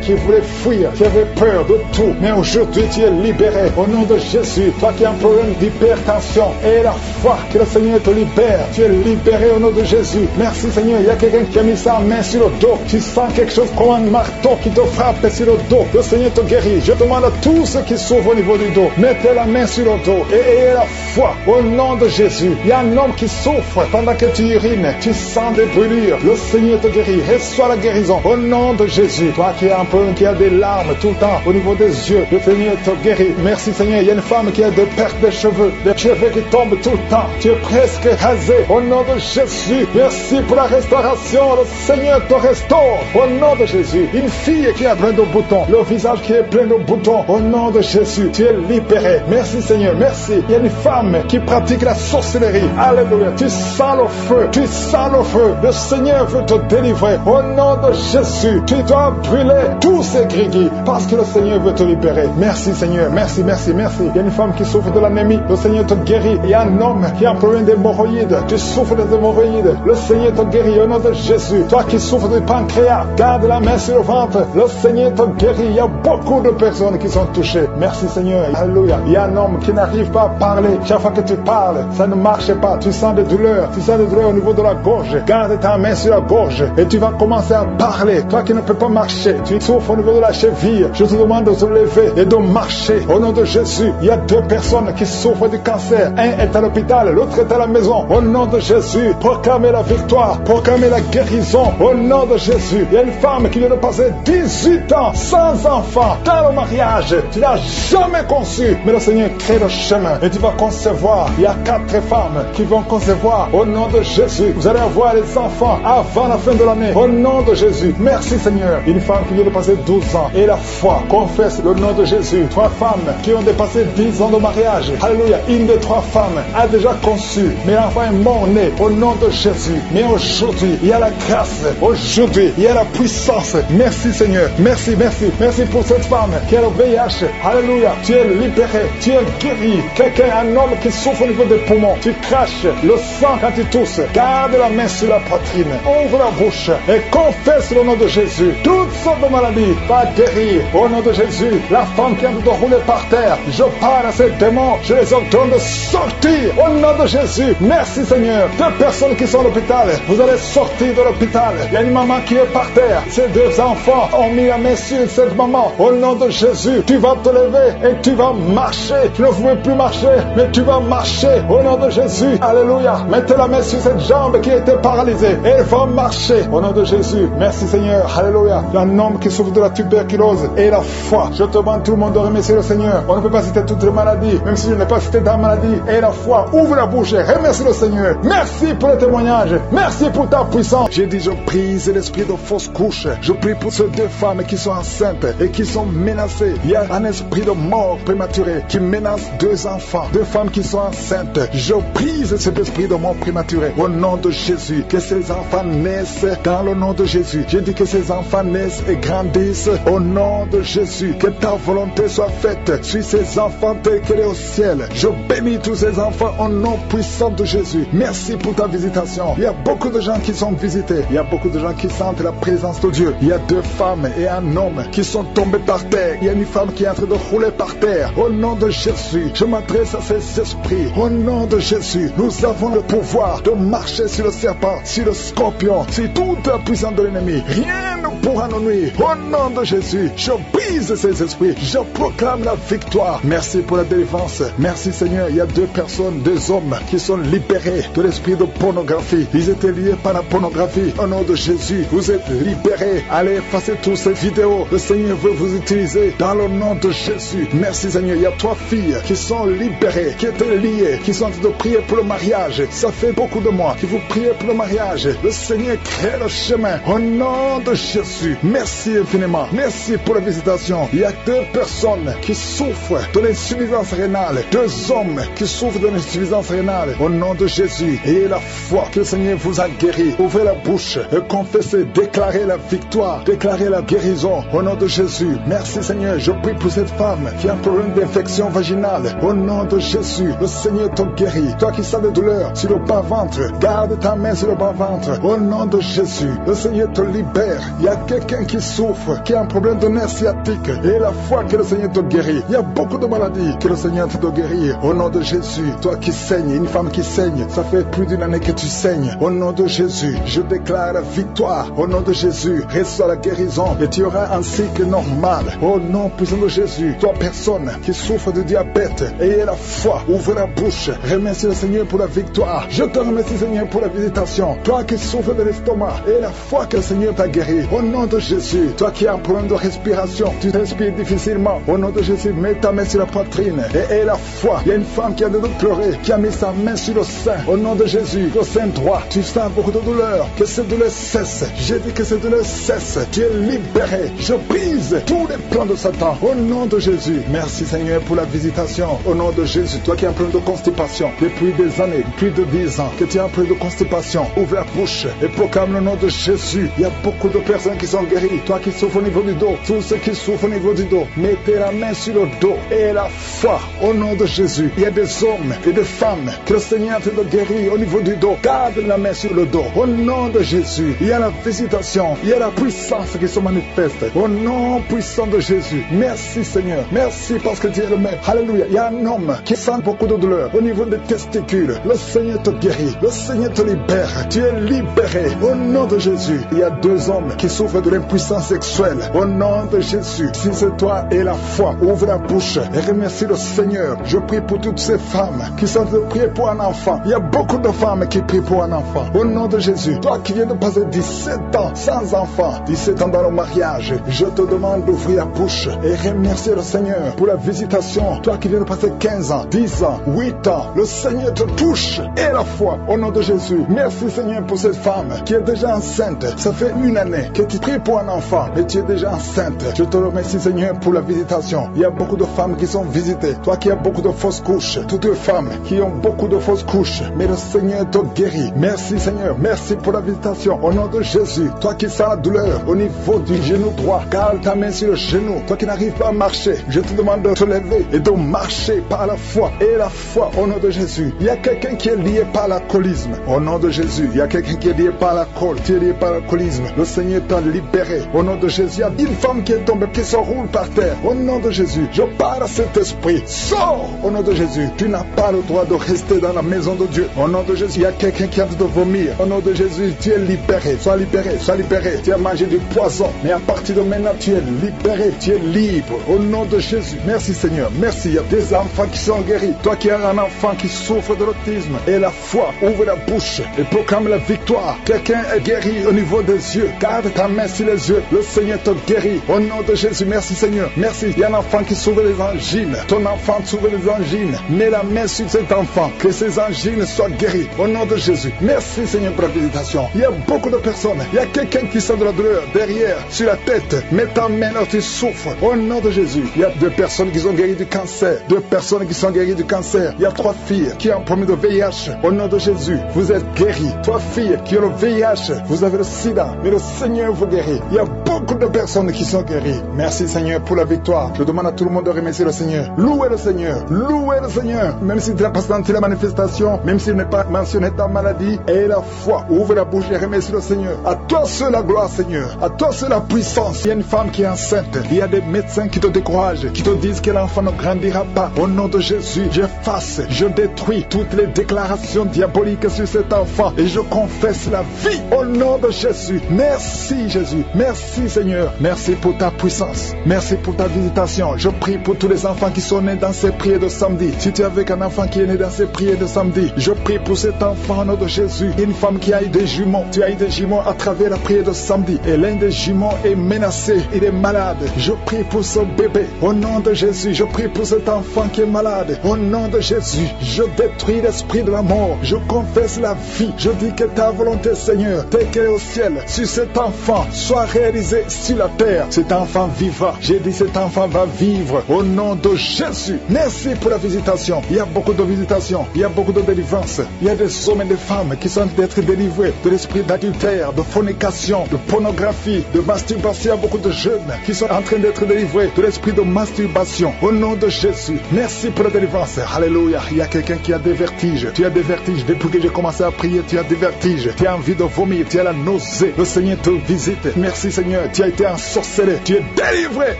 qui voulait fuir, qui avait peur de tout. Mais aujourd'hui, tu es libéré. Au nom de Jésus. Toi qui as un problème d'hypertension. Et la foi que le Seigneur te libère. Tu es libéré au nom de Jésus. Merci, Seigneur. Il y a quelqu'un qui a mis sa main sur le dos. Tu sens quelque chose comme un marteau qui te frappe sur le dos. Le Seigneur te guérit. Je demande à tous ceux qui souffrent au niveau du dos, mettez la main sur le dos et ayez la foi au nom de Jésus. Il y a un homme qui souffre pendant que tu urines. Tu sens des brûlures. Le Seigneur te guérit. Reçois la guérison au nom de Jésus. Toi qui as un peu, qui a des larmes tout le temps au niveau des yeux, le Seigneur te guérit. Merci, Seigneur. Il y a une femme qui a des pertes de cheveux, des cheveux qui tombent tout le temps. Tu es presque rasé au nom de Jésus. Merci pour la restauration. Le Seigneur te restaure au nom de Jésus. Une fille qui a plein de boutons, le visage qui est plein de boutons, au nom de Jésus. Tu es libéré. Merci, Seigneur. Merci. Il y a une femme qui pratique la sorcellerie. Alléluia. Tu sens le feu. Tu sens le feu. Le Seigneur veut te délivrer au nom de Jésus. Tu dois brûler tous ces grigis parce que le Seigneur veut te libérer. Merci, Seigneur. Merci, merci, merci. Il y a une femme qui souffre de l'anémie. Le Seigneur te guérit. Il y a un homme qui a un problème d'hémorroïdes. Tu souffres des hémorroïdes. Le Seigneur te guérit au nom de Jésus. Toi qui souffres du pancréas, garde la main sur le ventre. Le Seigneur te guérit. Il y a beaucoup de personnes qui sont touchées. Merci, Seigneur. Alléluia. Il y a un homme qui n'arrive pas à parler. Chaque fois que tu parles, ça ne marche pas. Tu sens des douleurs. Tu sens des douleurs au niveau de la gorge. Garde ta main sur la gorge et tu vas commencer à parler. Toi qui ne peux pas marcher, tu souffres au niveau de la cheville. Je te demande de te lever et de marcher. Au nom de Jésus, il y a 2 personnes qui souffrent du cancer. Un est à l'hôpital, l'autre est à la maison. Au nom de Jésus, proclamez la victoire, proclamez la guérison. Au nom de Jésus, il y a une femme qui vient de passer 18 ans sans enfant dans le mariage. Tu n'as jamais conçu, mais le Seigneur crée le chemin et tu vas concevoir. Il y a 4 femmes qui vont concevoir. Au nom de Jésus, vous allez avoir les enfants avant la fin de l'année. Au nom de Jésus, merci Seigneur. Une femme qui vient de passer 12 ans et la foi confesse le nom de Jésus. 3 femmes qui ont dépassé 10 ans de mariage. Alléluia. Une des 3 femmes a déjà conçu, mais l'enfant est mort-né au nom de Jésus. Mais aujourd'hui, il y a la grâce. Aujourd'hui, il y a la puissance. Merci Seigneur. Merci, merci. Merci pour cette femme qui a le VIH. Alléluia. Tu es libéré. Tu es guéri. Quelqu'un, un homme qui souffre au niveau des poumons. Tu craches le sang quand tu tousses. Garde la main sur la poitrine. Ouvre la bouche et confesse le nom de Jésus. Toutes sortes de maladies va guérir au nom de Jésus. La femme qui a de rouler par terre, je parle à ces démons. Je les ordonne de sortir Au nom de Jésus, merci Seigneur. 2 personnes qui sont à l'hôpital, vous allez sortir de l'hôpital. Il y a une maman qui est par terre. Ces 2 enfants ont mis la main sur cette maman. Au nom de Jésus, tu vas te lever et tu vas marcher. Tu ne pouvais plus marcher, mais tu vas marcher. Au nom de Jésus, alléluia. Mettez la main sur cette jambe qui était paralysée. Elle va marcher. Au nom de Jésus, merci Seigneur, alléluia. Il y a un homme qui souffre de la tuberculose et la foi. Je te demande tout le monde de remercier le Seigneur. On ne peut pas citer toutes les maladies, même si je n'ai pas cité ta maladie. Et la foi, ouvre la bouche et remercie le Seigneur. Merci pour le témoignage. Merci pour ta puissance. J'ai dit, je brise l'esprit de fausse couche. Je prie pour ces 2 femmes qui sont enceintes et qui sont menacées. Il y a un esprit de mort prématuré qui menace 2 enfants, 2 femmes qui sont enceintes. Je brise cet esprit de mort prématuré au nom de Jésus. Que ces enfants naissent dans le nom de Jésus. J'ai dit que ces enfants naissent et grandissent au nom de Jésus. Que ta volonté soit faite sur ces enfants tels qu'elle est au ciel. Je bénis tous ces enfants au nom puissant de Jésus. Merci pour ta visitation. Il y a beaucoup de gens qui sont visités. Il y a beaucoup de gens qui sentent la présence de Dieu. Il y a 2 femmes et un homme qui sont tombés par terre. Il y a une femme qui est en train de rouler par terre. Au nom de Jésus, je m'adresse à ces esprits. Au nom de Jésus, nous avons le pouvoir de marcher sur le serpent, sur le scorpion, sur toute la puissance de l'ennemi. Rien ne pourra nous nuire. Au nom de Jésus, je brise ces esprits. Je proclame la victoire. Merci pour la délivrance. Merci Seigneur. Il y a 2 personnes, 2 hommes qui sont libérés de l'esprit de pornographie. Ils étaient liés par la pornographie. Au nom de Jésus, vous êtes libérés. Allez, effacez toutes ces vidéos. Le Seigneur veut vous utiliser dans le nom de Jésus. Merci Seigneur. Il y a 3 filles qui sont libérées, qui étaient liées, qui sont en train de prier pour le mariage. Ça fait beaucoup de mois que vous priez pour le mariage. Le Seigneur crée le chemin. Au nom de Jésus, merci infiniment. Merci pour la visitation. Il y a 2 personnes qui souffrent de l'insuffisance rénale. 2 hommes qui souffrent de l'insuffisance rénale. Au nom de Jésus, ayez la foi que le Seigneur vous a guéri. Ouvrez la bouche et confessez, déclarez la victoire, déclarez la guérison. Au nom de Jésus, merci Seigneur. Je prie pour cette femme qui a un problème d'infection vaginale. Au nom de Jésus, le Seigneur te guérit. Toi qui sens des douleurs sur le bas-ventre, garde ta main sur le bas-ventre. Au nom de Jésus, le Seigneur te libère. Il y a quelqu'un qui souffre, qui a un problème de nerf sciatique. Et la foi que le Seigneur te guérit. Il y a beaucoup de maladies que le Seigneur te guérit. Au nom de Jésus, toi qui saignes, une femme qui saigne, ça fait plus d'1 année que tu saignes. Au nom de Jésus, je déclare la victoire. Au nom de Jésus, reçois la guérison et tu auras un cycle normal. Au nom puissant de Jésus, toi personne qui souffre de diabète, ayez la foi, ouvrez la bouche, remercie le Seigneur pour la victoire. Je te remercie Seigneur pour la visitation. Toi qui souffres de l'estomac, ayez la foi que le Seigneur t'a guéri. Au nom de Jésus, toi qui as un problème de respiration, tu respires difficilement. Au nom de Jésus, mets ta main sur la poitrine et ayez la foi. Il y a une femme qui a de pleurer, qui a mis sa main sur le sein. Au nom de Jésus, le sein droit, tu sens beaucoup de douleur. Que cette douleur cesse. J'ai dit que cette douleur cesse. Tu es libéré. Je brise tous les plans de Satan. Au nom de Jésus. Merci Seigneur pour la visitation. Au nom de Jésus, toi qui as un problème de constipation depuis des années, plus de 10 ans, que tu as un problème de constipation, ouvre la bouche et proclame le nom de Jésus. Il y a beaucoup de personnes qui sont guéries. Toi qui souffres au niveau du dos, tous ceux qui souffrent au niveau du dos, mettez la main sur le dos et la foi. Au nom de Jésus, il y a des hommes et des femmes que le Seigneur te guérit au niveau du dos. Garde la main sur le dos. Au nom de Jésus, il y a la visitation, il y a la puissance qui se manifeste. Au nom puissant de Jésus, merci Seigneur. Merci parce que tu es le Maître. Alléluia. Il y a un homme qui sent beaucoup de douleur au niveau des testicules. Le Seigneur te guérit. Le Seigneur te libère. Tu es libéré. Au nom de Jésus, il y a 2 hommes qui souffrent de l'impuissance sexuelle. Au nom de Jésus, si c'est toi et la foi, ouvre la bouche et remercie le Seigneur. Je prie pour toutes ces femmes qui sont de prier pour un enfant. Il y a beaucoup de femmes qui prient pour un enfant. Au nom de Jésus, toi qui viens de passer 17 ans sans enfant, 17 ans dans le mariage, je te demande d'ouvrir la bouche et remercier le Seigneur pour la visitation. Toi qui viens de passer 15 ans, 10 ans, 8 ans, le Seigneur te touche et la foi. Au nom de Jésus, merci Seigneur pour cette femme qui est déjà enceinte. Ça fait 1 année que tu pries pour un enfant et tu es déjà enceinte. Je te remercie Seigneur pour la visitation. Il y a beaucoup de femmes qui sont visitées. Toi qui as beaucoup de fausses couches, toutes les femmes qui ont beaucoup de fausses couches, mais le Seigneur te guérit. Merci Seigneur, merci pour la visitation. Au nom de Jésus, toi qui sens la douleur au niveau du genou droit, garde ta main sur le genou. Toi qui n'arrives pas à marcher, je te demande de te lever et de marcher par la foi. Et la foi au nom de Jésus. Il y a quelqu'un qui est lié par l'alcoolisme. Au nom de Jésus, il y a quelqu'un qui est lié par l'alcool. Tu es lié par l'alcoolisme. Le Seigneur étant libérée. Au nom de Jésus, il y a une femme qui est tombée, qui se roule par terre. Au nom de Jésus, je parle à cet esprit. Sors au nom de Jésus. Tu n'as pas le droit de rester dans la maison de Dieu. Au nom de Jésus, il y a quelqu'un qui a de vomir. Au nom de Jésus, tu es libéré. Sois libéré, sois libéré. Tu as mangé du poison, mais à partir de maintenant, tu es libéré. Tu es libre. Au nom de Jésus. Merci Seigneur. Merci. Il y a des enfants qui sont guéris. Toi qui as un enfant qui souffre de l'autisme, et la foi, ouvre la bouche et proclame la victoire. Quelqu'un est guéri au niveau des yeux. Garde ta main sur les yeux. Le Seigneur te guérit. Au nom de Jésus. Merci Seigneur. Merci. Il y a un enfant qui souffre des angines. Ton enfant souffre des angines. Mets la main sur cet enfant. Que ces angines soient guéries. Au nom de Jésus. Merci Seigneur pour la visitation. Il y a beaucoup de personnes. Il y a quelqu'un qui sent de la douleur derrière, sur la tête. Mets ta main là, tu souffres. Au nom de Jésus. Il y a 2 personnes qui sont guéries du cancer. 2 personnes qui sont guéries du cancer. Il y a 3 filles qui ont un problème de VIH. Au nom de Jésus, vous êtes guéris. 3 filles qui ont le VIH. Vous avez le sida. Mais le Seigneur vous guérit. Il y a beaucoup de personnes qui sont guéries. Merci Seigneur pour la victoire. Je demande à tout le monde de remercier le Seigneur. Louez le Seigneur. Louez le Seigneur. Même si tu n'as pas senti la manifestation, même s'il n'est pas mentionné ta maladie, et la foi. Ouvre la bouche et remercie le Seigneur. À toi seul la gloire Seigneur. À toi seul la puissance. Il y a une femme qui est enceinte. Il y a des médecins qui te découragent, qui te disent que l'enfant ne grandira pas. Au nom de Jésus, j'efface, je détruis toutes les déclarations diaboliques sur cet enfant et je confesse la vie au nom de Jésus. Merci Jésus. Merci Seigneur. Merci pour ta puissance. Merci pour ta visitation. Je prie pour tous les enfants qui sont nés dans ces prières de samedi. Si tu es avec un enfant qui est né dans ces prières de samedi, je prie pour cet enfant au nom de Jésus. Une femme qui a eu des jumeaux. Tu as eu des jumeaux à travers la prière de samedi et l'un des jumeaux est menacé. Il est malade. Je prie pour ce bébé. Au nom de Jésus, je prie pour cet enfant qui est malade. Au nom de Jésus, je détruis l'esprit de la mort. Je confesse la vie. Je dis que ta volonté, Seigneur, telle qu'elle est au ciel, sur cet enfant, soit réalisée sur la terre. Cet enfant vivra. J'ai dit cet enfant va vivre. Au nom de Jésus. Merci pour la visitation. Il y a beaucoup de visitations. Il y a beaucoup de délivrance. Il y a des hommes et des femmes qui sont d'être délivrés de l'esprit d'adultère, de fornication, de pornographie, de masturbation. Il y a beaucoup de jeunes qui sont en train d'être délivrés de l'esprit de masturbation. Au nom de Jésus. Merci pour la délivrance. Alléluia. Il y a quelqu'un qui a des vertiges. Tu as des vertiges. Depuis que j'ai commencé à prier, tu as des vertiges. Tu as envie de vomir. Tu as la nausée. Le Seigneur te visite. Merci Seigneur. Tu as été ensorcelé. Tu es délivré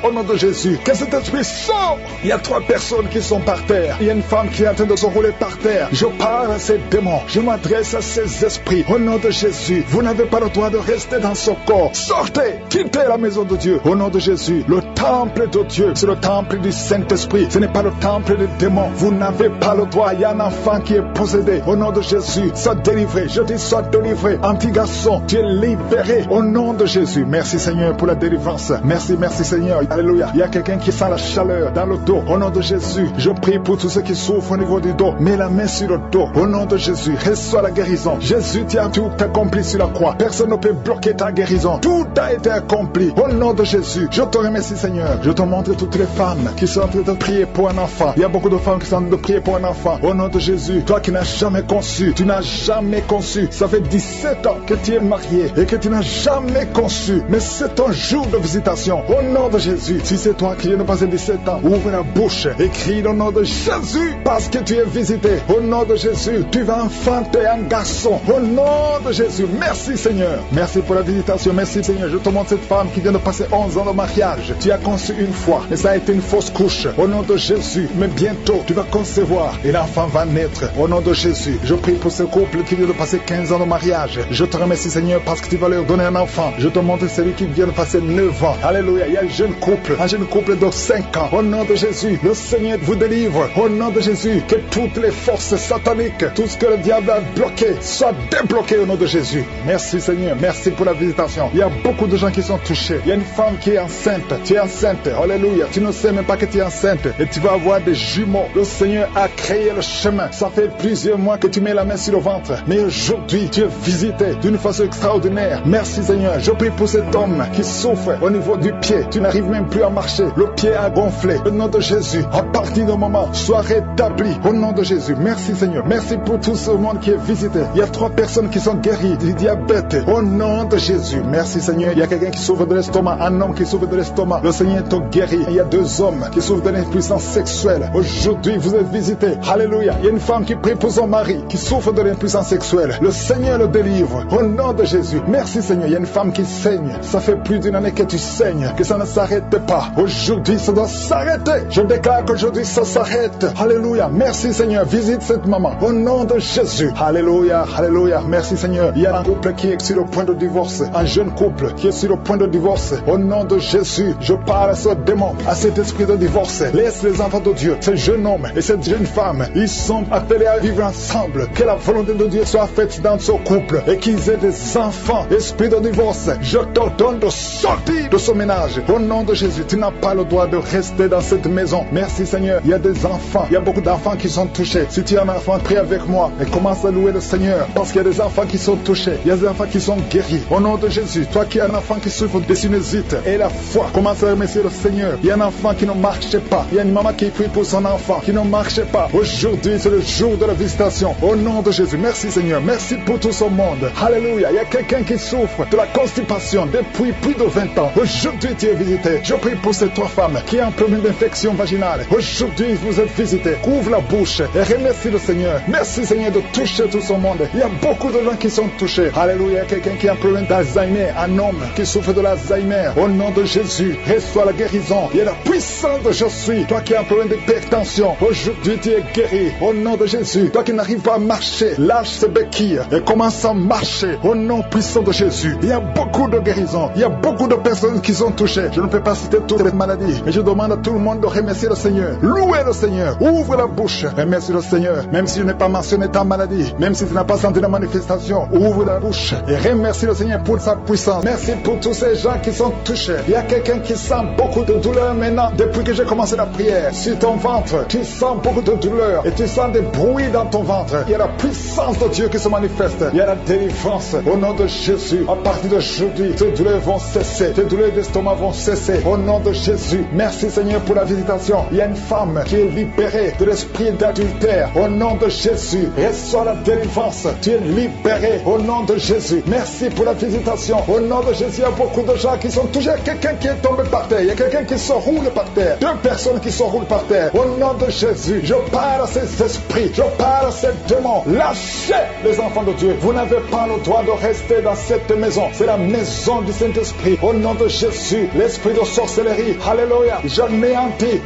au nom de Jésus. Que cet esprit sorte. Il y a 3 personnes qui sont par terre. Il y a une femme qui est en train de se rouler par terre. Je parle à ces démons. Je m'adresse à ces esprits. Au nom de Jésus. Vous n'avez pas le droit de rester dans ce corps. Sortez. Quittez la maison de Dieu. Au nom de Jésus. Le temple de Dieu, c'est le temple du Saint-Esprit. Ce n'est pas le temple des démons. Vous n'avez pas le droit. Il y a un enfant qui est possédé. Au nom de Jésus, sois délivré. Je dis sois délivré. Petit garçon, tu es libéré. Au nom de Jésus. Merci Seigneur pour la délivrance. Merci, merci Seigneur. Alléluia. Il y a quelqu'un qui sent la chaleur dans le dos. Au nom de Jésus, je prie pour tous ceux qui souffrent au niveau du dos. Mets la main sur le dos. Au nom de Jésus, reçois la guérison. Jésus, tu as tout accompli sur la croix. Personne ne peut bloquer ta guérison. Tout a été accompli. Au nom de Jésus, je te remercie Seigneur. Je te montre toutes les femmes qui sont en train de prier pour un enfant. Il y a beaucoup de femmes qui sont en train de prier pour un enfant. Au nom de Jésus, toi qui n'as jamais conçu, tu n'as jamais conçu. Ça fait 17 ans que tu es marié et que tu n'as jamais conçu. Mais c'est ton jour de visitation. Au nom de Jésus, si c'est toi qui viens de passer 17 ans, ouvre la bouche et crie le nom de Jésus parce que tu es visité. Au nom de Jésus, tu vas enfanter un garçon. Au nom de Jésus, merci Seigneur. Merci pour la visitation. Merci Seigneur. Je te montre cette femme qui vient de passer 11 ans de mariage. Tu as conçu une fois, mais ça a été une fausse couche. Au nom de Jésus, mais bientôt tu vas concevoir et l'enfant va naître. Au nom de Jésus, je prie pour ce couple qui vient de passer 15 ans de mariage. Je te remercie Seigneur parce que tu vas leur donner un enfant. Je te montre celui qui vient de passer 9 ans. Alléluia. Il y a un jeune couple de 5 ans. Au nom de Jésus, le Seigneur vous délivre. Au nom de Jésus, que toutes les forces sataniques, tout ce que le diable a bloqué, soit débloqué au nom de Jésus. Merci Seigneur. Merci pour la visitation. Il y a beaucoup de gens qui sont touchés. Il y a une femme qui est enceinte. Tu es enceinte. Alléluia. Tu ne sais même pas que tu es enceinte. Et tu vas avoir des jumeaux. Le Seigneur a créé le chemin. Ça fait plusieurs mois que tu mets la main sur le ventre. Mais aujourd'hui, tu es visité d'une façon extraordinaire. Merci Seigneur. Je prie pour cet homme qui souffre au niveau du pied. Tu n'arrives même plus à marcher. Le pied a gonflé. Au nom de Jésus, à partir du moment, sois rétabli. Au nom de Jésus. Merci Seigneur. Merci pour tout ce monde qui est visité. Il y a 3 personnes qui sont guéries du diabète. Au nom de Jésus. Merci Seigneur. Il y a quelqu'un qui souffre de l'estomac. Un homme qui souffre de l'estomac. Le Seigneur te guérit. Il y a 2 hommes qui souffrent de l'impuissance sexuelle. Aujourd'hui, vous êtes visités. Alléluia. Il y a une femme qui prie pour son mari qui souffre de l'impuissance sexuelle. Le Seigneur le délivre. Au nom de Jésus. Merci Seigneur. Il y a une femme qui saigne. Ça fait plus d'une année que tu saignes, que ça ne s'arrête pas. Aujourd'hui, ça doit s'arrêter. Je déclare qu'aujourd'hui, ça s'arrête. Alléluia. Merci Seigneur. Visite cette maman. Au nom de Jésus. Alléluia. Alléluia. Merci Seigneur. Il y a un couple qui est sur le point de divorce. Un jeune couple qui est sur le point de divorce. Au nom de Jésus, je parle à ce démon, à cet esprit de divorce. Laisse les enfants de Dieu, ce jeune homme et cette jeune femme, ils sont appelés à vivre ensemble. Que la volonté de Dieu soit faite dans ce couple et qu'ils aient des enfants. Esprit de divorce, je t'ordonne de sortir de ce ménage. Au nom de Jésus, tu n'as pas le droit de rester dans cette maison. Merci Seigneur. Il y a des enfants, il y a beaucoup d'enfants qui sont touchés. Si tu es un enfant, prie avec moi et commence à louer le Seigneur. Parce qu'il y a des enfants qui sont touchés, il y a des enfants qui sont guéris. Au nom de Jésus, toi qui es un enfant qui souffre de sinusite et la foi, commence à remercier le Seigneur. Il y a un enfant qui ne marche pas. Il y a une maman qui prie pour son enfant qui ne marche pas. Aujourd'hui, c'est le jour de la visitation. Au nom de Jésus, merci Seigneur. Merci pour tout ce monde. Alléluia. Il y a quelqu'un qui souffre de la constipation depuis plus de 20 ans. Aujourd'hui, tu es visité. Je prie pour ces 3 femmes qui ont un problème d'infection vaginale. Aujourd'hui, vous êtes visités. Ouvre la bouche et remercie le Seigneur. Merci Seigneur de toucher tout ce monde. Il y a beaucoup de gens qui sont touchés. Alléluia. Il y a quelqu'un qui a un problème d'Alzheimer. Un homme qui souffre de l'Alzheimer. Au nom de Jésus, reçois la guérison. Il y a la puissance de je suis. Toi qui as un problème d'hypertension, aujourd'hui tu es guéri. Au nom de Jésus. Toi qui n'arrives pas à marcher, lâche ces béquilles et commence à marcher. Au nom puissant de Jésus. Il y a beaucoup de guérisons. Il y a beaucoup de personnes qui sont touchées. Je ne peux pas citer toutes les maladies, mais je demande à tout le monde de remercier le Seigneur. Louez le Seigneur. Ouvre la bouche. Remercie le Seigneur. Même si je n'ai pas mentionné ta maladie, même si tu n'as pas senti la manifestation, ouvre la bouche et remercie le Seigneur pour sa puissance. Merci pour tous ces gens qui sont touchés. Il y a quelqu'un qui sent beaucoup de douleur maintenant depuis que j'ai commencé la prière. Sur ton ventre, tu sens beaucoup de douleur et tu sens des bruits dans ton ventre. Il y a la puissance de Dieu qui se manifeste. Il y a la délivrance au nom de Jésus. À partir d'aujourd'hui, tes douleurs vont cesser. Tes douleurs d'estomac vont cesser. Au nom de Jésus. Merci Seigneur pour la visitation. Il y a une femme qui est libérée de l'esprit d'adultère. Au nom de Jésus. Reçois la délivrance. Tu es libéré au nom de Jésus. Merci pour la visitation. Au nom de Jésus, il y a beaucoup de gens qui sont touchés. Il y a quelqu'un qui est tombé par terre. Il y a quelqu'un qui se roule par terre. 2 personnes qui se roulent par terre. Au nom de Jésus, je parle à ces esprits. Je parle à ces démons. Lâchez les enfants de Dieu. Vous n'avez pas le droit de rester dans cette maison. C'est la maison du Saint-Esprit. Au nom de Jésus, l'esprit de sorcellerie. Alléluia. J'anéantis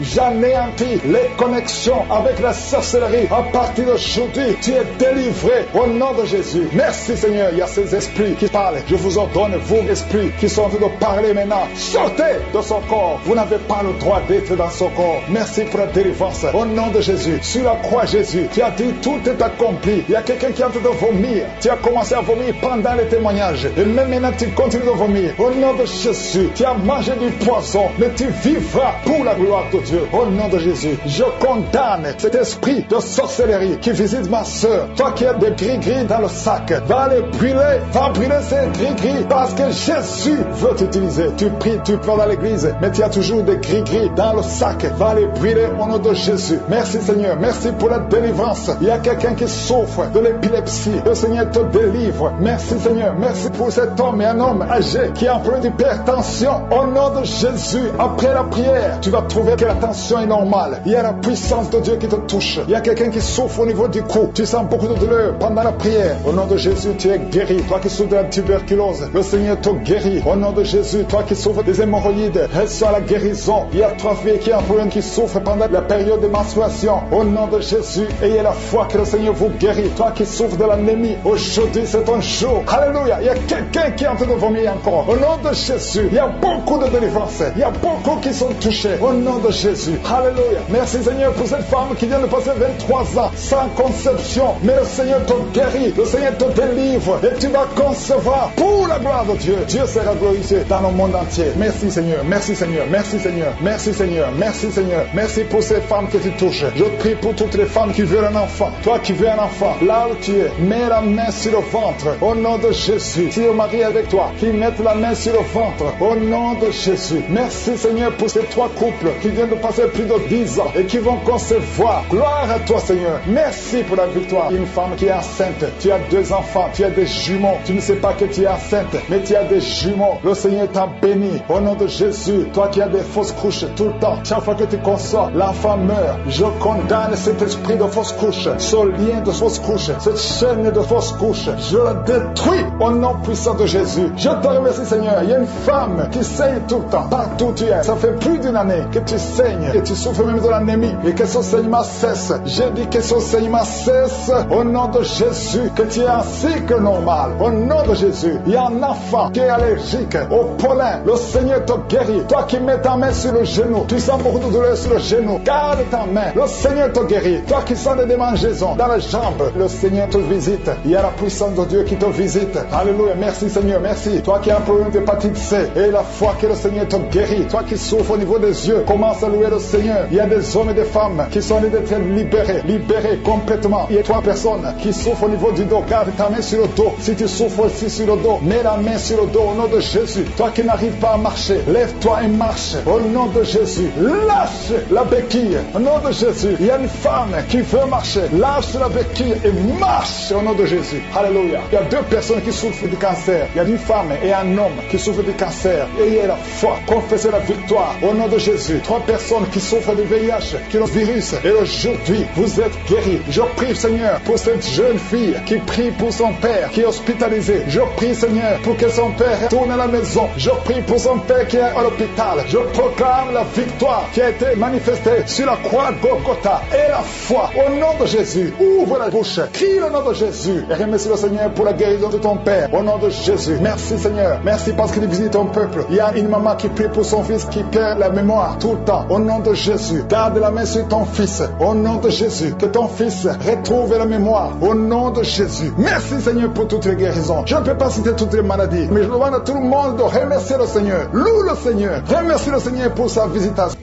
les connexions avec la sorcellerie. À partir d'aujourd'hui, tu es délivré. Au nom de Jésus. Merci Seigneur. Il y a ces esprits qui parlent. Je vous ordonne, vous, esprits, qui sont en train de parler maintenant. Sortez de son corps. Vous n'avez pas le droit d'être dans son corps. Merci pour la délivrance. Au nom de Jésus. Sur la croix, Jésus, tu as dit tout est accompli. Il y a quelqu'un qui est en train de vomir. Tu as commencé à vomir pendant les témoignages. Et même maintenant, tu continues de vomir. Au nom de Jésus, tu as mangé du poison, mais tu vivras pour la gloire de Dieu. Au nom de Jésus, je condamne cet esprit de sorcellerie qui visite ma soeur. Toi qui as des gris-gris dans le sac, va les brûler. Va brûler ces gris-gris parce que Jésus veut t'utiliser. Tu pries, tu pleures dans l'église, mais tu as toujours des gris-gris dans le sac. Va les brûler au nom de Jésus. Merci Seigneur. Merci pour la délivrance. Il y a quelqu'un qui souffre de l'épilepsie. Le Seigneur te délivre. Merci Seigneur. Merci pour cet homme et un homme âgé qui a un problème d'hypertension. Au nom de Jésus, après la prière, tu vas trouver que la tension est normale. Il y a la puissance de Dieu qui te touche. Il y a quelqu'un qui souffre au niveau du cou. Tu sens beaucoup de douleur pendant la prière. Au nom de Jésus, tu es guéri. Toi qui souffres de la tuberculose, le Seigneur te guérit. Au nom de Jésus, toi qui souffres des hémorroïdes, reçois la guérison. Il y a 3 filles qui ont un problème qui souffrent pendant la période de menstruation. Au nom de Jésus, ayez la foi que le Seigneur vous guérit. Toi qui souffres de l'anémie, aujourd'hui c'est ton jour. Alléluia. Il y a quelqu'un qui est en train de vomir encore. Au nom de Jésus, il y a beaucoup de délivrance. Il y a beaucoup qui sont touchés. Au nom de Jésus. Alléluia. Merci Seigneur pour cette femme qui vient de passer 23 ans sans conception. Mais le Seigneur te guérit. Le Seigneur te délivre. Et tu vas concevoir pour la gloire de Dieu. Dieu sera glorifié dans le monde entier. Merci Seigneur. Merci Seigneur. Merci Seigneur. Merci Seigneur. Merci Seigneur. Merci pour ces femmes que tu touches. Je prie pour toutes les femmes qui veulent un enfant. Toi qui veux un enfant, là où tu es, mets la main sur le ventre. Au nom de Jésus. Si le mari est avec toi, qui mette la main sur le ventre. Au nom de Jésus. Merci Seigneur pour ces 3 couples qui viennent de passer plus de 10 ans et qui vont concevoir. Gloire à toi Seigneur. Merci pour la victoire. Une femme qui est enceinte. Tu as 2 enfants. Tu as des jumeaux. Tu ne sais pas que tu es enceinte, mais tu as des jumeaux. Le Seigneur t'a béni. Au nom de Jésus. Toi qui as des fausses couches tout le temps. Chaque fois que tu conçois, l'enfant meurt. Je condamne cet esprit de fausse couche. Ce lien de fausse couche. Cette chaîne de fausse couche. Je la détruis au nom puissant de Jésus. Jésus. Je te remercie, Seigneur. Il y a une femme qui saigne tout le temps, partout où tu es. Ça fait plus d'une année que tu saignes et tu souffres même de l'anémie et que son saignement cesse. J'ai dit que son saignement cesse au nom de Jésus, que tu es en cycle normal. Au nom de Jésus, il y a un enfant qui est allergique au pollen. Le Seigneur te guérit. Toi qui mets ta main sur le genou, tu sens beaucoup de douleur sur le genou. Garde ta main. Le Seigneur te guérit. Toi qui sens des démangeaisons dans les jambes, le Seigneur te visite. Il y a la puissance de Dieu qui te visite. Alléluia. Merci Seigneur. Merci. Toi qui as un problème d'hépatite C et la foi que le Seigneur te guérit. Toi qui souffres au niveau des yeux, commence à louer le Seigneur. Il y a des hommes et des femmes qui sont allés d'être libérés complètement. Il y a 3 personnes qui souffrent au niveau du dos. Garde ta main sur le dos. Si tu souffres aussi sur le dos, mets la main sur le dos au nom de Jésus. Toi qui n'arrives pas à marcher, lève-toi et marche au nom de Jésus. Lâche la béquille au nom de Jésus. Il y a une femme qui veut marcher. Lâche la béquille et marche au nom de Jésus. Alléluia. Il y a 2 personnes qui souffrent du cancer. Il y a une femme et un homme qui souffrent du cancer. Ayez la foi. Confessez la victoire au nom de Jésus. 3 personnes qui souffrent du VIH, qui ont le virus. Et aujourd'hui, vous êtes guéris. Je prie, Seigneur, pour cette jeune fille qui prie pour son père, qui est hospitalisé. Je prie, Seigneur, pour que son père retourne à la maison. Je prie pour son père qui est à l'hôpital. Je proclame la victoire qui a été manifestée sur la croix de Golgotha. Et la foi au nom de Jésus. Ouvre la bouche. Crie le nom de Jésus. Et remercie le Seigneur pour la guérison de ton père. Au nom de Jésus. Merci, Seigneur. Merci parce qu'il visite ton peuple. Il y a une maman qui prie pour son fils qui perd la mémoire tout le temps. Au nom de Jésus. Garde la main sur ton fils. Au nom de Jésus. Que ton fils retrouve la mémoire. Au nom de Jésus. Merci, Seigneur, pour toutes les guérisons. Je ne peux pas citer toutes les maladies, mais je demande à tout le monde de remercier le Seigneur. Loue le Seigneur. Remercie le Seigneur pour sa visitation.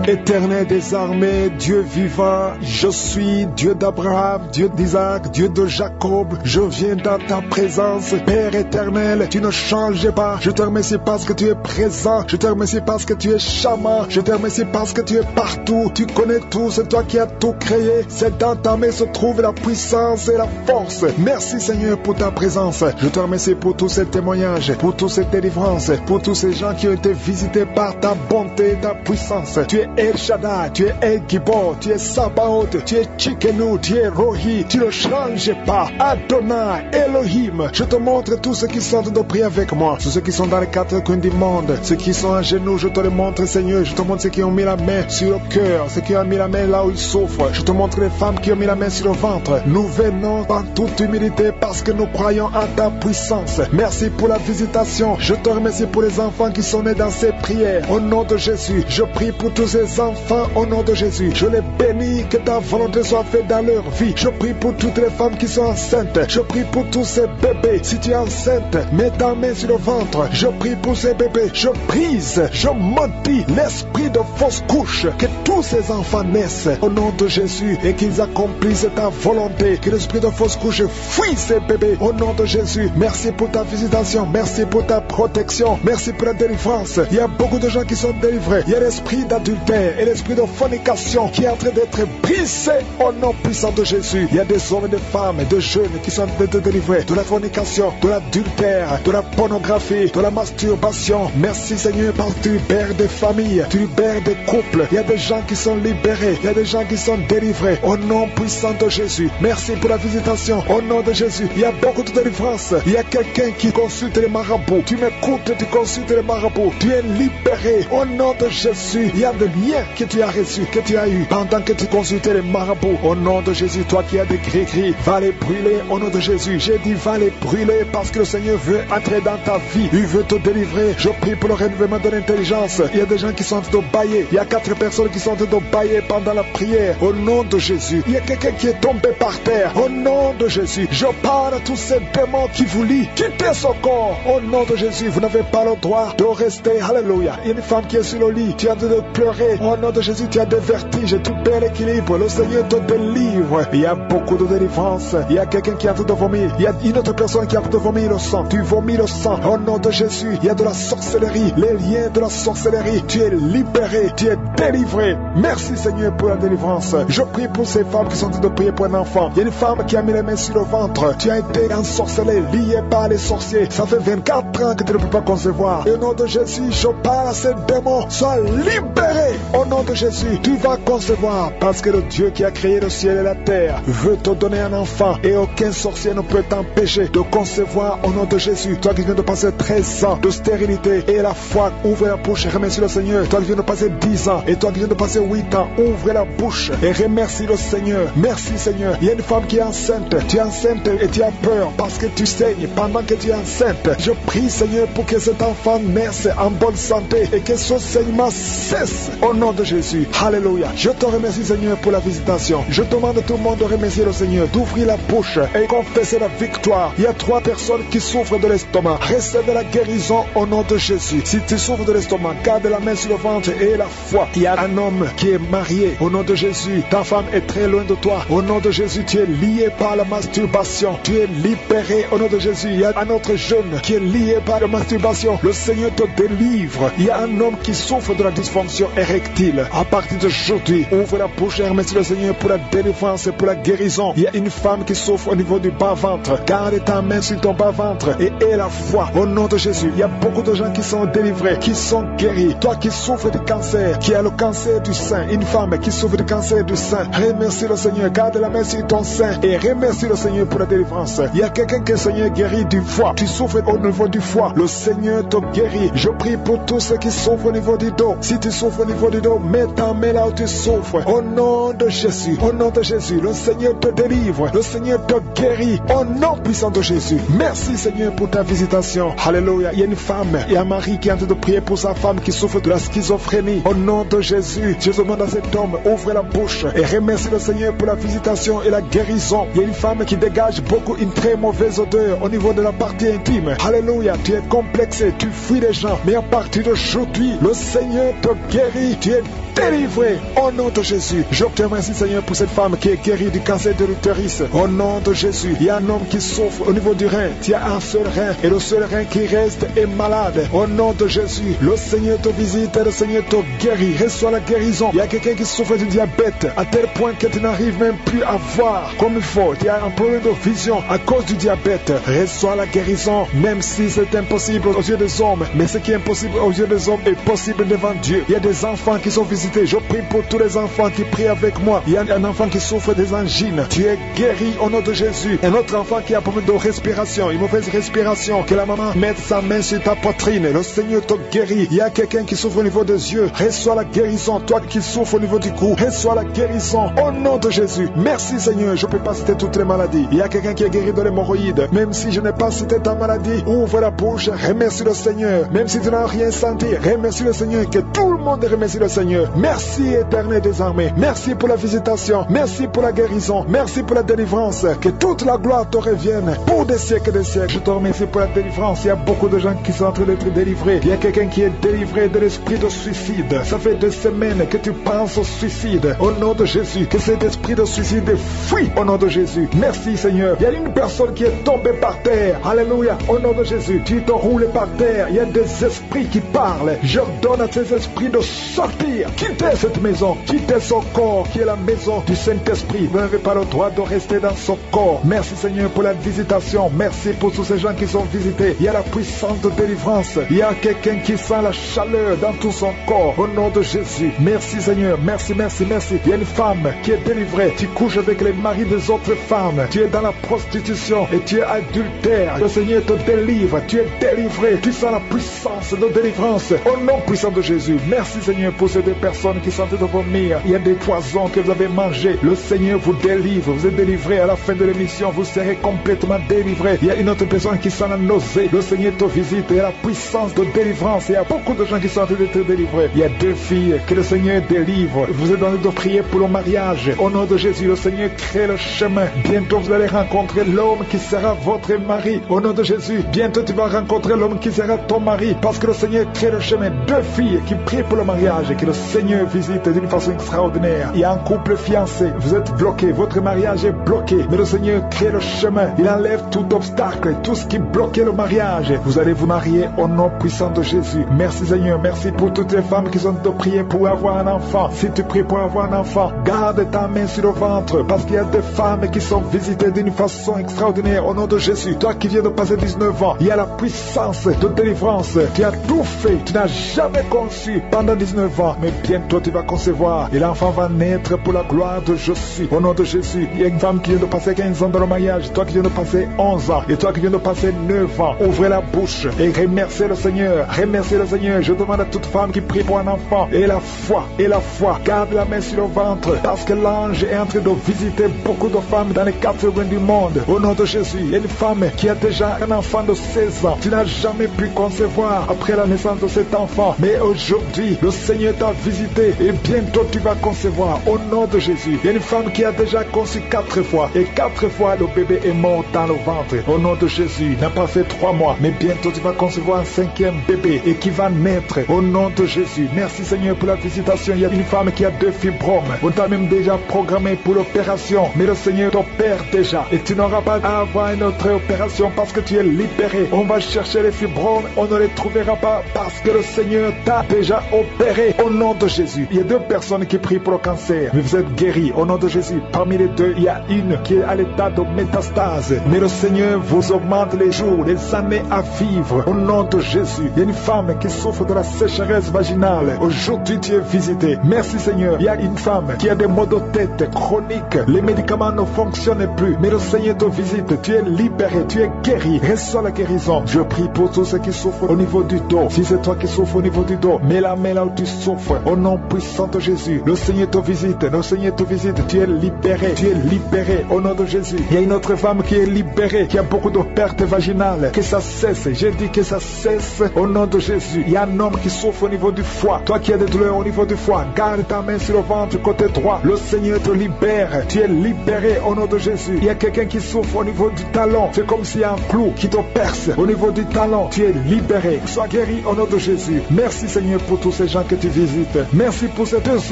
Éternel des armées, Dieu vivant, je suis Dieu d'Abraham, Dieu d'Isaac, Dieu de Jacob. Je viens dans ta présence, Père éternel, tu ne changes pas. Je te remercie parce que tu es présent. Je te remercie parce que tu es charmant. Je te remercie parce que tu es partout. Tu connais tout, c'est toi qui as tout créé. C'est dans ta main se trouve la puissance et la force. Merci Seigneur pour ta présence. Je te remercie pour tous ces témoignages, pour toutes ces délivrances, pour tous ces gens qui ont été visités par ta bonté et ta puissance. Tu es El Shaddai, tu es El Gibor, tu es Sabaoth, tu es Tsidkenu, tu es Rohi, tu ne changes pas. Adonai, Elohim, je te montre tous ceux qui sont de prier avec moi, tous ceux qui sont dans les 4 coins du monde, ceux qui sont à genoux, je te les montre Seigneur, je te montre ceux qui ont mis la main sur le cœur, ceux qui ont mis la main là où ils souffrent, je te montre les femmes qui ont mis la main sur le ventre. Nous venons en toute humilité parce que nous croyons à ta puissance. Merci pour la visitation, je te remercie pour les enfants qui sont nés dans ces prières. Au nom de Jésus, je prie pour tous ces enfants au nom de Jésus. Je les bénis, que ta volonté soit faite dans leur vie. Je prie pour toutes les femmes qui sont enceintes. Je prie pour tous ces bébés. Si tu es enceinte, mets ta main sur le ventre. Je prie pour ces bébés. Je brise, je maudis l'esprit de fausse couche. Que tous ces enfants naissent au nom de Jésus et qu'ils accomplissent ta volonté. Que l'esprit de fausse couche fuit ces bébés au nom de Jésus. Merci pour ta visitation. Merci pour ta protection. Merci pour la délivrance. Il y a beaucoup de gens qui sont délivrés. Il y a l'esprit d'adultère et l'esprit de fornication qui est en train d'être brisé au nom puissant de Jésus. Il y a des hommes et des femmes et des jeunes qui sont en train de délivrer de la fornication, de l'adultère, de la pornographie, de la masturbation. Merci Seigneur parce que tu libères des familles, tu libères des couples. Il y a des gens qui sont libérés, il y a des gens qui sont délivrés au nom puissant de Jésus. Merci pour la visitation au nom de Jésus. Il y a beaucoup de délivrance. Il y a quelqu'un qui consulte les marabouts. Tu m'écoutes, tu consultes les marabouts. Tu es libéré au nom de Jésus. Il y a des liens que tu as reçus, que tu as eu pendant que tu consultais les marabouts. Au nom de Jésus, toi qui as des gris-gris, va les brûler au nom de Jésus. J'ai dit va les brûler parce que le Seigneur veut entrer dans ta vie. Il veut te délivrer. Je prie pour le renouvellement de l'intelligence. Il y a des gens qui sont en train de bailler. Il y a 4 personnes qui sont en train de bailler pendant la prière. Au nom de Jésus. Il y a quelqu'un qui est tombé par terre. Au nom de Jésus. Je parle à tous ces démons qui vous lient. Quittez son corps. Au nom de Jésus. Vous n'avez pas le droit de rester. Alléluia. Il y a une femme qui est sur le lit. Tu es en train de pleurer. Au nom de Jésus, tu as des vertiges. Tu perds l'équilibre. Le Seigneur te délivre. Il y a beaucoup de délivrance. Il y a quelqu'un qui est en train de vomir. Il y a une autre personne qui est en train de vomir le sang. Tu vomis le sang. Au nom de Jésus, il y a de la sorcellerie. Les liens de la sorcellerie. Tu es libéré. Tu es délivré. Merci Seigneur pour la délivrance. Je prie pour ces femmes qui sont en train de prier pour un enfant. Il y a une femme qui a mis les mains sur le ventre. Tu as été ensorcelé, lié par les sorciers. Ça fait 24 ans que tu ne peux pas concevoir. Et au nom de Jésus, je parle à ces démons. Sois libéré. délivrer. Au nom de Jésus, tu vas concevoir parce que le Dieu qui a créé le ciel et la terre veut te donner un enfant et aucun sorcier ne peut t'empêcher de concevoir au nom de Jésus. Toi qui viens de passer 13 ans de stérilité et la foi, ouvre la bouche et remercie le Seigneur. Toi qui viens de passer 10 ans et toi qui viens de passer 8 ans, ouvre la bouche et remercie le Seigneur. Merci Seigneur. Il y a une femme qui est enceinte. Tu es enceinte et tu as peur parce que tu saignes pendant que tu es enceinte. Je prie Seigneur pour que cet enfant naisse en bonne santé et que ce saignement cesse au nom de Jésus. Alléluia. Je te remercie Seigneur pour la visitation. Je demande à tout le monde de remercier le Seigneur, d'ouvrir la bouche et confesser la victoire. Il y a 3 personnes qui souffrent de l'estomac. Recevez la guérison au nom de Jésus. Si tu souffres de l'estomac, garde la main sur le ventre et la foi. Il y a un homme qui est marié au nom de Jésus. Ta femme est très loin de toi. Au nom de Jésus, tu es lié par la masturbation. Tu es libéré au nom de Jésus. Il y a un autre jeune qui est lié par la masturbation. Le Seigneur te délivre. Il y a un homme qui souffre de la dysfonction érectile. À partir d'aujourd'hui, ouvre la bouche et remercie le Seigneur pour la délivrance et pour la guérison. Il y a une femme qui souffre au niveau du bas-ventre. Garde ta main sur ton bas-ventre et aie la foi au nom de Jésus. Il y a beaucoup de gens qui sont délivrés, qui sont guéris. Toi qui souffres du cancer, qui as le cancer du sein, une femme qui souffre du cancer du sein, remercie le Seigneur. Garde la main sur ton sein et remercie le Seigneur pour la délivrance. Il y a quelqu'un que le Seigneur guérit du foie. Tu souffres au niveau du foie. Le Seigneur te guérit. Je prie pour tous ceux qui souffrent au niveau du dos. Si tu souffres au niveau du dos, mets ta main là où tu souffres. Au nom de Jésus. Au nom de Jésus. Le Seigneur te délivre. Le Seigneur te guérit. Au nom puissant de Jésus. Merci Seigneur pour ta visitation. Alléluia. Il y a une femme et un mari qui est en train de prier pour sa femme qui souffre de la schizophrénie. Au nom de Jésus, je demande à cet homme, ouvre la bouche et remercie le Seigneur pour la visitation et la guérison. Il y a une femme qui dégage beaucoup une très mauvaise odeur au niveau de la partie intime. Alléluia. Tu es complexé, tu fuis les gens. Mais à partir d'aujourd'hui, le Seigneur te guérit. Tu es délivré au nom de Jésus. Je te remercie Seigneur pour cette femme qui est guérie du cancer de l'utérus. Au nom de Jésus. Il y a un homme qui souffre au niveau du rein. Tu as un seul rein et le seul rein qui reste est malade. Au nom de Jésus. Le Seigneur te visite et le Seigneur te guérit. Reçois la guérison. Il y a quelqu'un qui souffre du diabète à tel point que tu n'arrives même plus à voir comme il faut. Tu as un problème de vision à cause du diabète. Reçois la guérison même si c'est impossible aux yeux des hommes. Mais ce qui est impossible aux yeux des hommes est possible devant Dieu. Il y a des enfants qui sont visités. Je prie pour tous les enfants qui prient avec moi. Il y a un enfant qui souffre des angines. Tu es guéri au nom de Jésus. Un autre enfant qui a un problème de respiration, une mauvaise respiration. Que la maman mette sa main sur ta poitrine. Le Seigneur te guérit. Il y a quelqu'un qui souffre au niveau des yeux. Reçois la guérison. Toi qui souffres au niveau du cou, reçois la guérison au nom de Jésus. Merci Seigneur. Je ne peux pas citer toutes les maladies. Il y a quelqu'un qui est guéri de l'hémorroïde. Même si je n'ai pas cité ta maladie, ouvre la bouche. Remercie le Seigneur. Même si tu n'as rien senti, remercie le Seigneur. Que tout le monde remercie le Seigneur. Merci éternel des armées. Merci pour la visitation. Merci pour la guérison. Merci pour la délivrance. Que toute la gloire te revienne pour des siècles et des siècles. Je te remercie pour la délivrance. Il y a beaucoup de gens qui sont en train d'être délivrés. Il y a quelqu'un qui est délivré de l'esprit de suicide. Ça fait des semaines que tu penses au suicide. Au nom de Jésus, que cet esprit de suicide fuit au nom de Jésus. Merci Seigneur. Il y a une personne qui est tombée par terre. Alléluia. Au nom de Jésus, tu te roules par terre. Il y a des esprits qui parlent. J'ordonne à ces esprits de sortir. Quittez cette maison. Quittez son corps qui est la maison du Saint-Esprit. Vous n'avez pas le droit de rester dans son corps. Merci Seigneur pour la visitation. Merci pour tous ces gens qui sont visités. Il y a la puissance de délivrance. Il y a quelqu'un qui sent la chaleur dans tout son corps. Au nom de Jésus. Merci Seigneur. Merci, merci, merci. Il y a une femme qui est délivrée. Tu couches avec les maris des autres femmes. Tu es dans la prostitution et tu es adultère. Le Seigneur te délivre. Tu es délivré. Tu sens la puissance de délivrance. Au nom puissant de Jésus. Merci Seigneur pour ces deux personnes qui sont en train de vomir. Il y a des poisons que vous avez mangés. Le Seigneur vous délivre. Vous êtes délivré. À la fin de l'émission, vous serez complètement délivré. Il y a une autre personne qui sent la nausée. Le Seigneur te visite. Il y a la puissance de délivrance. Il y a beaucoup de gens qui sont en train d'être délivrés. Il y a deux filles que le Seigneur délivre. Vous êtes en train de prier pour le mariage. Au nom de Jésus, le Seigneur crée le chemin. Bientôt, vous allez rencontrer l'homme qui sera votre mari. Au nom de Jésus, bientôt tu vas rencontrer l'homme qui sera ton mari. Parce que le Seigneur crée le chemin. Deux filles qui prient pour le mariage et que le Seigneur visite d'une façon extraordinaire. Il y a un couple fiancé. Vous êtes bloqué. Votre mariage est bloqué. Mais le Seigneur crée le chemin. Il enlève tout obstacle, tout ce qui bloquait le mariage. Vous allez vous marier au nom puissant de Jésus. Merci Seigneur. Merci pour toutes les femmes qui sont de prier pour avoir un enfant. Si tu pries pour avoir un enfant, garde ta main sur le ventre. Parce qu'il y a des femmes qui sont visitées d'une façon extraordinaire au nom de Jésus. Toi qui viens de passer 19 ans, il y a la puissance de délivrance. Tu as tout fait. Tu n'as jamais conçu pendant 19 9 ans, mais bientôt tu vas concevoir. Et l'enfant va naître pour la gloire de Je suis. Au nom de Jésus, il y a une femme qui vient de passer 15 ans dans le mariage, toi qui viens de passer 11 ans, et toi qui viens de passer 9 ans. Ouvrez la bouche et remerciez le Seigneur. Remerciez le Seigneur. Je demande à toute femme qui prie pour un enfant, et la foi, garde la main sur le ventre, parce que l'ange est en train de visiter beaucoup de femmes dans les 4 coins du monde. Au nom de Jésus, il y a une femme qui a déjà un enfant de 16 ans. Tu n'as jamais pu concevoir après la naissance de cet enfant, mais aujourd'hui, le Seigneur t'a visité et bientôt tu vas concevoir. Au nom de Jésus, il y a une femme qui a déjà conçu 4 fois, et 4 fois le bébé est mort dans le ventre. Au nom de Jésus, il n'a pas fait 3 mois, mais bientôt tu vas concevoir un 5e bébé et qui va naître. Au nom de Jésus, merci Seigneur pour la visitation. Il y a une femme qui a 2 fibromes. On t'a même déjà programmé pour l'opération, mais le Seigneur t'opère déjà et tu n'auras pas à avoir une autre opération parce que tu es libéré. On va chercher les fibromes, on ne les trouvera pas parce que le Seigneur t'a déjà opéré. Au nom de Jésus, il y a 2 personnes qui prient pour le cancer, mais vous êtes guéris. Au nom de Jésus, parmi les 2, il y a une qui est à l'état de métastase, mais le Seigneur vous augmente les jours, les années à vivre. Au nom de Jésus, il y a une femme qui souffre de la sécheresse vaginale. Aujourd'hui, tu es visité. Merci Seigneur. Il y a une femme qui a des maux de tête chroniques. Les médicaments ne fonctionnent plus, mais le Seigneur te visite. Tu es libéré, tu es guéri. Reçois la guérison. Je prie pour tous ceux qui souffrent au niveau du dos. Si c'est toi qui souffres au niveau du dos, mets la main là où tu souffres. Au nom puissant de Jésus, le Seigneur te visite. Le Seigneur te visite. Tu es libéré. Tu es libéré au nom de Jésus. Il y a une autre femme qui est libérée, qui a beaucoup de pertes vaginales. Que ça cesse. J'ai dit que ça cesse au nom de Jésus. Il y a un homme qui souffre au niveau du foie. Toi qui as des douleurs au niveau du foie, garde ta main sur le ventre côté droit. Le Seigneur te libère. Tu es libéré au nom de Jésus. Il y a quelqu'un qui souffre au niveau du talon. C'est comme s'il y a un clou qui te perce au niveau du talon. Tu es libéré. Sois guéri au nom de Jésus. Merci Seigneur pour tous ces gens que tu visites. Merci pour ces 2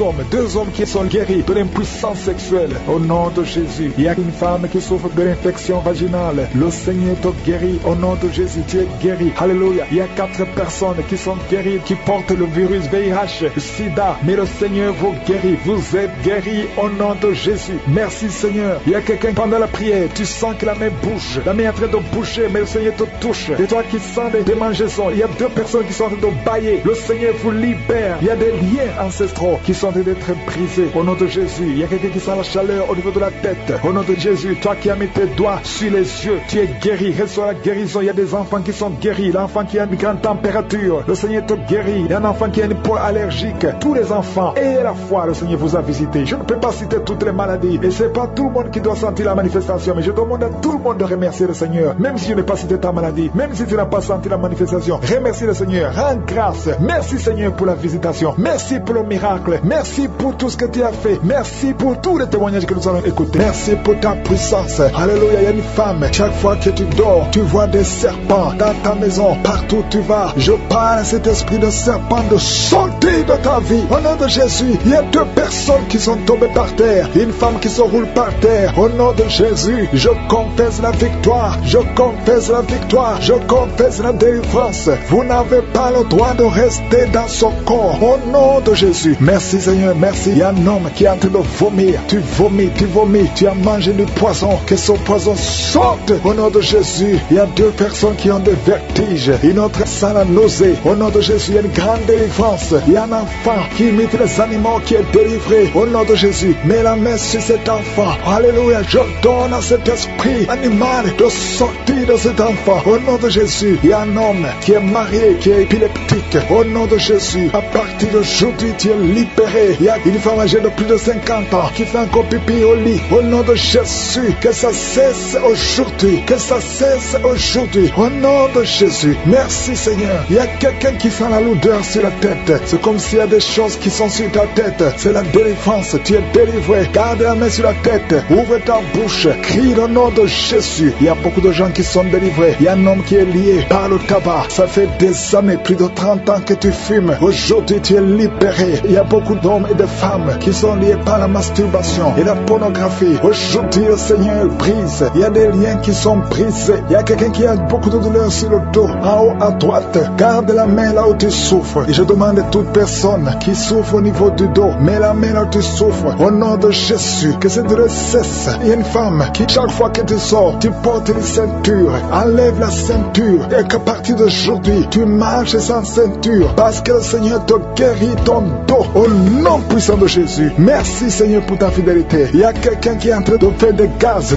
hommes qui sont guéris de l'impuissance sexuelle au nom de Jésus. Il y a une femme qui souffre de l'infection vaginale. Le Seigneur te guérit au nom de Jésus. Tu es guéri. Alléluia. Il y a 4 personnes qui sont guéries, qui portent le virus VIH, SIDA, mais le Seigneur vous guérit. Vous êtes guéris au nom de Jésus. Merci Seigneur. Il y a quelqu'un pendant la prière, tu sens que la main bouge. La main est en train de bouger, mais le Seigneur te touche. Et toi qui sens des démangeaisons, il y a 2 personnes qui sont en train de bailler. Le Seigneur vous libère. Il y a des liens ancestraux qui sont en train d'être brisés au nom de Jésus. Il y a quelqu'un qui sent la chaleur au niveau de la tête. Au nom de Jésus, toi qui as mis tes doigts sur les yeux, tu es guéri. Reçois la guérison. Il y a des enfants qui sont guéris. L'enfant qui a une grande température, le Seigneur te guérit. Il y a un enfant qui a une peau allergique. Tous les enfants et la foi, le Seigneur vous a visité. Je ne peux pas citer toutes les maladies et c'est pas tout le monde qui doit sentir la manifestation, mais je demande à tout le monde de remercier le Seigneur. Même si je n'ai pas cité ta maladie, même si tu n'as pas senti la manifestation, remercie le Seigneur. Rends grâce. Merci Seigneur pour la visitation. Merci pour le miracle. Merci pour tout ce que tu as fait. Merci pour tous les témoignages que nous allons écouter. Merci pour ta puissance. Alléluia. Il y a une femme. Chaque fois que tu dors, tu vois des serpents dans ta maison. Partout où tu vas, je parle à cet esprit de serpent de sortir de ta vie. Au nom de Jésus, il y a 2 personnes qui sont tombées par terre. Une femme qui se roule par terre. Au nom de Jésus, je confesse la victoire. Je confesse la victoire. Je confesse la délivrance. Vous n'avez pas le droit de rester dans son corps. Au nom de Jésus. Merci Seigneur, merci. Il y a un homme qui est en train de vomir. Tu vomis, tu vomis. Tu as mangé du poison. Que ce poison sorte. Au nom de Jésus, il y a 2 personnes qui ont des vertiges. Une autre sent la nausée. Au nom de Jésus, il y a une grande délivrance. Il y a un enfant qui imite les animaux qui est délivré. Au nom de Jésus, mets la main sur cet enfant. Alléluia. Je donne à cet esprit animal de sortir de cet enfant. Au nom de Jésus, il y a un homme qui est marié, qui est épileptique. Au nom de Jésus, à partir d'aujourd'hui, tu es libéré. Il y a une femme âgée de plus de 50 ans qui fait encore pipi au lit. Au nom de Jésus, que ça cesse aujourd'hui. Que ça cesse aujourd'hui. Au nom de Jésus. Merci Seigneur. Il y a quelqu'un qui sent la lourdeur sur la tête. C'est comme s'il y a des choses qui sont sur ta tête. C'est la délivrance. Tu es délivré. Garde la main sur la tête. Ouvre ta bouche. Crie le nom de Jésus. Il y a beaucoup de gens qui sont délivrés. Il y a un homme qui est lié par le tabac. Ça fait des années, plus de 30 ans que tu fumes. Aujourd'hui, tu es libéré. Il y a beaucoup d'hommes et de femmes qui sont liés par la masturbation et la pornographie. Aujourd'hui, le Seigneur brise. Il y a des liens qui sont brisés. Il y a quelqu'un qui a beaucoup de douleur sur le dos. En haut à droite, garde la main là où tu souffres. Et je demande à toute personne qui souffre au niveau du dos, mets la main là où tu souffres. Au nom de Jésus, que cette douleur cesse. Il y a une femme qui, chaque fois que tu sors, tu portes une ceinture. Enlève la ceinture et qu'à partir d'aujourd'hui, tu marches sans ceinture. Parce que le Seigneur te guéris ton dos au nom puissant de Jésus. Merci Seigneur pour ta fidélité. Il y a quelqu'un qui est en train de faire des gaz.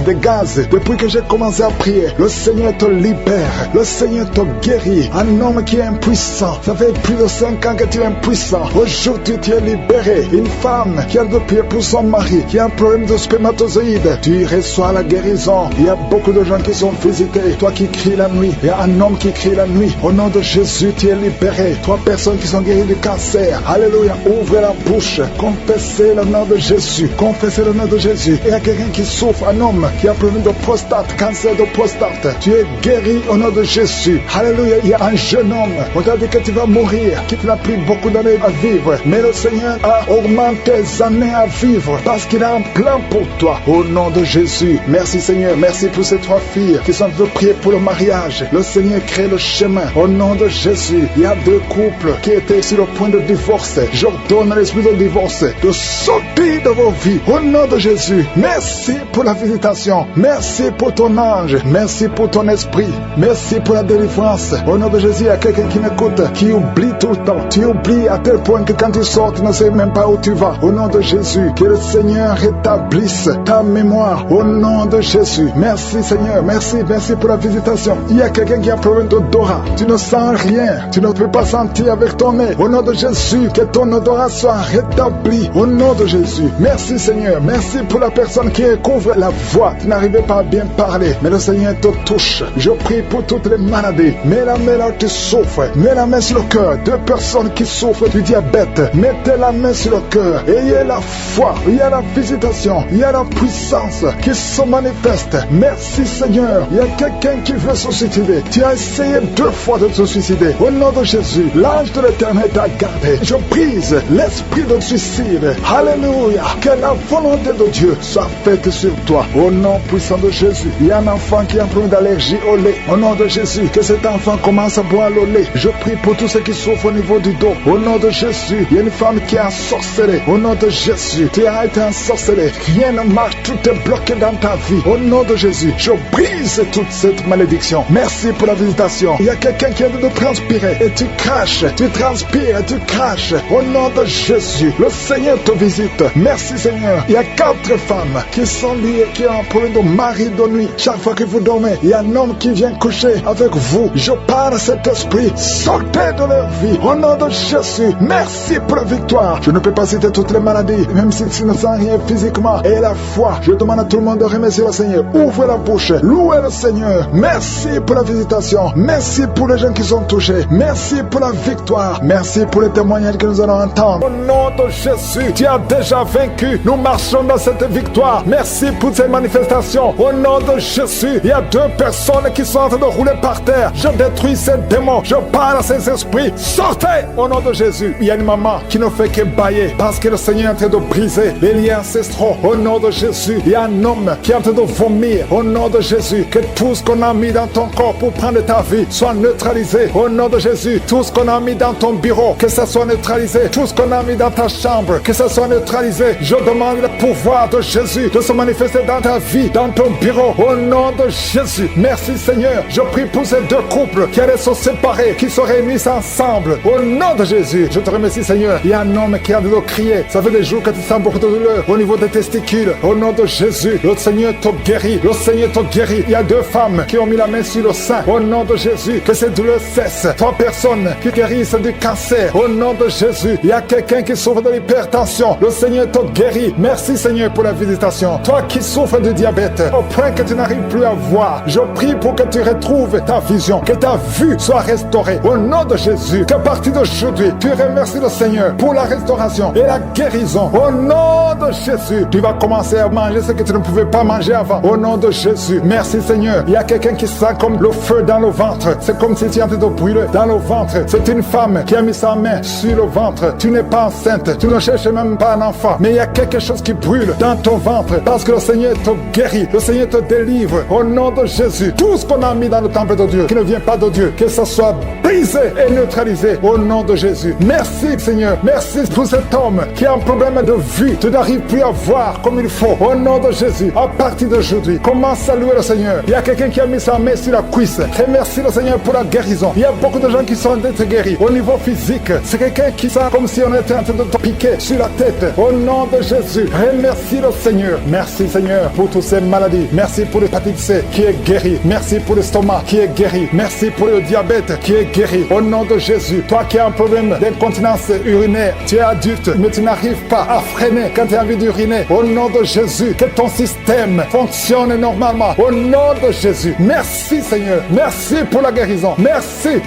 Depuis que j'ai commencé à prier, le Seigneur te libère. Le Seigneur te guérit. Un homme qui est impuissant. Ça fait plus de 5 ans que tu es impuissant. Aujourd'hui tu es libéré. Une femme qui a de prier pour son mari, qui a un problème de spermatozoïde. Tu reçois la guérison. Il y a beaucoup de gens qui sont visités. Toi qui cries la nuit. Il y a un homme qui crie la nuit. Au nom de Jésus, tu es libéré. 3 personnes qui sont guéries du cancer. Alléluia. Ouvre la bouche. Confessez le nom de Jésus. Confessez le nom de Jésus. Il y a quelqu'un qui souffre, un homme qui a un problème de prostate, cancer de prostate. Tu es guéri au nom de Jésus. Alléluia. Il y a un jeune homme. On t'a dit que tu vas mourir, qu'il n'a plus beaucoup d'années à vivre. Mais le Seigneur a augmenté tes années à vivre parce qu'il a un plan pour toi. Au nom de Jésus. Merci Seigneur. Merci pour ces 3 filles qui sont en train de prier pour le mariage. Le Seigneur crée le chemin. Au nom de Jésus. Il y a 2 couples qui étaient sur le point de divorce. J'ordonne à l'esprit de divorce de sortir de vos vies. Au nom de Jésus. Merci pour la visitation. Merci pour ton ange. Merci pour ton esprit. Merci pour la délivrance. Au nom de Jésus, il y a quelqu'un qui m'écoute, qui oublie tout le temps. Tu oublies à tel point que quand tu sors, tu ne sais même pas où tu vas. Au nom de Jésus, que le Seigneur rétablisse ta mémoire. Au nom de Jésus. Merci Seigneur. Merci pour la visitation. Il y a quelqu'un qui a un problème d'odorat. Tu ne sens rien. Tu ne peux pas sentir avec ton nez. Au nom de Jésus, que ton odorat soit rétabli. Au nom de Jésus. Merci Seigneur. Merci pour la personne qui recouvre la voix. Tu n'arrivais pas à bien parler, mais le Seigneur te touche. Je prie pour toutes les maladies. Mets la main là où tu souffres. Mets la main sur le cœur. 2 personnes qui souffrent du diabète. Mettez la main sur le cœur. Ayez la foi. Il y a la visitation. Il y a la puissance qui se manifeste. Merci Seigneur. Il y a quelqu'un qui veut se suicider. Tu as essayé 2 fois de te suicider. Au nom de Jésus, l'ange de l'Éternel t'a gardé. Je brise l'esprit de suicide. Alléluia. Que la volonté de Dieu soit faite sur toi. Au nom puissant de Jésus. Il y a un enfant qui a un problème d'allergie au lait. Au nom de Jésus, que cet enfant commence à boire le lait. Je prie pour tous ceux qui souffrent au niveau du dos. Au nom de Jésus, il y a une femme qui a ensorcelé. Au nom de Jésus, tu as été ensorcelé. Rien ne marche, tout est bloqué dans ta vie. Au nom de Jésus, je brise toute cette malédiction. Merci pour la visitation. Il y a quelqu'un qui a de transpirer et tu craches. Tu transpires et tu craches. Au nom de Jésus, le Seigneur te visite. Merci Seigneur. Il y a 4 femmes qui sont liées, qui ont un problème de mari de nuit. Chaque fois que vous dormez, il y a un homme qui vient coucher avec vous. Je parle à cet esprit. Sortez de leur vie. Au nom de Jésus. Merci pour la victoire. Je ne peux pas citer toutes les maladies, même si tu ne sens rien physiquement. Et la foi. Je demande à tout le monde de remercier le Seigneur. Ouvrez la bouche. Louez le Seigneur. Merci pour la visitation. Merci pour les gens qui sont touchés. Merci pour la victoire. Merci pour les témoignages que nous allons entendre. Au nom de Jésus, tu as déjà vaincu. Nous marchons dans cette victoire. Merci pour ces manifestations. Au nom de Jésus, il y a 2 personnes qui sont en train de rouler par terre. Je détruis ces démons. Je parle à ces esprits. Sortez au nom de Jésus. Il y a une maman qui ne fait que bailler parce que le Seigneur est en train de briser les liens ancestraux. Au nom de Jésus, il y a un homme qui est en train de vomir. Au nom de Jésus, que tout ce qu'on a mis dans ton corps pour prendre ta vie soit neutralisé. Au nom de Jésus, tout ce qu'on a mis dans ton bureau, que ça soit neutralisé. Tout ce qu'on a mis dans ta chambre, que ça soit neutralisé. Je demande le pouvoir de Jésus de se manifester dans ta vie, dans ton bureau. Au nom de Jésus, merci Seigneur. Je prie pour ces 2 couples qui allaient se séparer, qui se réunissent ensemble. Au nom de Jésus, je te remercie Seigneur. Il y a un homme qui a de crier. Ça fait des jours que tu sens beaucoup de douleur au niveau des testicules. Au nom de Jésus, le Seigneur te guérit. Le Seigneur te guérit. Il y a 2 femmes qui ont mis la main sur le sein. Au nom de Jésus, que ces douleurs cessent. 3 personnes qui guérissent du cancer. Au nom de Jésus, il y a quelqu'un qui souffre de l'hypertension. Le Seigneur te guérit. Merci Seigneur pour la visitation. Toi qui souffres de diabète, au point que tu n'arrives plus à voir, je prie pour que tu retrouves ta vision, que ta vue soit restaurée. Au nom de Jésus, qu'à partir d'aujourd'hui, tu remercies le Seigneur pour la restauration et la guérison. Au nom de Jésus, tu vas commencer à manger ce que tu ne pouvais pas manger avant. Au nom de Jésus, merci Seigneur. Il y a quelqu'un qui sent comme le feu dans le ventre. C'est comme si tu étais de brûler dans le ventre. C'est une femme qui a mis sa main sur le ventre. Tu n'es pas enceinte, tu ne cherches même pas un enfant, mais il y a quelque chose qui brûle dans ton ventre parce que le Seigneur te guérit, le Seigneur te délivre. Au nom de Jésus, tout ce qu'on a mis dans le temple de Dieu qui ne vient pas de Dieu, que ça soit brisé et neutralisé au nom de Jésus. Merci Seigneur, merci pour cet homme qui a un problème de vue. Tu n'arrives plus à voir comme il faut. Au nom de Jésus, à partir d'aujourd'hui, commence à louer le Seigneur. Il y a quelqu'un qui a mis sa main sur la cuisse. Remercie le Seigneur pour la guérison. Il y a beaucoup de gens qui sont d'être guéris au niveau physique. C'est quelqu'un qui sent comme si on était en train de te piquer sur la tête. Au nom de Jésus, remercie le Seigneur. Merci Seigneur pour toutes ces maladies. Merci pour l'hépatite C qui est guérie. Merci pour l'estomac qui est guéri. Merci pour le diabète qui est guéri. Au nom de Jésus, toi qui as un problème d'incontinence urinaire, tu es adulte, mais tu n'arrives pas à freiner quand tu as envie d'uriner. Au nom de Jésus, que ton système fonctionne normalement. Au nom de Jésus, merci Seigneur. Merci pour la guérison. Merci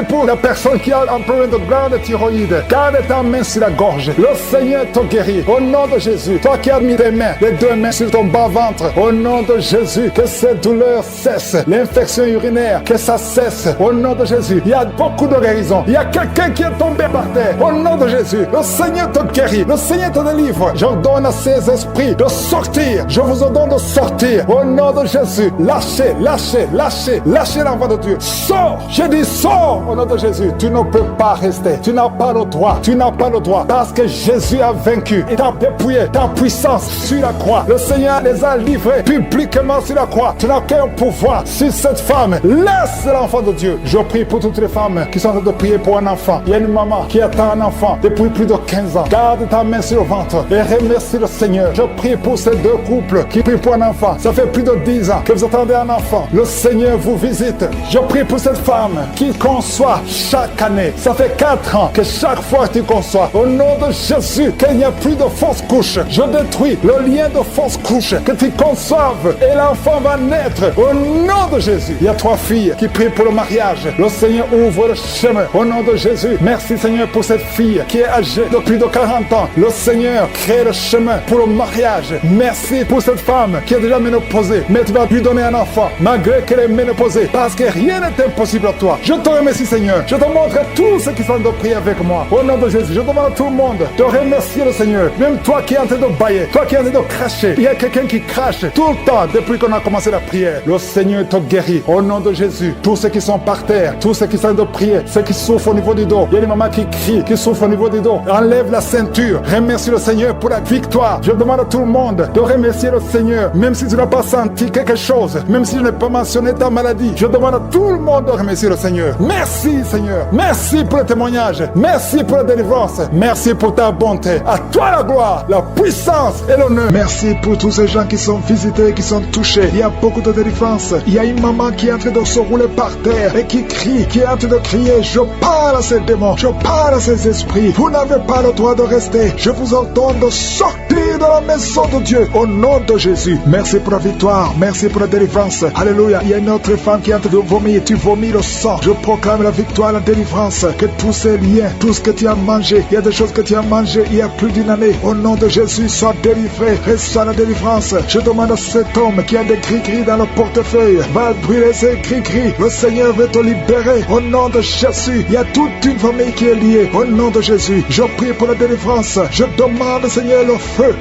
pour la personne qui a un problème de glande thyroïde. Garde ta main sur la gorge. Le Seigneur te guérit. Au nom de Jésus, toi qui as mis tes mains, les deux mains sur ton bas-ventre. Au nom de Jésus, que cette douleur cesse. L'infection urinaire, que ça cesse. Au nom de Jésus, il y a beaucoup de guérison. Il y a quelqu'un qui est tombé par terre. Au nom de Jésus, le Seigneur te guérit. Le Seigneur te délivre. J'ordonne à ces esprits de sortir. Je vous ordonne de sortir. Au nom de Jésus, lâchez l'enfant de Dieu. Sors. J'ai dit sors. Au nom de Jésus, tu ne peux pas rester. Tu n'as pas le droit. Tu n'as pas le droit. Parce que Jésus a vaincu. Il t'a dépouillé ta puissance sur la croix. Le Seigneur les a livrés publiquement sur la croix. Tu n'as qu'un pouvoir sur cette femme. Laisse l'enfant de Dieu. Je prie pour toutes les femmes qui sont en train de prier pour un enfant. Il y a une maman qui attend un enfant depuis plus de 15 ans. Garde ta main sur le ventre et remercie le Seigneur. Je prie pour ces deux couples qui prient pour un enfant. Ça fait plus de 10 ans que vous attendez un enfant. Le Seigneur vous visite. Je prie pour cette femme qui conçoit chaque année. Ça fait 4 ans que chaque fois tu conçois. Au nom de Jésus, qu'il n'y a plus de fausses couches. Je détruis le lien de fausses couches. Que tu conçoives et l'enfant va naître. Au nom de Jésus. Il y a 3 filles qui prient pour le mariage. Le Seigneur ouvre le chemin. Au nom de Jésus. Merci Seigneur pour cette fille qui est âgée de plus de 40 ans. Le Seigneur crée le chemin pour le mariage. Merci pour cette femme qui est déjà ménopausée. Mais tu vas lui donner un enfant malgré qu'elle est ménopausée. Parce que rien n'est impossible à toi. Je te remercie Seigneur. Je te montre tous ceux qui sont de prier avec moi. Au nom de Jésus, je demande à tout le monde de remercier le Seigneur. Même toi qui es en train de bailler, toi qui es en train de cracher. Il y a quelqu'un qui crache tout le temps depuis qu'on a commencé la prière. Le Seigneur te guérit. Au nom de Jésus, tous ceux qui sont par terre, tous ceux qui sont en train de prier, ceux qui souffrent au niveau du dos. Il y a des mamans qui crient, qui souffrent au niveau du dos. Enlève la ceinture. Remercie le Seigneur pour la victoire. Je demande à tout le monde de remercier le Seigneur. Même si tu n'as pas senti quelque chose, même si je n'ai pas mentionné ta maladie, je demande à tout le monde de remercier le Seigneur. Merci Seigneur. Merci pour le témoignage. Merci pour la délivrance. Merci pour ta bonté. À toi la gloire, la puissance et l'honneur. Merci pour tous ces gens qui sont visités, qui sont touchés. Il y a beaucoup de délivrance. Il y a une maman qui est en train de se rouler par terre et qui crie, qui est en train de crier. Je parle à ces démons. Je parle à ces esprits. Vous n'avez pas le droit de rester. Je vous ordonne de sortir de la maison de Dieu au nom de Jésus. Merci pour la victoire. Merci pour la délivrance. Alléluia. Il y a une autre femme qui est en train de vomir. Tu vomis le sang. Je proclame la victoire, la délivrance. Que tous ces liens, tout ce que tu as mangé, il y a des choses que tu as mangé il y a plus d'une année. Au nom de Jésus, sois délivré. Reçois la délivrance. Je demande à cet homme qui a des gris-gris dans le portefeuille, va brûler ces gris-gris. Le Seigneur veut te libérer. Au nom de Jésus, il y a toute une famille qui est liée. Au nom de Jésus, je prie pour la délivrance. Je demande, Seigneur, le feu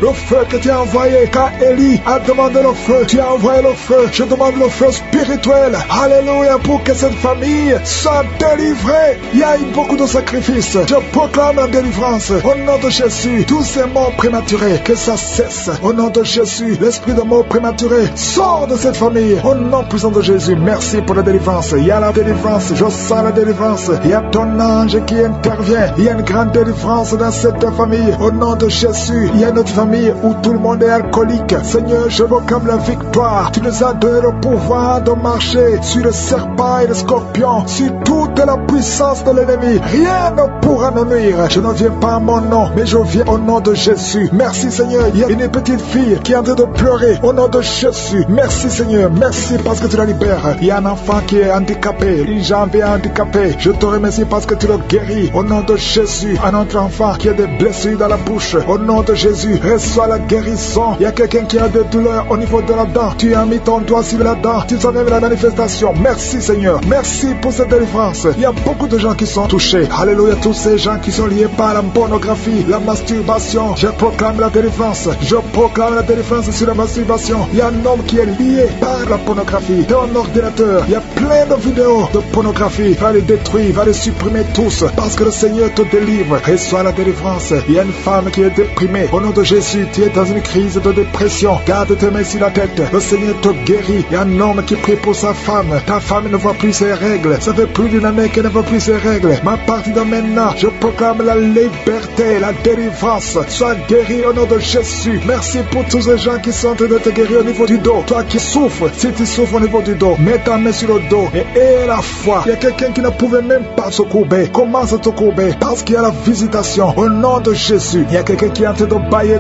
que tu as envoyé. Quand Élie a demandé le feu, tu as envoyé le feu. Je demande le feu spirituel. Alléluia, pour que cette famille soit délivrée. Il y a eu beaucoup de sacrifices. Je proclame la délivrance. Au nom de Jésus, tous ces morts prématurés, que ça cesse. Au nom de Jésus, l'esprit de mort prématuré sort de cette famille. Au nom puissant de Jésus, merci pour la délivrance. Il y a la délivrance, je sens la délivrance. Il y a ton ange qui intervient. Il y a une grande délivrance dans cette famille. Au nom de Jésus, il y a notre famille où tout le monde est alcoolique. Seigneur, je proclame la victoire. Tu nous as donné le pouvoir de marcher sur le serpent et le scorpion, sur toute la puissance de l'ennemi. Rien ne pourra nous nuire. Je ne viens pas à mon nom, mais je viens au nom de Jésus. Merci Seigneur. Il y a une petite fille qui est en train de pleurer au nom de Jésus. Merci Seigneur. Merci parce que tu la libères. Il y a un enfant qui est handicapé, une jambe est handicapée. Je te remercie parce que tu le guéris. Au nom de Jésus, un autre enfant qui a des blessures dans la bouche. Au nom de Jésus, reçois la guérison. Il y a quelqu'un qui a des douleurs au niveau de la dent. Tu as mis ton doigt sur la dent. Tu sens même la manifestation. Merci Seigneur. Merci pour cette délivrance. Il y a beaucoup de gens qui sont touchés. Alléluia, tous ces gens qui sont liés par la pornographie, la masturbation. Je proclame la délivrance. Je proclame la délivrance sur la masturbation. Il y a un homme qui est lié par la pornographie. Dans un ordinateur, il y a plein de vidéos de pornographie. Va les détruire, va les supprimer tous. Parce que le Seigneur te délivre. Reçois la délivrance. Il y a une femme qui est déprimée. Au nom de Jésus, Jésus, tu es dans une crise de dépression. Garde tes mains sur la tête. Le Seigneur te guérit. Il y a un homme qui prie pour sa femme. Ta femme ne voit plus ses règles. Ça fait plus d'une année qu'elle ne voit plus ses règles. Mais à partir de maintenant, je proclame la liberté, la délivrance. Sois guéri au nom de Jésus. Merci pour tous ces gens qui sont en train de te guérir au niveau du dos. Toi qui souffres, si tu souffres au niveau du dos, mets ta main sur le dos et aie la foi. Il y a quelqu'un qui ne pouvait même pas se courber. Commence à te courber parce qu'il y a la visitation au nom de Jésus. Il y a quelqu'un qui est en train de bailler.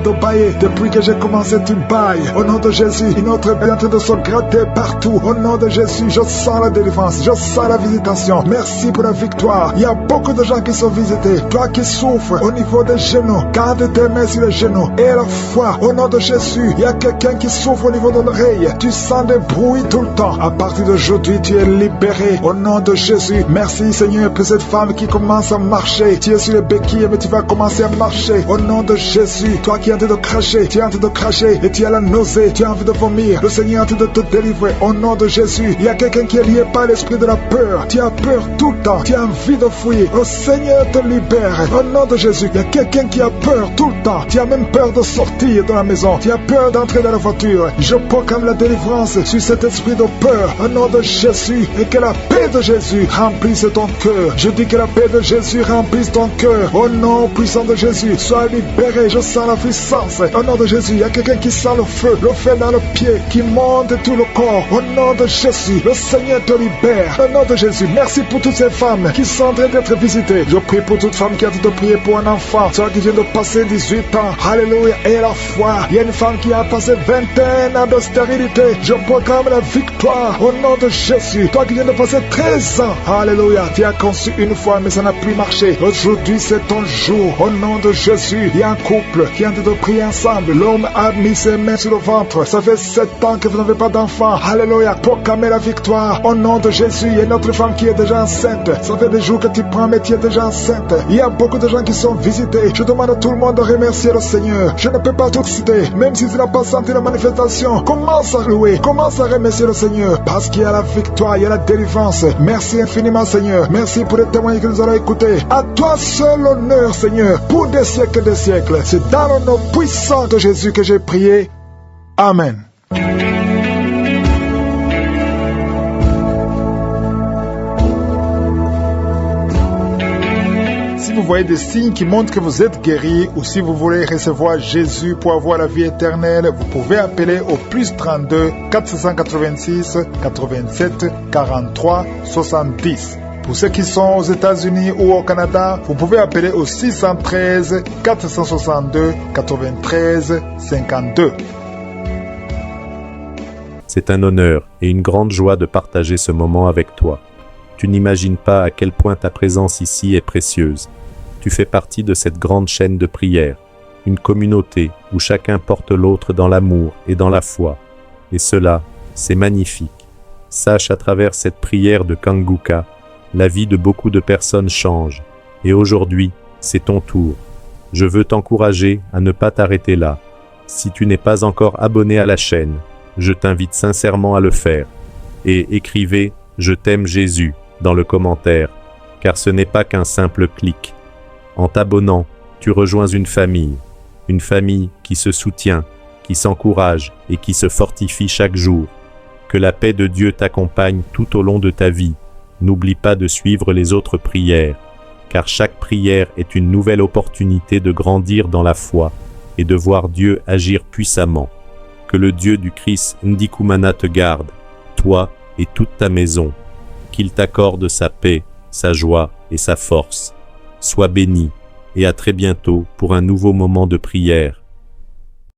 Depuis que j'ai commencé, tu bailles. Au nom de Jésus, une autre est en train de se gratter partout. Au nom de Jésus, je sens la délivrance, je sens la visitation. Merci pour la victoire. Il y a beaucoup de gens qui sont visités. Toi qui souffres au niveau des genoux, garde tes mains sur les genoux et la foi. Au nom de Jésus, il y a quelqu'un qui souffre au niveau de l'oreille. Tu sens des bruits tout le temps. À partir d'aujourd'hui, tu es libéré. Au nom de Jésus, merci Seigneur pour cette femme qui commence à marcher. Tu es sur les béquilles, mais tu vas commencer à marcher. Au nom de Jésus, toi qui es en train de cracher, tu es en train de cracher et tu as la nausée, tu as envie de vomir. Le Seigneur est en train de te délivrer. Au nom de Jésus, il y a quelqu'un qui est lié par l'esprit de la peur. Tu as peur tout le temps, tu as envie de fuir. Le Seigneur te libère. Au nom de Jésus, il y a quelqu'un qui a peur tout le temps. Tu as même peur de sortir de la maison. Tu as peur d'entrer dans la voiture. Je proclame la délivrance sur cet esprit de peur. Au nom de Jésus, et que la paix de Jésus remplisse ton cœur. Je dis que la paix de Jésus remplisse ton cœur. Au nom puissant de Jésus, sois libéré. Je sens la puissance. Au nom de Jésus, il y a quelqu'un qui sent le feu dans le pied, qui monte tout le corps. Au nom de Jésus, le Seigneur te libère. Au nom de Jésus, merci pour toutes ces femmes qui sont en train d'être visitées. Je prie pour toute femme qui a de prier pour un enfant, soit qui vient de passer 18 ans. Alléluia, et la foi. Il y a une femme qui a passé 21 ans de stérilité. Je proclame la victoire au nom de Jésus. Toi qui viens de passer 13 ans, alléluia, tu as conçu une fois, mais ça n'a plus marché. Aujourd'hui, c'est ton jour. Au nom de Jésus, il y a un couple qui est en train de prier ensemble. L'homme a mis ses mains sur le ventre. Ça fait 7 ans que vous n'avez pas d'enfant. Alléluia, proclamez la victoire. Au nom de Jésus, il y a une autre femme qui est déjà enceinte. Ça fait des jours que tu prends, mais tu es déjà enceinte. Il y a beaucoup de gens qui sont visités. Je demande à tout le monde de remercier le Seigneur. Je ne peux pas tout citer. Même si tu n'as pas senti la manifestation, commence à louer. Commence à remercier le Seigneur. Parce qu'il y a la victoire, il y a la délivrance. Merci infiniment, Seigneur. Merci pour les témoignages que nous allons écouter. À toi seul l'honneur, Seigneur, pour des siècles et des siècles. C'est dans le nom puissant de Jésus que j'ai prié. Amen. Si vous voyez des signes qui montrent que vous êtes guéri, ou si vous voulez recevoir Jésus pour avoir la vie éternelle, vous pouvez appeler au plus 32 486 87 43 70. Pour ceux qui sont aux États-Unis ou au Canada, vous pouvez appeler au 613 462 93 52. C'est un honneur et une grande joie de partager ce moment avec toi. Tu n'imagines pas à quel point ta présence ici est précieuse. Tu fais partie de cette grande chaîne de prière, une communauté où chacun porte l'autre dans l'amour et dans la foi. Et cela, c'est magnifique. Sache à travers cette prière de Kanguka, la vie de beaucoup de personnes change. Et aujourd'hui, c'est ton tour. Je veux t'encourager à ne pas t'arrêter là. Si tu n'es pas encore abonné à la chaîne, je t'invite sincèrement à le faire. Et écrivez « Je t'aime Jésus » dans le commentaire, car ce n'est pas qu'un simple clic. En t'abonnant, tu rejoins une famille qui se soutient, qui s'encourage et qui se fortifie chaque jour. Que la paix de Dieu t'accompagne tout au long de ta vie. N'oublie pas de suivre les autres prières, car chaque prière est une nouvelle opportunité de grandir dans la foi et de voir Dieu agir puissamment. Que le Dieu du Christ Ndikumana te garde, toi et toute ta maison. Qu'il t'accorde sa paix, sa joie et sa force. Sois béni et à très bientôt pour un nouveau moment de prière.